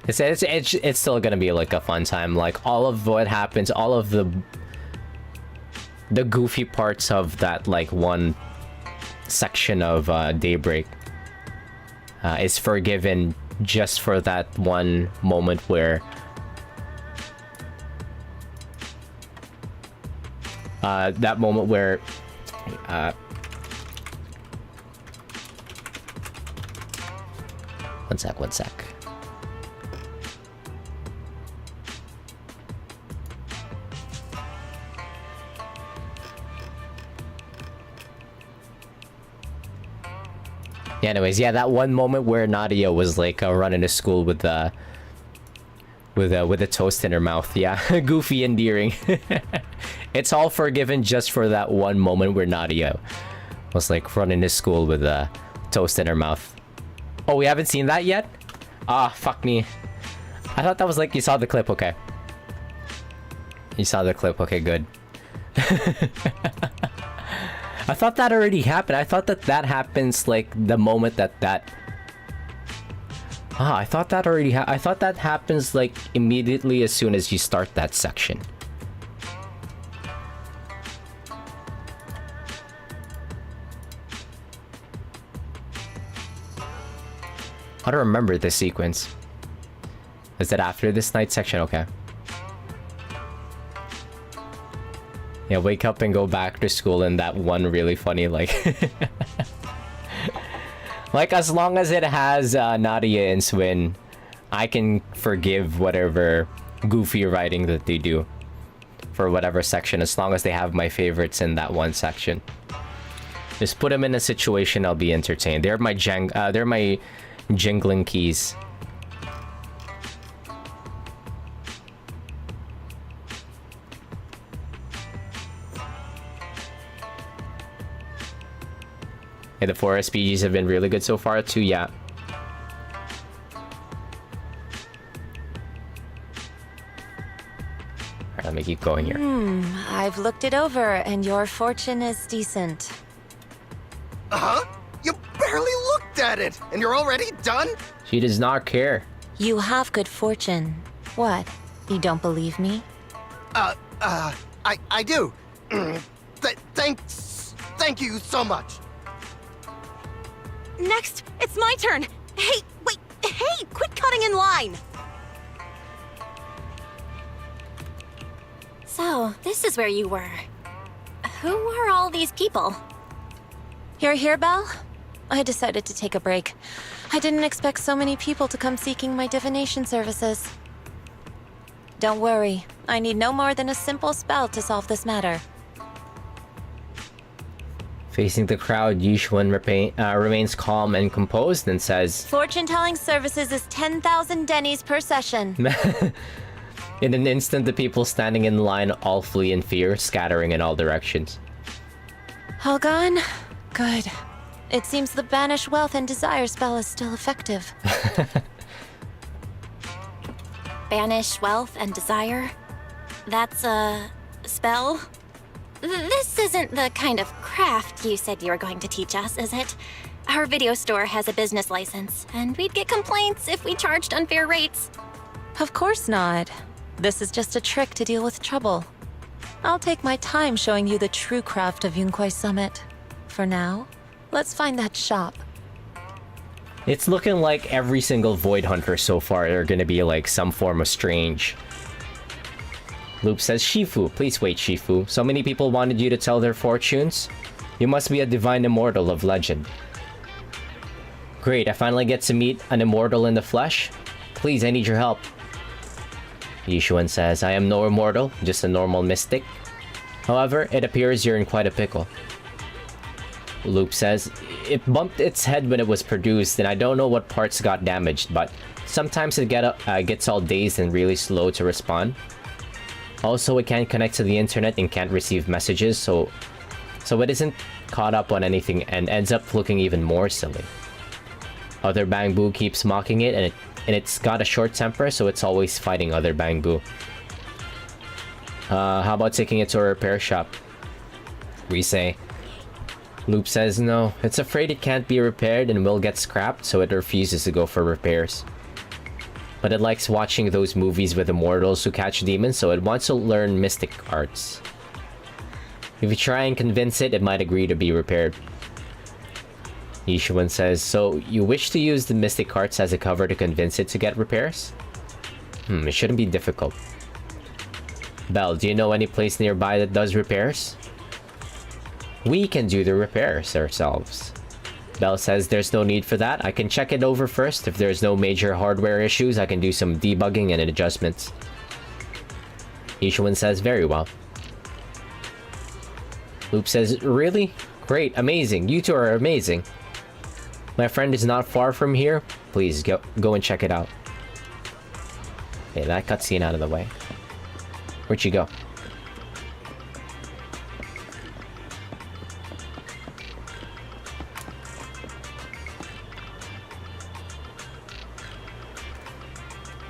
It's still gonna be like a fun time. Like all of what happens, all of the goofy parts of that like one section of Daybreak is forgiven just for that one moment where one sec. Yeah, anyways, yeah, that one moment where Nadia was like running to school with a toast in her mouth. Yeah, goofy, endearing. It's all forgiven just for that one moment where Nadia was like running to school with a toast in her mouth. Oh, we haven't seen that yet? Ah, fuck me. I thought that was like, you saw the clip, okay. You saw the clip, okay, good. I thought that already happened. I thought that happens like the moment that... Ah, I thought that already I thought that happens like immediately as soon as you start that section. I don't remember this sequence. Is it after this night section? Okay. Yeah, wake up and go back to school in that one really funny, like... like, as long as it has Nadia and Swin, I can forgive whatever goofy writing that they do for whatever section, as long as they have my favorites in that one section. Just put them in a situation, I'll be entertained. They're my jingling keys. Hey, the 4 SPGs have been really good so far too, yeah. Alright, let me keep going here. I've looked it over, and your fortune is decent. Huh? You barely looked at it, and you're already done? She does not care. You have good fortune. What? You don't believe me? I do. Thank you so much. Next, it's my turn. Hey, wait, hey, quit cutting in line. So, this is where you were. Who are all these people? You're here, Belle? I decided to take a break. I didn't expect so many people to come seeking my divination services. Don't worry, I need no more than a simple spell to solve this matter. Facing the crowd, Yishuan remains calm and composed and says, Fortune-telling services is 10,000 dennies per session. In an instant, the people standing in line all flee in fear, scattering in all directions. All gone? Good. It seems the Banish Wealth and Desire spell is still effective. Banish wealth and desire? That's a spell? This isn't the kind of craft you said you were going to teach us, is it? Our video store has a business license, and we'd get complaints if we charged unfair rates. Of course not. This is just a trick to deal with trouble. I'll take my time showing you the true craft of Yunquai Summit. For now, let's find that shop. It's looking like every single Void Hunter so far are gonna be like some form of strange. Loop says, Shifu, please wait, Shifu. So many people wanted you to tell their fortunes. You must be a divine immortal of legend. Great, I finally get to meet an immortal in the flesh. Please, I need your help. Yishuan says, I am no immortal, just a normal mystic. However, it appears you're in quite a pickle. Loop says, it bumped its head when it was produced, and I don't know what parts got damaged, but sometimes it gets all dazed and really slow to respond. Also, it can't connect to the internet and can't receive messages, so it isn't caught up on anything and ends up looking even more silly. Other Bangbu keeps mocking it, and it's got a short temper, so it's always fighting other Bangbu. How about taking it to a repair shop? We say. Loop says no, it's afraid it can't be repaired and will get scrapped, so it refuses to go for repairs. But it likes watching those movies with immortals who catch demons, so it wants to learn mystic arts. If you try and convince it, it might agree to be repaired. Yishuan says, so you wish to use the mystic arts as a cover to convince it to get repairs? It shouldn't be difficult. Belle, do you know any place nearby that does repairs? We can do the repairs ourselves. Belle says there's no need for that. I can check it over first. If there's no major hardware issues, I can do some debugging and adjustments. Yishuan says, very well. Loop says, really? Great, amazing. You two are amazing. My friend is not far from here. Please, go and check it out. Okay, that cutscene out of the way. Where'd you go?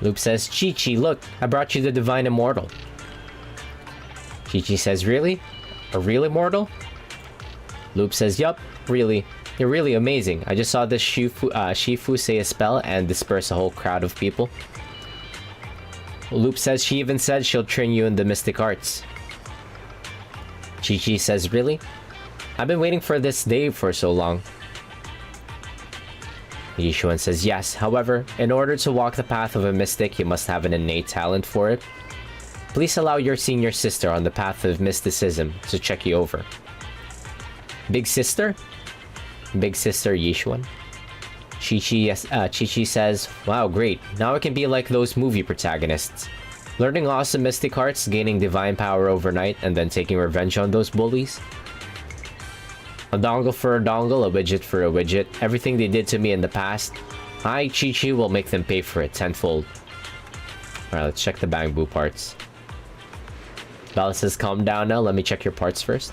Loop says, Chi-Chi, look, I brought you the Divine Immortal. Chi-Chi says, really? A real immortal? Loop says, yup, really. You're really amazing. I just saw this Shifu say a spell and disperse a whole crowd of people. Loop says she even said she'll train you in the mystic arts. Chi-Chi says, really? I've been waiting for this day for so long. Yishuan says, yes, however, in order to walk the path of a mystic, you must have an innate talent for it. Please allow your senior sister on the path of mysticism to check you over. Big sister? Big sister Yishuan. Chi-Chi says, wow, great. Now I can be like those movie protagonists. Learning awesome mystic arts, gaining divine power overnight, and then taking revenge on those bullies. A dongle for a dongle, a widget for a widget. Everything they did to me in the past, I, Chi-Chi, will make them pay for it tenfold. Alright, let's check the Bangbu parts. Bella says, calm down now, let me check your parts first.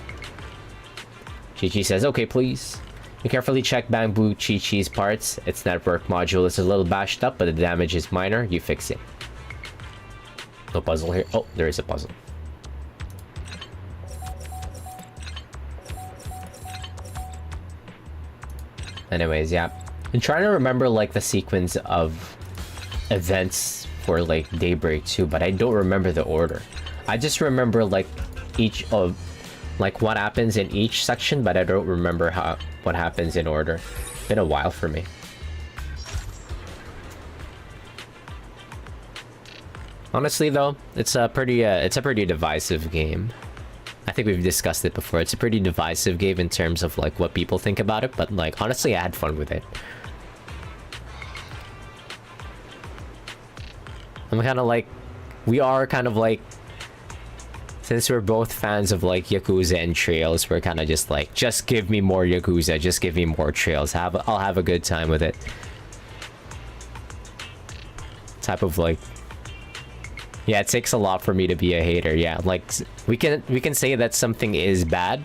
Chi-Chi says, okay, please. You carefully check Bamboo Chi-Chi's parts. Its network module is a little bashed up, but the damage is minor. You fix it. No puzzle here. Oh, there is a puzzle. Anyways, yeah. I'm trying to remember like the sequence of events for like Daybreak 2, but I don't remember the order. I just remember like each of like what happens in each section, but I don't remember what happens in order. Been a while for me. Honestly though, it's a pretty divisive game. I think we've discussed it before. It's a pretty divisive game in terms of like what people think about it, but like honestly I had fun with it. I'm kind of like, we are kind of like, since we're both fans of like Yakuza and Trails, we're kind of just like, just give me more Yakuza, just give me more Trails. I'll have a good time with it. Type of like, yeah, it takes a lot for me to be a hater. Yeah, like we can say that something is bad.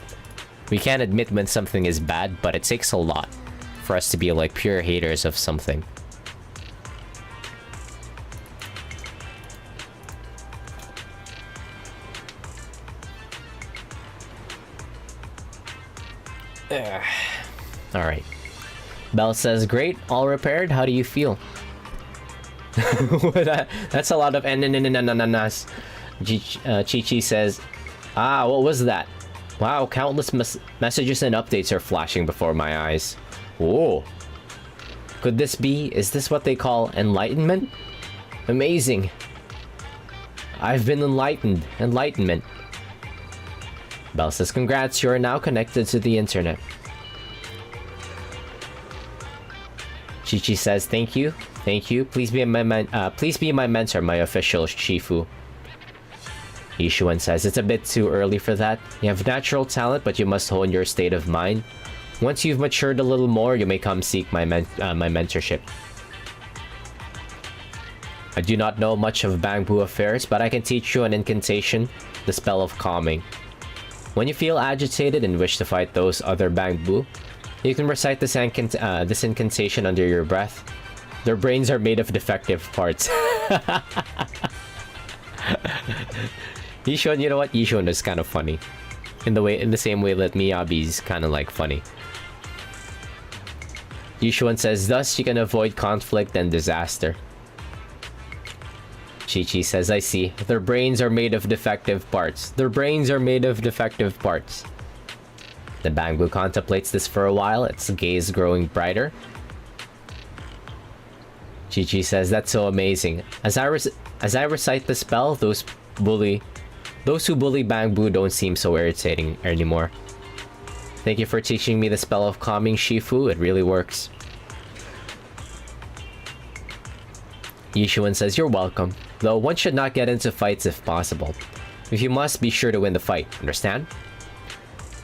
We can't admit when something is bad, but it takes a lot for us to be like pure haters of something. Alright. Belle says, great, all repaired. How do you feel? That's a lot of ananas. Chi-Chi says, what was that? Wow, countless messages and updates are flashing before my eyes. Whoa. Could this be? Is this what they call enlightenment? Amazing. I've been enlightened. Enlightenment. Belle says, congrats, you are now connected to the internet. Chi-Chi says, thank you. Thank you. Please be my mentor, my official Shifu. Yishuan says, it's a bit too early for that. You have natural talent, but you must hone your state of mind. Once you've matured a little more, you may come seek my mentorship. I do not know much of Bamboo affairs, but I can teach you an incantation, the spell of calming. When you feel agitated and wish to fight those other Bamboo, you can recite this incantation under your breath. Their brains are made of defective parts. Yishun, you know what? Yishun is kind of funny. In the same way that Miyabi's kind of like funny. Yishuan says, thus you can avoid conflict and disaster. Chi-Chi says, I see. Their brains are made of defective parts. Their brains are made of defective parts. The Bamboo contemplates this for a while, its gaze growing brighter. Chi-Chi says, that's so amazing. As I recite the spell, those who bully Bamboo don't seem so irritating anymore. Thank you for teaching me the spell of calming, Shifu. It really works. Yishuan says, you're welcome. Though one should not get into fights if possible. If you must, be sure to win the fight. Understand?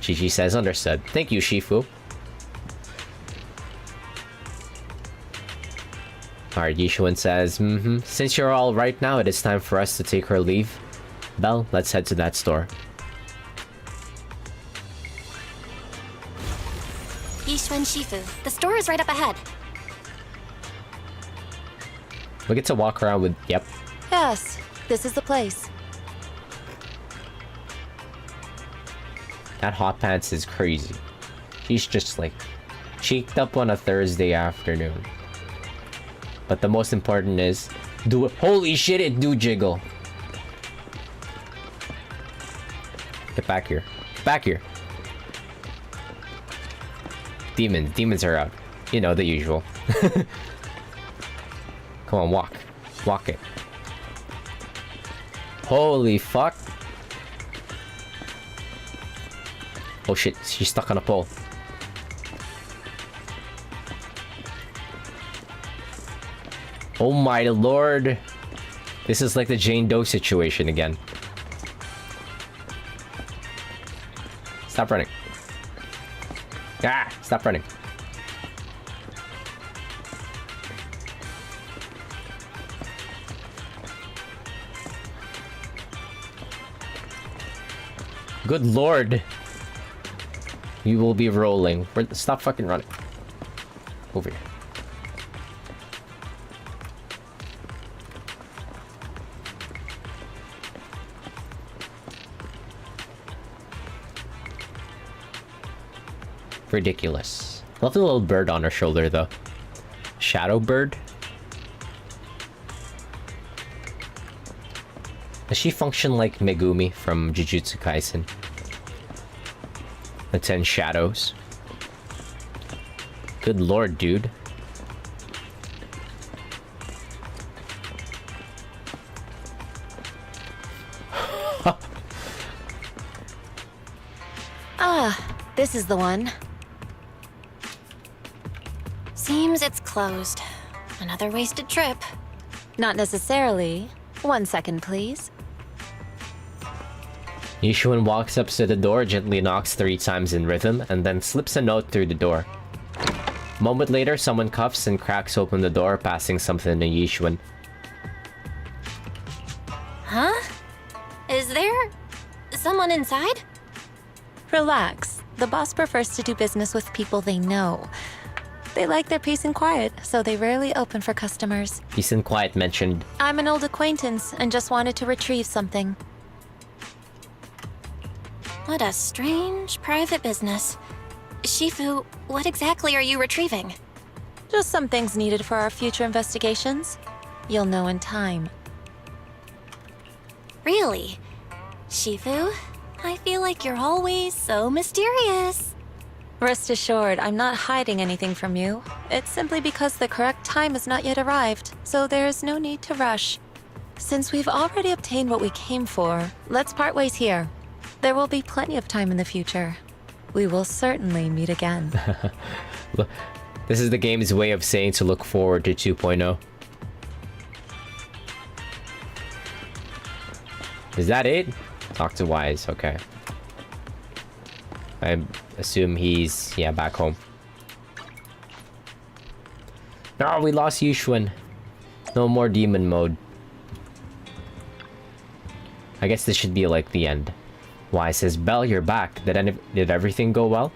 Chi-Chi says, understood. Thank you, Shifu. Alright, Yishuan says, since you're all right now, it is time for us to take our leave. Belle, let's head to that store. Yishuan Shifu, the store is right up ahead. We get to walk around with... Yep. Yes, this is the place. That hot pants is crazy. She's just like cheeked up on a Thursday afternoon. But the most important is do it. Holy shit, it do jiggle. Get back here. Back here. Demons are out. You know, the usual. Come on, walk. Walk it. Holy fuck. Oh shit, she's stuck on a pole. Oh my lord. This is like the Jane Doe situation again. Stop running. Ah, stop running. Good lord. We will be rolling. Stop fucking running. Over here. Ridiculous. Love the little bird on her shoulder, though. Shadow bird? Does she function like Megumi from Jujutsu Kaisen? The 10 shadows. Good lord, dude. Ah, this is the one. Seems it's closed. Another wasted trip. Not necessarily. 1 second, please. Yishuan walks up to the door, gently knocks 3 times in rhythm, and then slips a note through the door. A moment later, someone cuffs and cracks open the door, passing something to Yishuan. Huh? Is there someone inside? Relax. The boss prefers to do business with people they know. They like their peace and quiet, so they rarely open for customers. Peace and quiet mentioned. I'm an old acquaintance and just wanted to retrieve something. What a strange private business. Shifu, what exactly are you retrieving? Just some things needed for our future investigations. You'll know in time. Really? Shifu, I feel like you're always so mysterious. Rest assured, I'm not hiding anything from you. It's simply because the correct time has not yet arrived, so there is no need to rush. Since we've already obtained what we came for, let's part ways here. There will be plenty of time in the future. We will certainly meet again. This is the game's way of saying to look forward to 2.0. Is that it? Talk to Wise, okay. I assume he's, yeah, back home. No, we lost Yushuan. No more demon mode. I guess this should be like the end. Wise says, Belle, you're back. Did everything go well?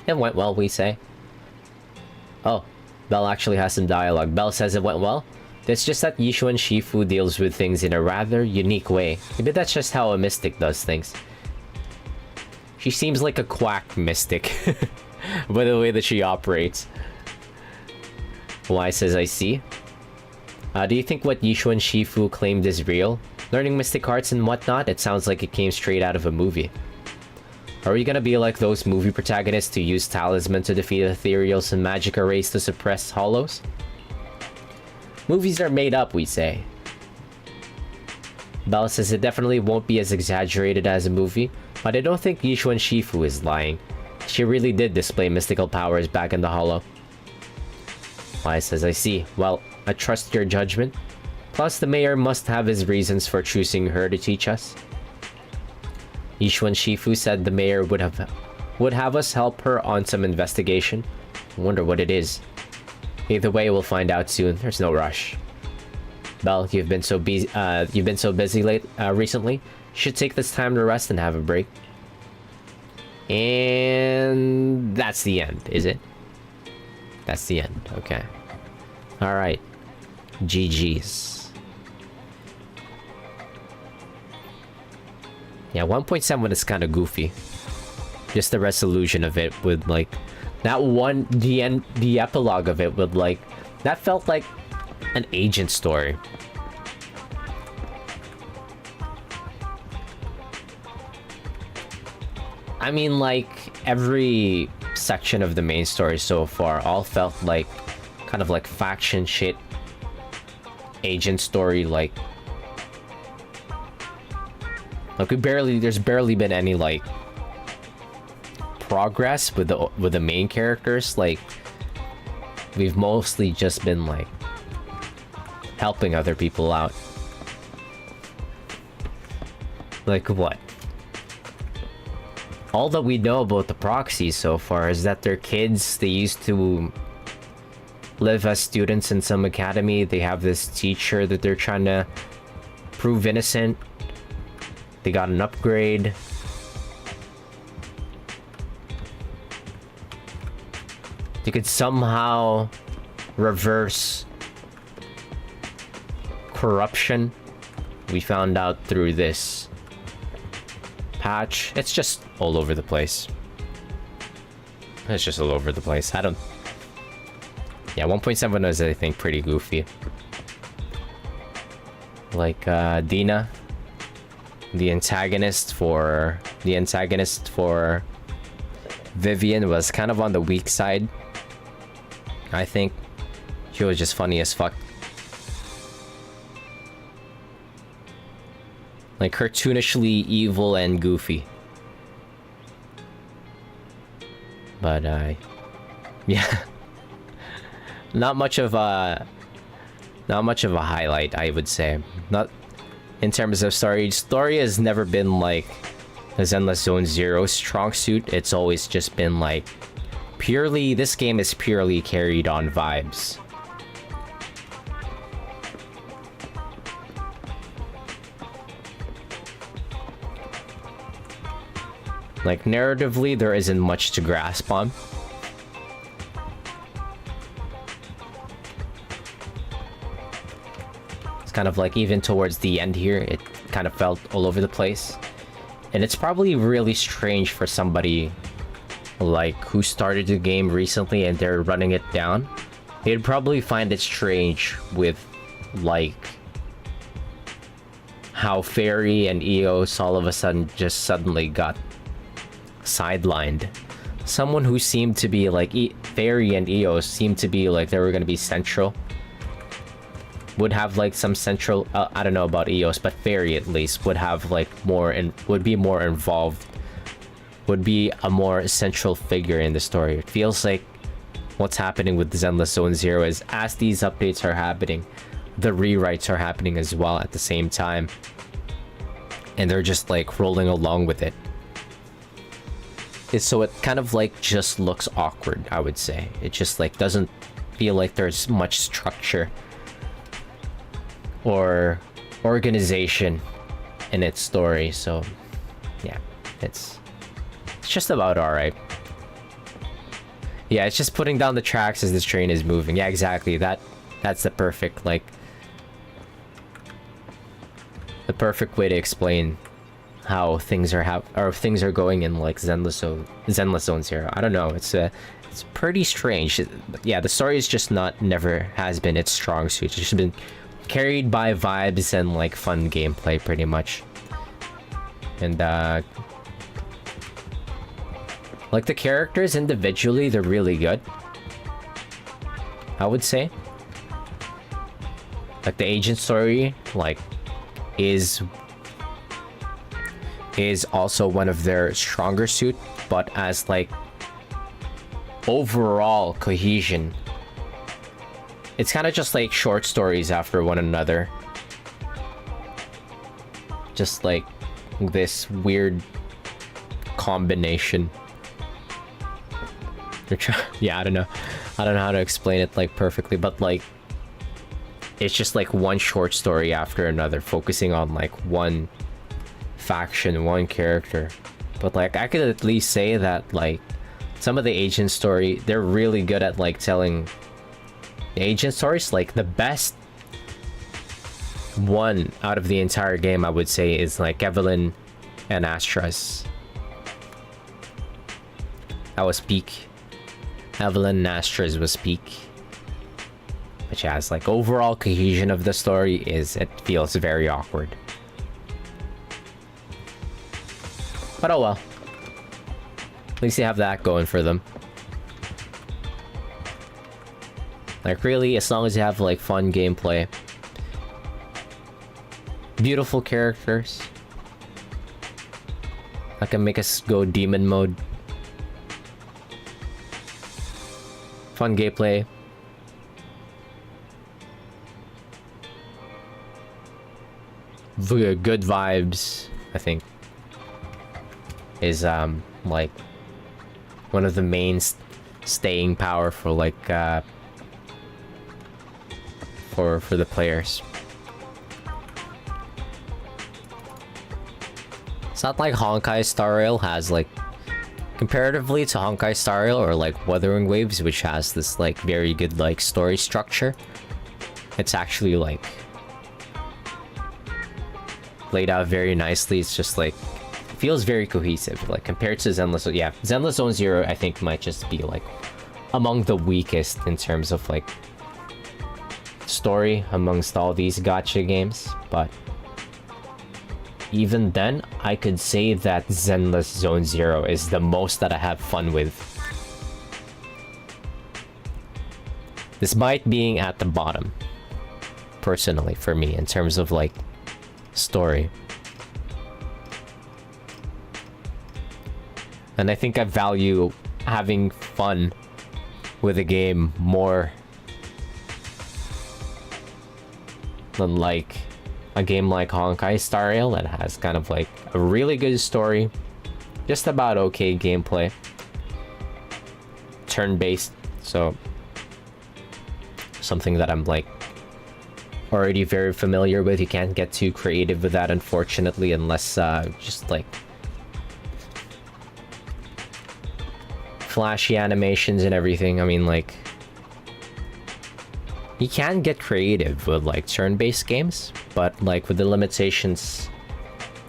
It went well, we say. Oh, Belle actually has some dialogue. Belle says it went well. It's just that Yishuan Shifu deals with things in a rather unique way. Maybe that's just how a mystic does things. She seems like a quack mystic. By the way that she operates. Wise says, I see. Do you think what Yishuan Shifu claimed is real? Learning mystic arts and whatnot, it sounds like it came straight out of a movie. Are we gonna be like those movie protagonists who use talisman to defeat ethereals and magic arrays to suppress hollows? Movies are made up, we say. Belle says it definitely won't be as exaggerated as a movie, but I don't think Yishuan Shifu is lying. She really did display mystical powers back in the hollow. Wise says, I see. Well, I trust your judgment. Plus, the mayor must have his reasons for choosing her to teach us. Yishuan Shifu said the mayor would have us help her on some investigation. I wonder what it is. Either way, we'll find out soon. There's no rush. Belle, you've been so busy recently. You should take this time to rest and have a break. And that's the end, is it? That's the end. Okay. All right. GG's. Yeah, 1.7 is kind of goofy. Just the resolution of it with like that one, the epilogue of it with like that felt like an agent story. I mean, like every section of the main story so far all felt like kind of like faction shit, agent story, like there's barely been any like progress with the main characters. Like we've mostly just been like helping other people out. Like what? All that we know about the proxies so far is that they're kids. They used to live as students in some academy. They have this teacher that they're trying to prove innocent. They got an upgrade. you could somehow reverse corruption. We found out through this patch. It's just all over the place. It's just all over the place. I don't... Yeah, 1.7 is, I think, pretty goofy. Like, Dina. The antagonist for Vivian was kind of on the weak side. I think she was just funny as fuck. Like cartoonishly evil and goofy. But yeah. Not much of a highlight, I would say. Not in terms of story. Story has never been like the Zenless Zone Zero's strong suit. It's always just been like purely, this game is purely carried on vibes. Like narratively, there isn't much to grasp on. It's kind of like even towards the end here, it kind of felt all over the place. And it's probably really strange for somebody like who started the game recently and they're running it down. They'd probably find it strange with like how Fairy and Eos all of a sudden just suddenly got sidelined. Someone who seemed to be like Fairy and Eos seemed to be like they were gonna be central. Would have like some central I don't know about Eos, but Fairy at least would have like more and would be more involved, would be a more central figure in the story. It feels like what's happening with Zenless Zone Zero is as these updates are happening, the rewrites are happening as well at the same time, and they're just like rolling along with it. So it kind of like just looks awkward, I would say. It just like doesn't feel like there's much structure or organization in its story. So yeah, it's just about alright. Yeah, it's just putting down the tracks as this train is moving. Yeah, exactly. That's the perfect like the perfect way to explain how things are things are going in like Zenless Zone Zero. I don't know. It's pretty strange. Yeah, the story is just never has been its strong suit. It's just been carried by vibes and like fun gameplay pretty much. And like the characters individually, they're really good, I would say. Like the agent story like is also one of their stronger suit, but as like overall cohesion, it's kind of just like short stories after one another, just like this weird combination. Yeah, I don't know how to explain it like perfectly, but like it's just like one short story after another, focusing on like one faction, one character. But like I could at least say that like some of the agent story, they're really good at like telling the agent stories. Like the best one out of the entire game, I would say, is like Evelyn and Astra's. That was peak. Evelyn and Astra's was peak. Which has like overall cohesion of the story it feels very awkward. But oh well. At least they have that going for them. Like really, as long as you have like fun gameplay, beautiful characters, that can make us go demon mode, fun gameplay, good vibes, I think is like one of the main staying power for like for the players. It's not like Honkai Star Rail has like Comparatively to Honkai Star Rail or like Wuthering Waves, which has this like very good like story structure, it's actually like laid out very nicely. It's just like feels very cohesive. Like compared to Zenless, yeah, Zenless Zone Zero I think might just be like among the weakest in terms of like story amongst all these gacha games, but even then, I could say that Zenless Zone Zero is the most that I have fun with. Despite being at the bottom, personally, for me, in terms of, like, story. And I think I value having fun with a game more than, like, a game like Honkai Star Rail that has kind of like a really good story, just about okay gameplay, turn-based, so something that I'm like already very familiar with. You can't get too creative with that, unfortunately, unless just like flashy animations and everything. I mean, like, you can get creative with like turn-based games, but like with the limitations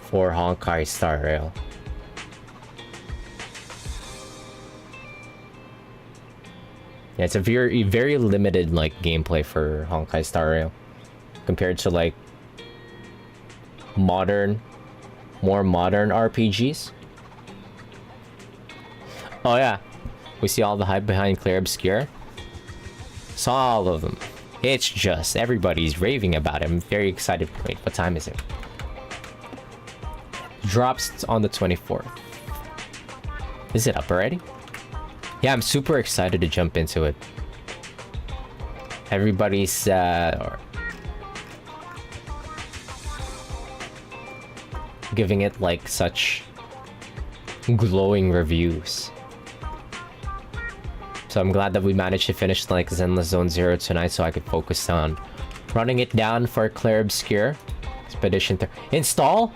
for Honkai Star Rail. Yeah, it's a very limited like gameplay for Honkai Star Rail compared to like more modern RPGs. Oh yeah, we see all the hype behind Clear Obscure. Saw all of them. It's just, everybody's raving about it. I'm very excited. Wait, what time is it? Drops on the 24th. Is it up already? Yeah, I'm super excited to jump into it. Everybody's, giving it, like, such glowing reviews. So I'm glad that we managed to finish like Zenless Zone Zero tonight, so I could focus on running it down for Clair Obscure. Expedition install?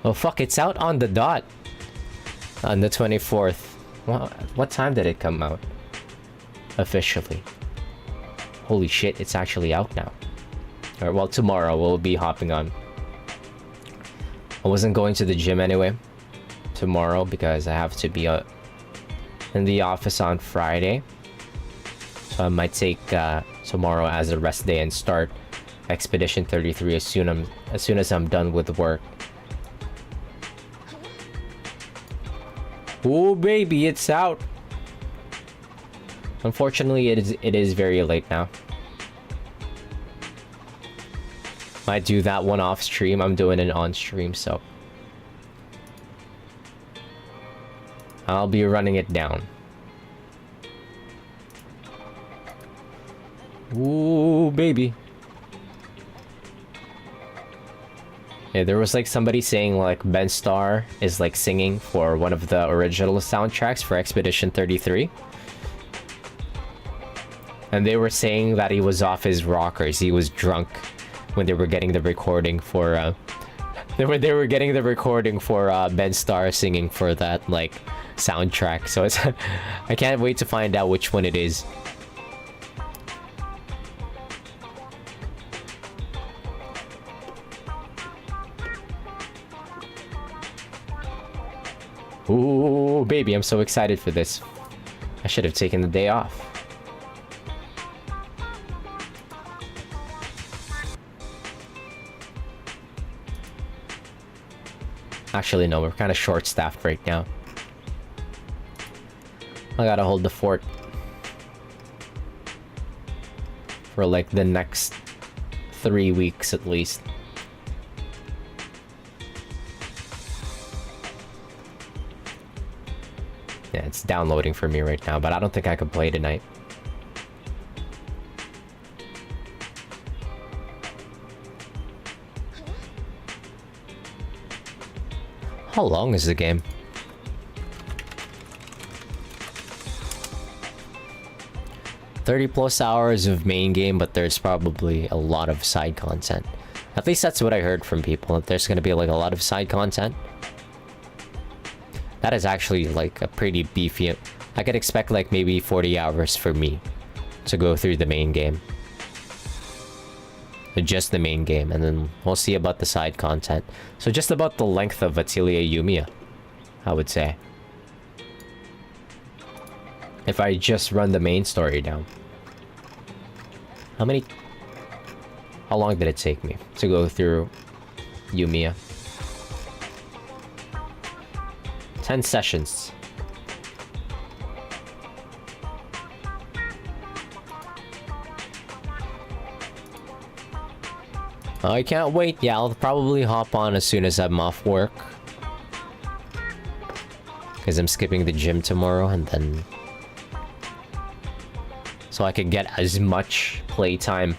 Oh fuck, it's out on the dot. On the 24th. What time did it come out? Officially. Holy shit, it's actually out now. Alright, well, tomorrow we'll be hopping on. I wasn't going to the gym anyway. Tomorrow, because I have to be in the office on Friday. So I might take tomorrow as a rest day and start Expedition 33 as soon as I'm done with work. Oh baby, it's out. Unfortunately, it is very late now. Might do that one off stream. I'm doing it on stream, so I'll be running it down. Ooh baby. Yeah, there was like somebody saying like Ben Starr is like singing for one of the original soundtracks for Expedition 33. And they were saying that he was off his rockers. He was drunk when they were getting the recording for they were getting the recording for Ben Starr singing for that like soundtrack. So it's I can't wait to find out which one it is. Ooh, baby, I'm so excited for this. I should have taken the day off. Actually, no, we're kind of short-staffed right now. I gotta hold the fort for like the next 3 weeks at least. Yeah, it's downloading for me right now, but I don't think I can play tonight. How long is the game? +30 hours of main game, but there's probably a lot of side content. At least that's what I heard from people, that there's gonna be like a lot of side content. That is actually like a pretty beefy... I could expect like maybe 40 hours for me to go through the main game. Just the main game, and then we'll see about the side content. So just about the length of Atelier Yumiya, I would say. If I just run the main story down. How long did it take me to go through Yumiya? 10 sessions. I can't wait. Yeah, I'll probably hop on as soon as I'm off work. Because I'm skipping the gym tomorrow, and then... so I can get as much playtime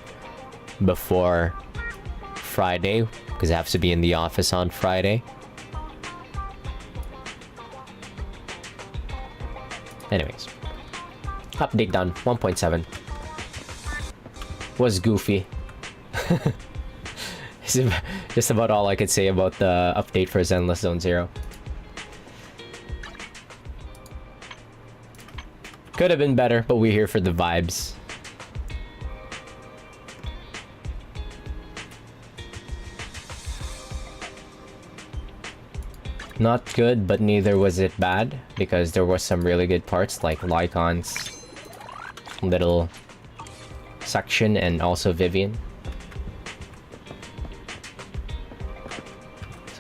before Friday, because I have to be in the office on Friday. Anyways. Update done. 1.7. Was goofy. Just about all I could say about the update for Zenless Zone Zero. Could have been better, but we're here for the vibes. Not good, but neither was it bad, because there were some really good parts, like Lycon's little section, and also Vivian.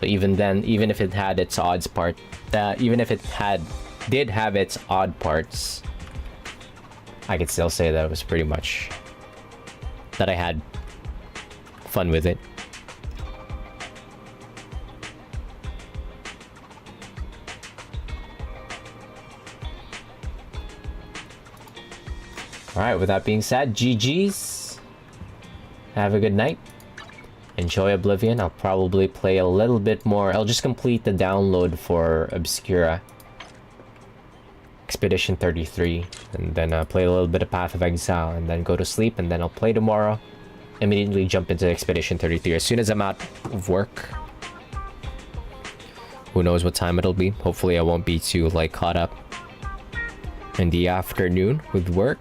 So even then, even if it had its odds part, even if it did have its odd parts, I could still say that it was pretty much that I had fun with it. Alright, with that being said, GG's. Have a good night. Enjoy Oblivion. I'll probably play a little bit more. I'll just complete the download for Obscura. Expedition 33. And then play a little bit of Path of Exile. And then go to sleep. And then I'll play tomorrow. Immediately jump into Expedition 33 as soon as I'm out of work. Who knows what time it'll be. Hopefully I won't be too like caught up in the afternoon with work.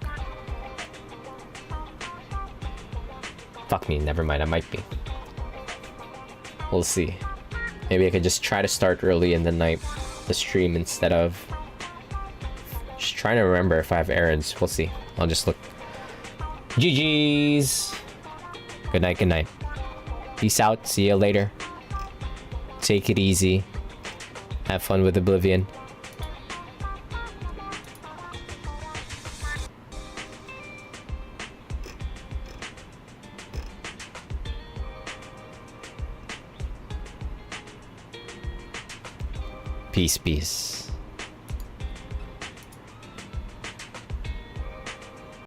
Fuck me, never mind, I might be. We'll see. Maybe I could just try to start early in the night, the stream, instead of... just trying to remember if I have errands. We'll see. I'll just look. GG's! Good night, good night. Peace out, see you later. Take it easy. Have fun with Oblivion. Peace, peace.